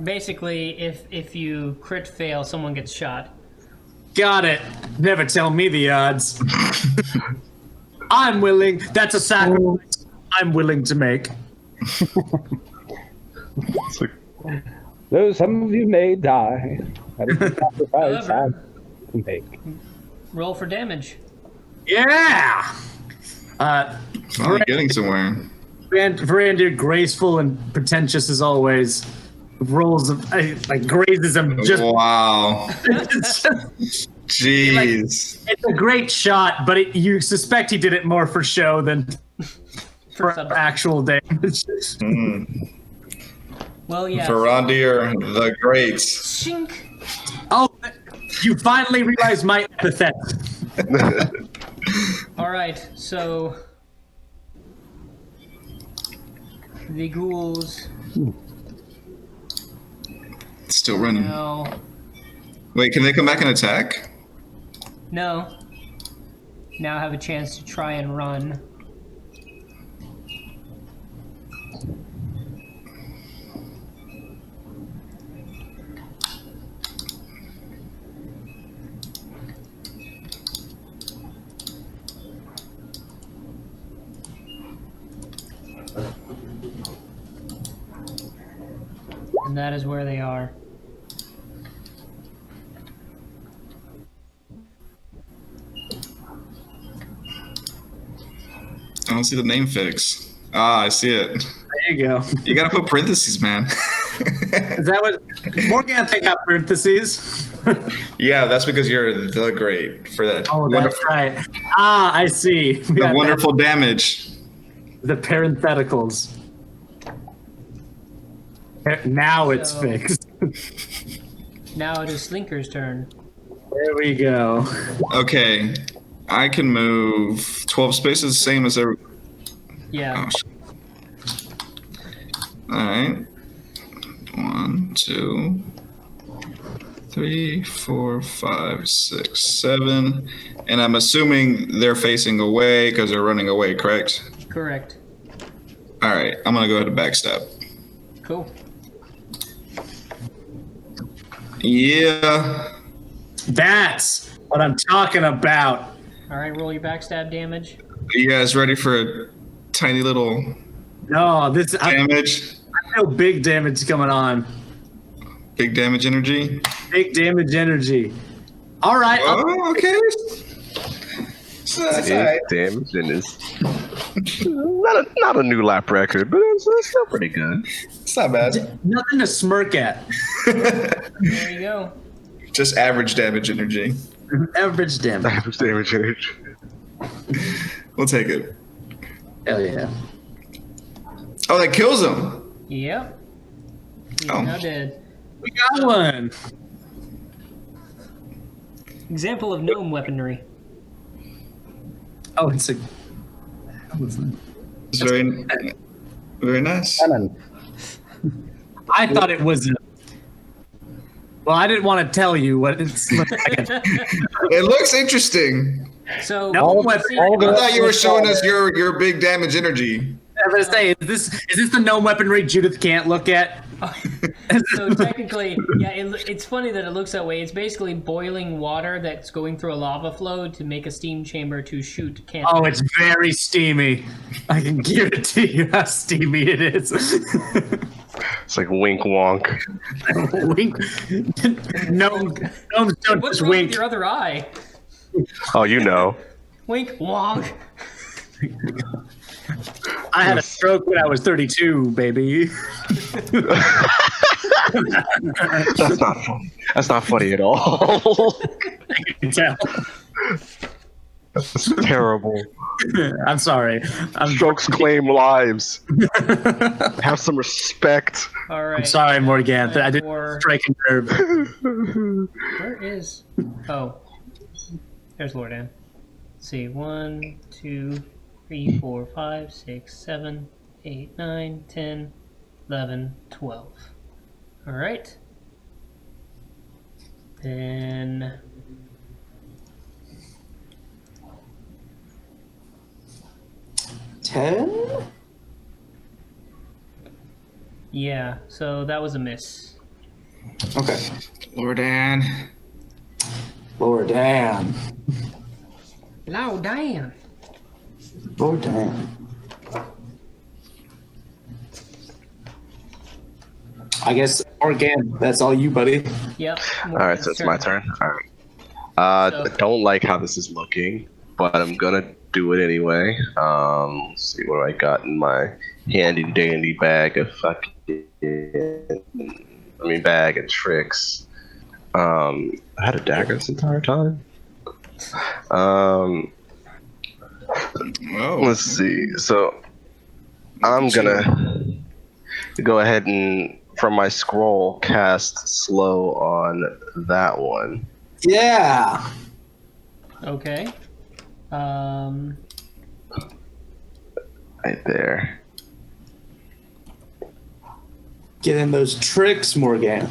Basically, if you crit fail, someone gets shot. Got it. Never tell me the odds. I'm willing. That's a sacrifice I'm willing to make. Though some of you may die, that is a sacrifice I can make. Roll for damage. Yeah. Finally getting somewhere. Varandir, graceful and pretentious as always, rolls grazes him just. Wow. Jeez. It's a great shot, but you suspect he did it more for show than for some- actual damage. Well, yeah. Varandir the Great. Shink. Oh, you finally realize my epithet. All right, so the ghouls Still running. now. Wait, can they come back and attack? No. Now have a chance to try and run. And that is where they are. I don't see the name fix. Ah, I see it. There you go. You gotta put parentheses, man. Is that what Morgantha got parentheses? Yeah, that's because you're the great for that. Oh, wonderful, that's right. Ah, I see. We the got wonderful damage. the parentheticals. Now it's So- fixed. Now it is Slinker's turn. There we go. Okay, I can move 12 spaces, same as every. Yeah. Oh, all right. 1, 2, 3, 4, 5, 6, 7. And I'm assuming they're facing away because they're running away, correct? Correct. All right, I'm going to go ahead and backstab. Cool. Yeah. That's what I'm talking about. All right, roll your backstab damage. Are you guys ready for a tiny little No, I damage? feel big damage coming on. Big damage energy? Big damage energy. All right. Oh, okay. So that's all right. Damage and it's not a new lap record, but it's still pretty good. It's not bad. Nothing to smirk at. There you go. Just average damage energy. Average damage. Average damage energy. We'll take it. Hell yeah. Oh, that kills him. Yep. He's Oh. now dead. We got one. Example of gnome weaponry. Oh, it's a. It's very, very nice. Cannon. I thought it was. Well, I didn't want to tell you what it's like. It looks interesting. So No, you what- see- all I the- thought you were showing us your big damage energy. I was gonna say, is this the gnome weaponry Judith can't look at? So technically, yeah, it's funny that it looks that way. It's basically boiling water that's going through a lava flow to make a steam chamber to shoot cannons. Oh, it's very steamy. I can guarantee you how steamy it is. It's like wink wonk. Wink. No, don't What's just wrong wink. with your other eye? Oh, you know. Wink, wonk. I had a stroke when I was 32, baby. That's not funny. That's not funny at all. You can tell. That's terrible. I'm sorry. Strokes claim lives. Have some respect. All right. I'm sorry, Morgan. I didn't For- strike a nerve. Where is? Oh, there's Lordan. Let's see, 1, 2, 3, 4, 5, 6, 7, 8, 9, 10, 11, 12. All right. Then. Yeah, so that was a miss. Okay. Lordan. Lord damn. Low down. Lord damn. I guess Morgan, that's all you, buddy. Yep. All right, so it's my turn. All right. I don't like how this is looking, but I'm gonna do it anyway. Let's see what I got in my handy dandy bag of bag of tricks. I had a dagger this entire time. Oh. Let's see. So I'm gonna go ahead and, from my scroll, cast slow on that one. Yeah. Okay. Right there. Get in those tricks, Morgan.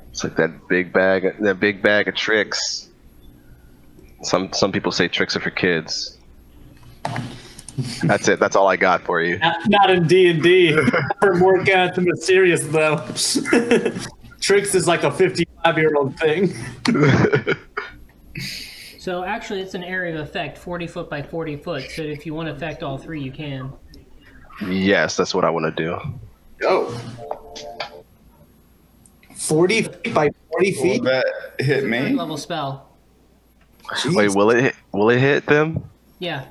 It's like that big bag of tricks. Some people say tricks are for kids. That's it. That's all I got for you. Not in D&D. For Morgan, it's mysterious, though. Tricks is like a 55-year-old thing. So actually, it's an area of effect, 40 foot by 40 foot. So if you want to affect all three, you can. Yes, that's what I want to do. Go. 40 feet by 40 Will feet? that hit Third me? level spell. Wait, will it hit them? Yeah.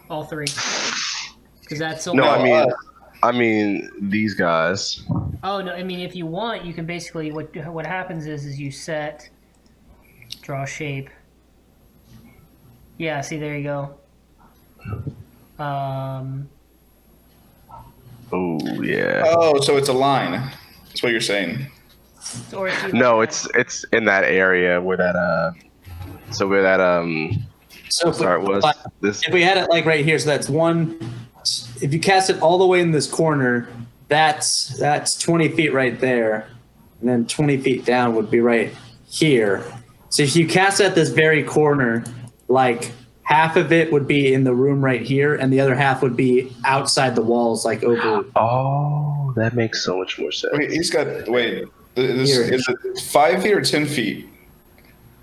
All three. Because that's so. No, I mean these guys. Oh no! I mean, if you want, you can basically what happens is you set, draw shape. Yeah. See, there you go. Oh yeah. Oh, so it's a line. That's what you're saying. Or if you No, it's in that area where that So where that So start was. This. if we had it like right here, so that's one. If you cast it all the way in this corner, that's 20 feet right there, and then 20 feet down would be right here. So if you cast it at this very corner, like half of it would be in the room right here, and the other half would be outside the walls, like over. Oh, that makes so much more sense. Wait, he's got. Wait, this, Here. is it 5 feet or 10 feet?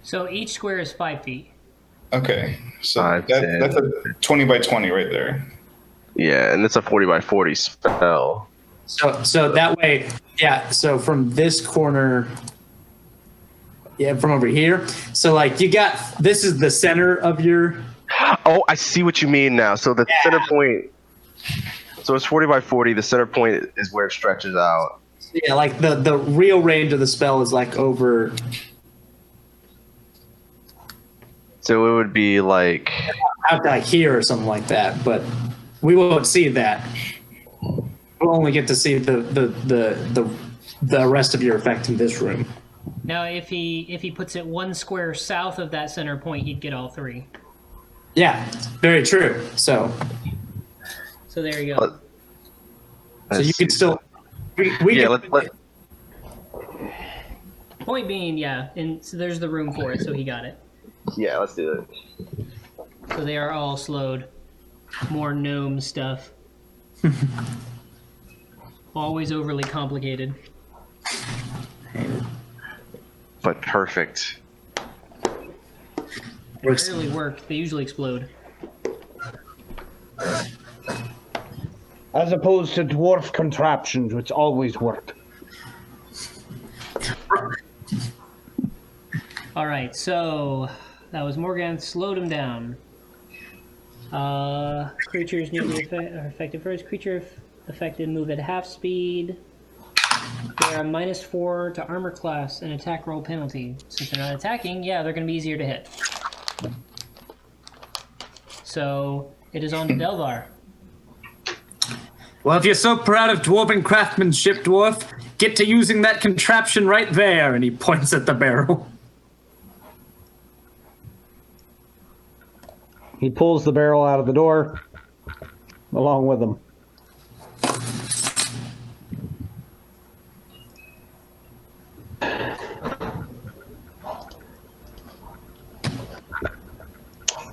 So each square is 5 feet. Okay, so 5, 10. that's a 20 by 20 right there. Yeah, and it's a 40 by 40 spell. So that way, yeah. So from this corner, yeah, from over here. So like you got this is the center of your. Oh, I see what you mean now. So the center point. So it's 40 by 40. The center point is where it stretches out. Yeah, like the real range of the spell is like over. So it would be like. Out to like here or something like that, but we won't see that. We'll only get to see the rest of your effect in this room. Now, if he puts it one square south of that center point, he'd get all three. Yeah, very true. So there you go. you can still. We Yeah, can, let Point being, yeah, and so there's the room for it, so he got it. yeah, let's do it. So they are all slowed. More gnome stuff. Always overly complicated. but perfect. They rarely work. They usually explode. As opposed to dwarf contraptions, which always work. All right, so that was Morgan. Slowed him down. Creatures nearly are affected first. Creature affected move at half speed. They are -4 to armor class and attack roll penalty. Since they're not attacking, yeah, they're going to be easier to hit. So it is on to Delvar. Well, if you're so proud of dwarven craftsmanship, dwarf, get to using that contraption right there. And he points at the barrel. He pulls the barrel out of the door, along with him.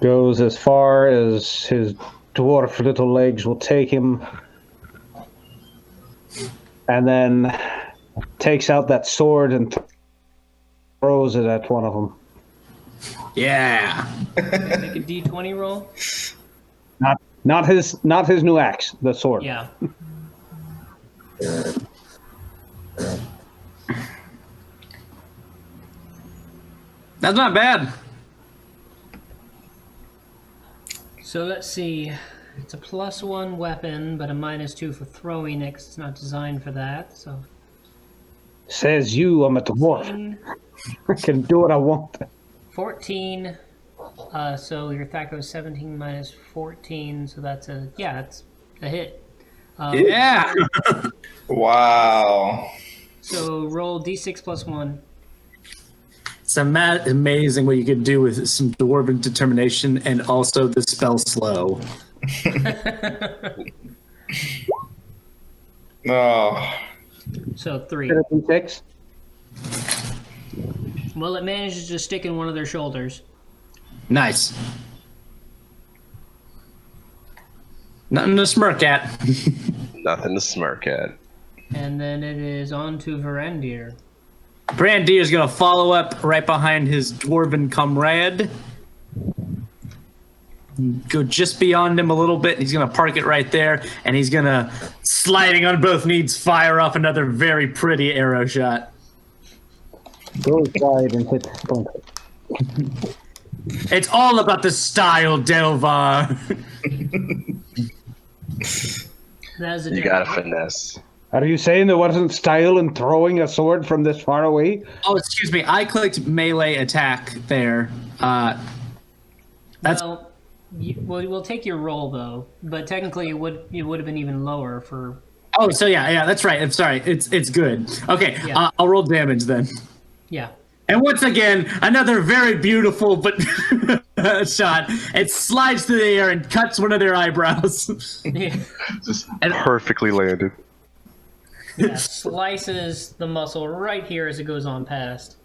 Goes as far as his dwarf little legs will take him, and then takes out that sword and throws it at one of them. Yeah. Make a D20 roll. Not his new axe, the sword. Yeah. That's not bad. So let's see. It's a +1 weapon, but a -2 for throwing it 'cause it's not designed for that. So Says you, I'm a dwarf. I can do what I want. 14. So your Thac0 is 17 -14, so that's it's a hit. Yeah. Wow. So roll D6 +1. It's amazing what you could do with some dwarven determination and also the spell slow. Oh. So 3. Did it be 6? Well, it manages to stick in one of their shoulders. Nice. Nothing to smirk at. Nothing to smirk at. And then it is on to Varandir. Brandir's gonna follow up right behind his dwarven comrade. Go just beyond him a little bit. He's gonna park it right there, and he's gonna, sliding on both knees, fire off another very pretty arrow shot. Goes wide and hits Spunk. It's all about the style, Delvar. That is a You got a finesse. Are you saying there wasn't style in throwing a sword from this far away? Oh, excuse me. I clicked melee attack there. That's Well, we'll take your roll though, but technically it would have been even lower for. oh, so yeah, that's right. I'm sorry. It's good. Okay, Yeah. I'll roll damage then. Yeah. And once again, another very beautiful but shot. It slides through the air and cuts one of their eyebrows. Just perfectly landed. Yeah, slices the muscle right here as it goes on past.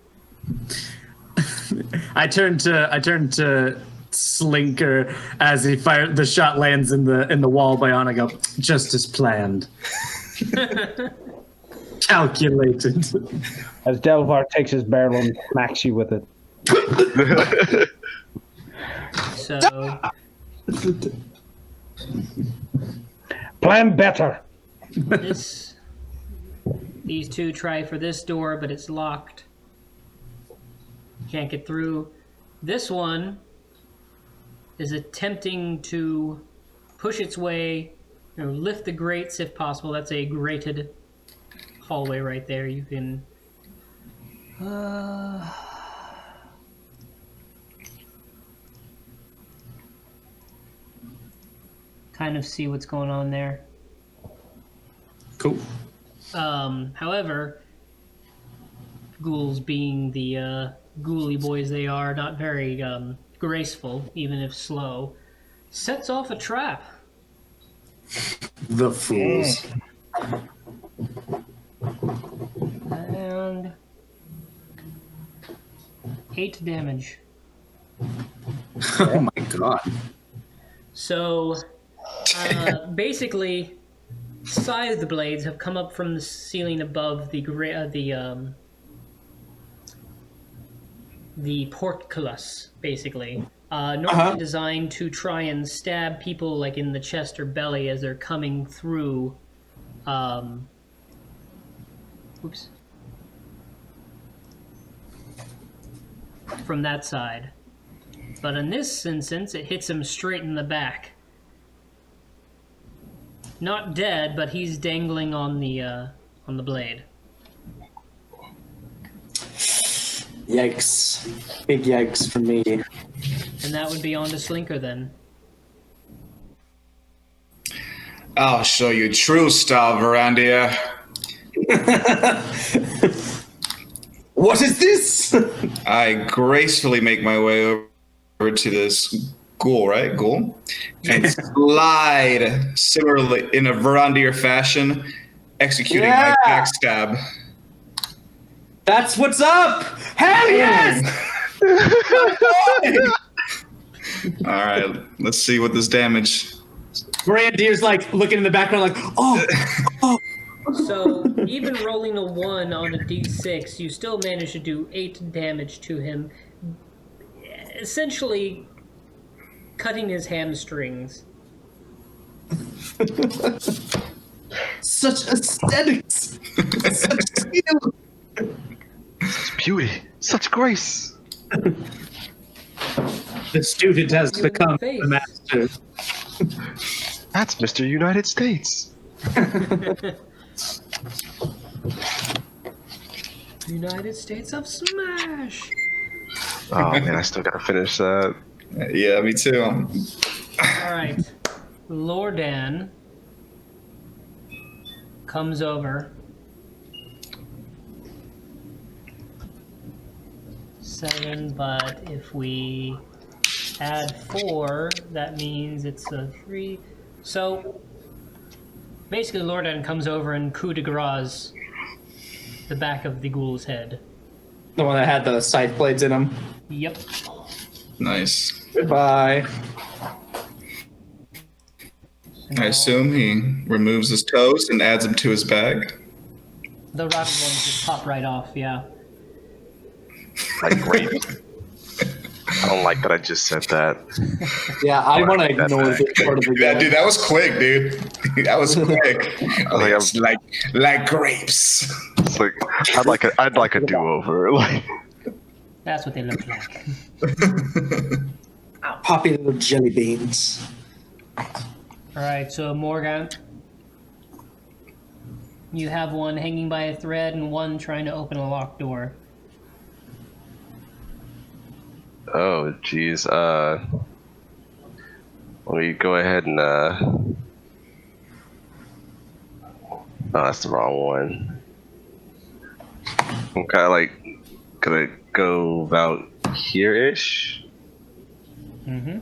I turn to Slinker as he fires. The shot lands in the wall by on. I go, just as planned. Calculated. As Delvar takes his barrel and smacks you with it. So Plan better. these two try for this door, but it's locked. Can't get through. This one is attempting to push its way, lift the grates if possible. That's a grated hallway right there. You can kind of see what's going on there. Cool. However, ghouls being the ghouly boys they are, not very graceful, even if slow, sets off a trap. The fools. And 8 damage. Oh my god. So, basically, scythe blades have come up from the ceiling above the the portcullis, basically. Normally designed to try and stab people like in the chest or belly as they're coming through. Oops. From that side. But in this instance, it hits him straight in the back. Not dead, but he's dangling on the blade. Yikes. Big yikes for me. And that would be on to Slinker then. I'll show you true style, Verandia. What is this? I gracefully make my way over to this ghoul, right? Ghoul? And slide similarly in a Verandia fashion, executing my backstab. That's what's up! Hell yes! All right, let's see what this damage. Brandier's like looking in the background like, oh. So, even rolling a 1 on a d6, you still manage to do 8 damage to him. Essentially, cutting his hamstrings. Such aesthetics! Such skill! Such beauty, such grace. The student has become face. the master. That's Mr. United States. United States of Smash! Oh man, I still gotta finish that. Yeah, me too. Alright. Lordan comes over. 7, but if we add 4, that means it's a 3. So, basically Lordan comes over and coup de grace the back of the ghoul's head. The one that had the scythe blades in him. Yep. Nice. Goodbye. I assume he removes his toes and adds them to his bag. The rotten ones just pop right off, yeah. Like grape. I don't like that I just said that. Yeah, I want to ignore this part of the Yeah, game. dude, that was quick, dude. That was quick. It's like grapes. It's like I'd like a do-over. Like That's what they look like. Poppy little jelly beans. Alright, so Morgan. You have one hanging by a thread and one trying to open a locked door. oh geez. Let me go ahead and oh, that's the wrong one. I'm kind of like gonna go about here-ish. Mm-hmm.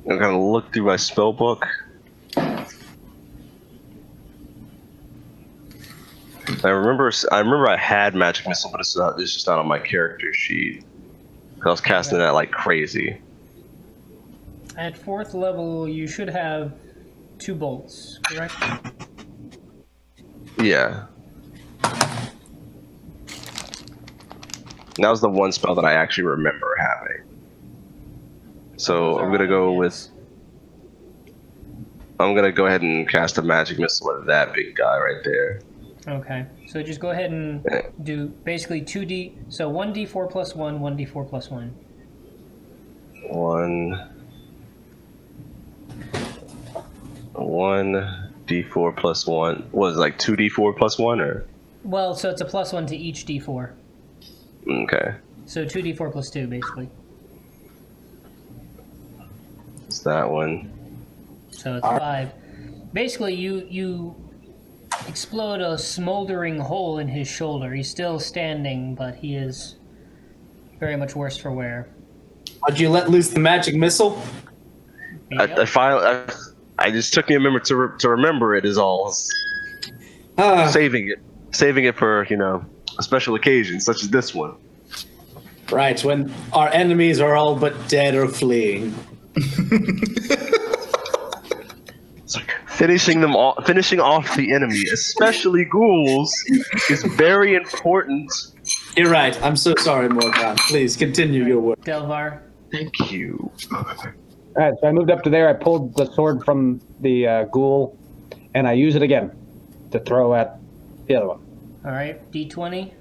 I'm gonna look through my spell book. I remember I had magic missile, but it's just not on my character sheet. 'Cause I was casting that like crazy. At 4th level, you should have 2 bolts, correct? Yeah. And that was the one spell that I actually remember having. So I'm gonna go ahead and cast a magic missile with that big guy right there. Okay, so just go ahead and do basically 2d, so 1d4 plus 1, 1d4 plus 1. 1d4 plus 1. What is it, like 2d4 plus 1 or? Well, so it's a plus 1 to each d4. Okay. So 2d4 plus 2, basically. It's that one. So it's 5. Basically, you explode a smoldering hole in his shoulder. He's still standing, but he is very much worse for wear. Would you let loose the magic missile? Yep. I just took me a minute to remember it is all. Saving it for, a special occasion such as this one. Right, when our enemies are all but dead or fleeing. It's like finishing off the enemy, especially ghouls, is very important You're right. I'm so sorry, Morgan. Please continue your work. Delvar. Thank you. All right, so I moved up to there. I pulled the sword from the ghoul, and I use it again to throw at the other one. All right, D20.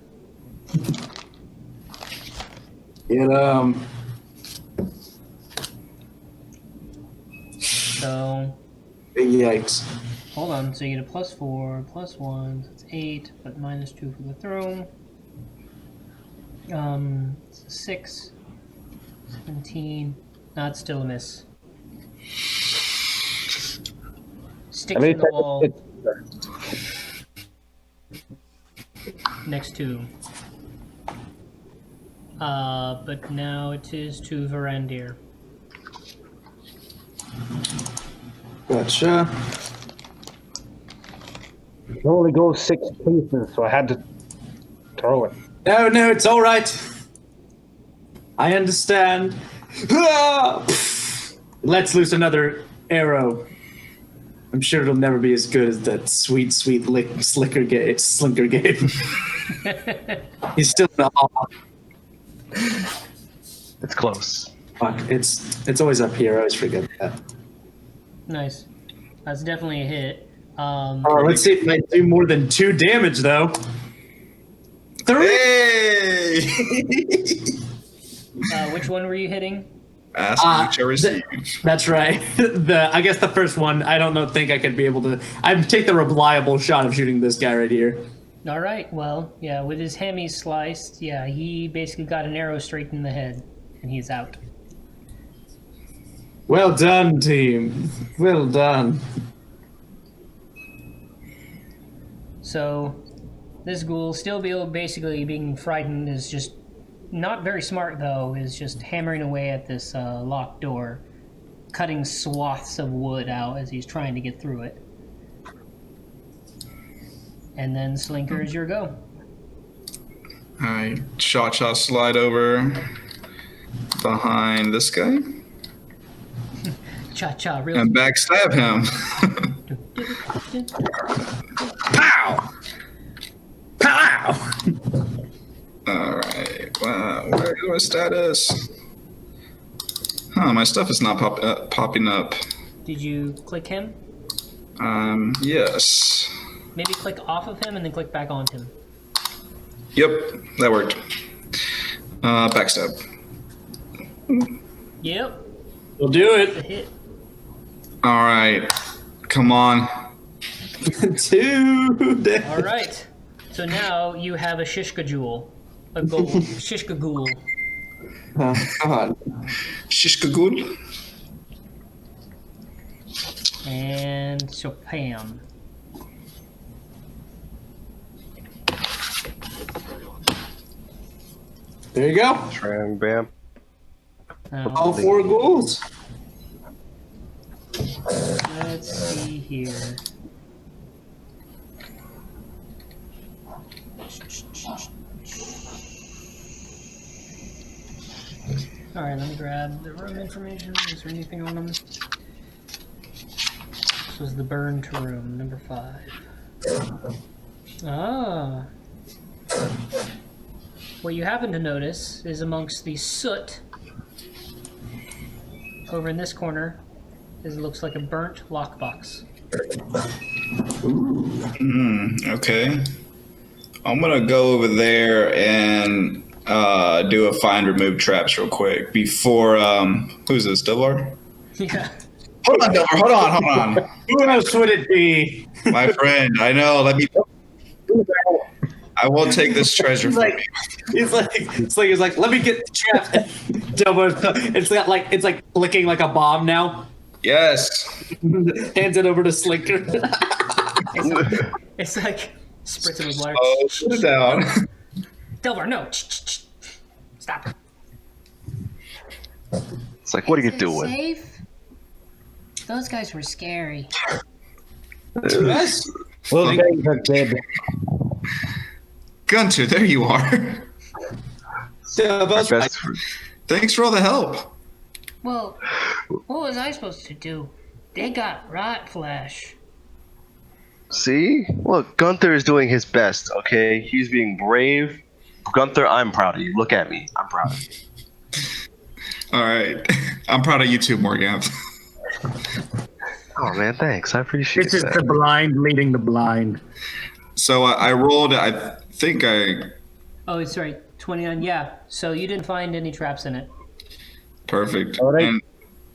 So, Yikes. hold on. So you get a +4, +1, so it's 8, but -2 for the throw. 6, 17. No, it's still a miss. Sticks in the wall next to. But now it is to Varandir. Gotcha. It only goes 6 paces, so I had to throw it. No, it's all right. I understand. Ah! Let's loose another arrow. I'm sure it'll never be as good as that sweet Slinker gave. He's still in the hall. It's close. Fuck, it's always up here. I always forget that. Nice. That's definitely a hit. Let's see if I do more than 2 damage though. 3. Hey! Which one were you hitting? Ask you shall receive. That's right. I guess the first one. I don't think I could be able to. I'd take the reliable shot of shooting this guy right here. All right. Well, yeah, with his hemi sliced, yeah, he basically got an arrow straight in the head, and he's out. Well done, team. Well done. So, this ghoul, still basically being frightened, is just not very smart, though, is just hammering away at this locked door, cutting swaths of wood out as he's trying to get through it. And then, Slinker, is your go. I shot slide over behind this guy Cha-cha, really. and backstab him. Pow! Pow! All right. Wow. Where's my status? Huh? My stuff is not popping up. Did you click him? Yes. Maybe click off of him and then click back on him. Yep, that worked. Backstab. Yep, We'll do a it. hit. All right. Come on. 2 damage. All right. So now you have a Shishka jewel. A gold Shishka ghoul. Oh, God. Shishkagul. And so Pam. There you go. Tram bam. All 4 ghouls. Let's see here. Alright, let me grab the room information. Is there anything on them? This was the burned room, number 5. Ah. What you happen to notice is amongst the soot over in this corner is looks like a burnt lockbox. Okay. I'm gonna go over there and do a find remove traps real quick before who's this, Delvar? Yeah. Hold on, Delvar, hold on. Who else would it be? My friend, I know, I will take this treasure from you. He's like, let me get the trap. It's like flicking like a bomb now. Yes. Hands it over to Slinker. It's like spritzing with water. Oh, put it down. Delvar, no. Stop. It's like, what are you Is it doing? Safe? Those guys were scary. Yes. Those guys are dead. Gunter, there you are. So, Our best, Thanks for all the help. Well, what was I supposed to do? They got rot flesh. see? Look, Gunther is doing his best, okay? He's being brave. Gunther, I'm proud of you. Look at me. I'm proud of you. All right. I'm proud of you too, Morganth. Oh man, thanks. I appreciate This is that. the blind leading the blind. So I rolled. I think I Oh, sorry, 29. Yeah. So you didn't find any traps in it. perfect. All right. And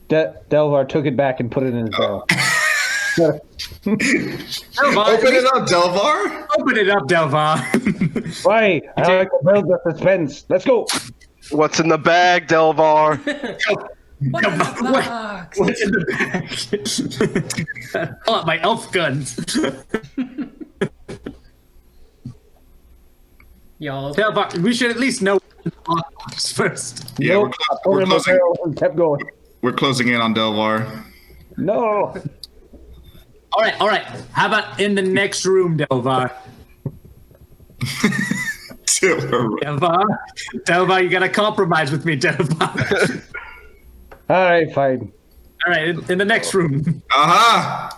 Delvar took it back and put it in his barrel. open it up, Delvar. Open it up, Delvar. Why? I like to build the suspense. Let's go. What's in the bag, Delvar? What in the box? What's in the bag? Pull out my elf guns. Y'all. Delvar, we should at least know what's first. Yeah, Nope. I put it in my closing. barrel and kept going. We're closing in on Delvar. No. All right. How about in the next room, Delvar? Delvar, you gotta compromise with me, Delvar. All right, fine. All right, in the next room. Aha!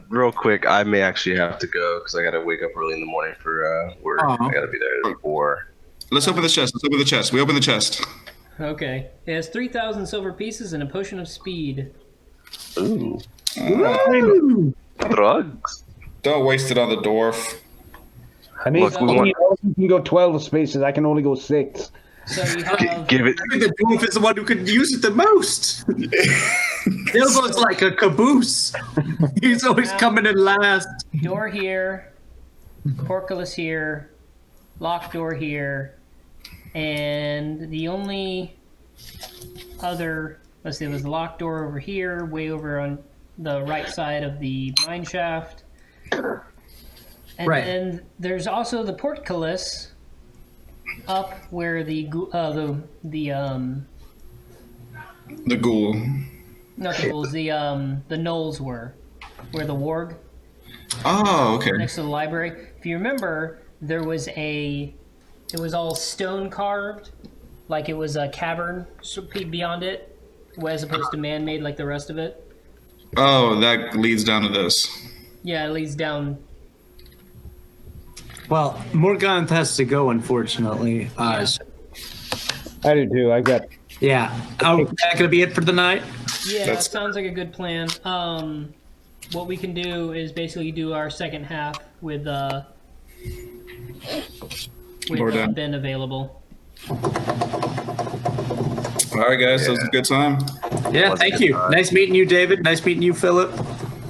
Real quick, I may actually have to go because I gotta wake up early in the morning for work. Aw. I gotta be there at 4. Let's open the chest. Let's open the chest. We open the chest. Okay. It has 3,000 silver pieces and a potion of speed. Ooh, Woo! drugs. Don't waste it on the dwarf. I mean, Look, we want- you can go 12 spaces. I can only go 6. So you have. Give it. I think the dwarf is the one who could use it the most. Delvar's like a caboose. He's always coming in last. Door here, portcullis here, locked door here, and the only other, let's see, there was the locked door over here, way over on the right side of the mine shaft. And Right. then there's also the portcullis up where the The ghoul. not the ghouls, the gnolls were, where the warg Oh, okay. next to the library. If you remember, it was all stone carved, like it was a cavern beyond it, as opposed to man-made like the rest of it. Oh, that leads down to this. Yeah, it leads down. Well, Morganth has to go, unfortunately. I do too. I got. Yeah. Oh, that gonna be it for the night? Yeah, That's- that sounds like a good plan. What we can do is basically do our second half with We're done. Ben available. All right, guys. That was a good time. Yeah, Was thank it you. not? Nice meeting you, David. Nice meeting you, Philip.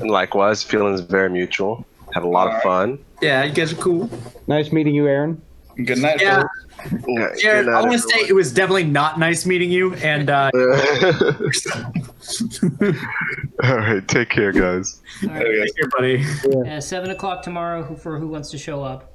And likewise, feelings very mutual. Had a lot of fun. Yeah, you guys are cool. Nice meeting you, Aaron. Good night, Yeah. folks. Yeah, Good night, I want to say everyone. it was definitely not nice meeting you, and All right, take care, guys. All right. There you go. here, buddy. 7 o'clock tomorrow for who wants to show up.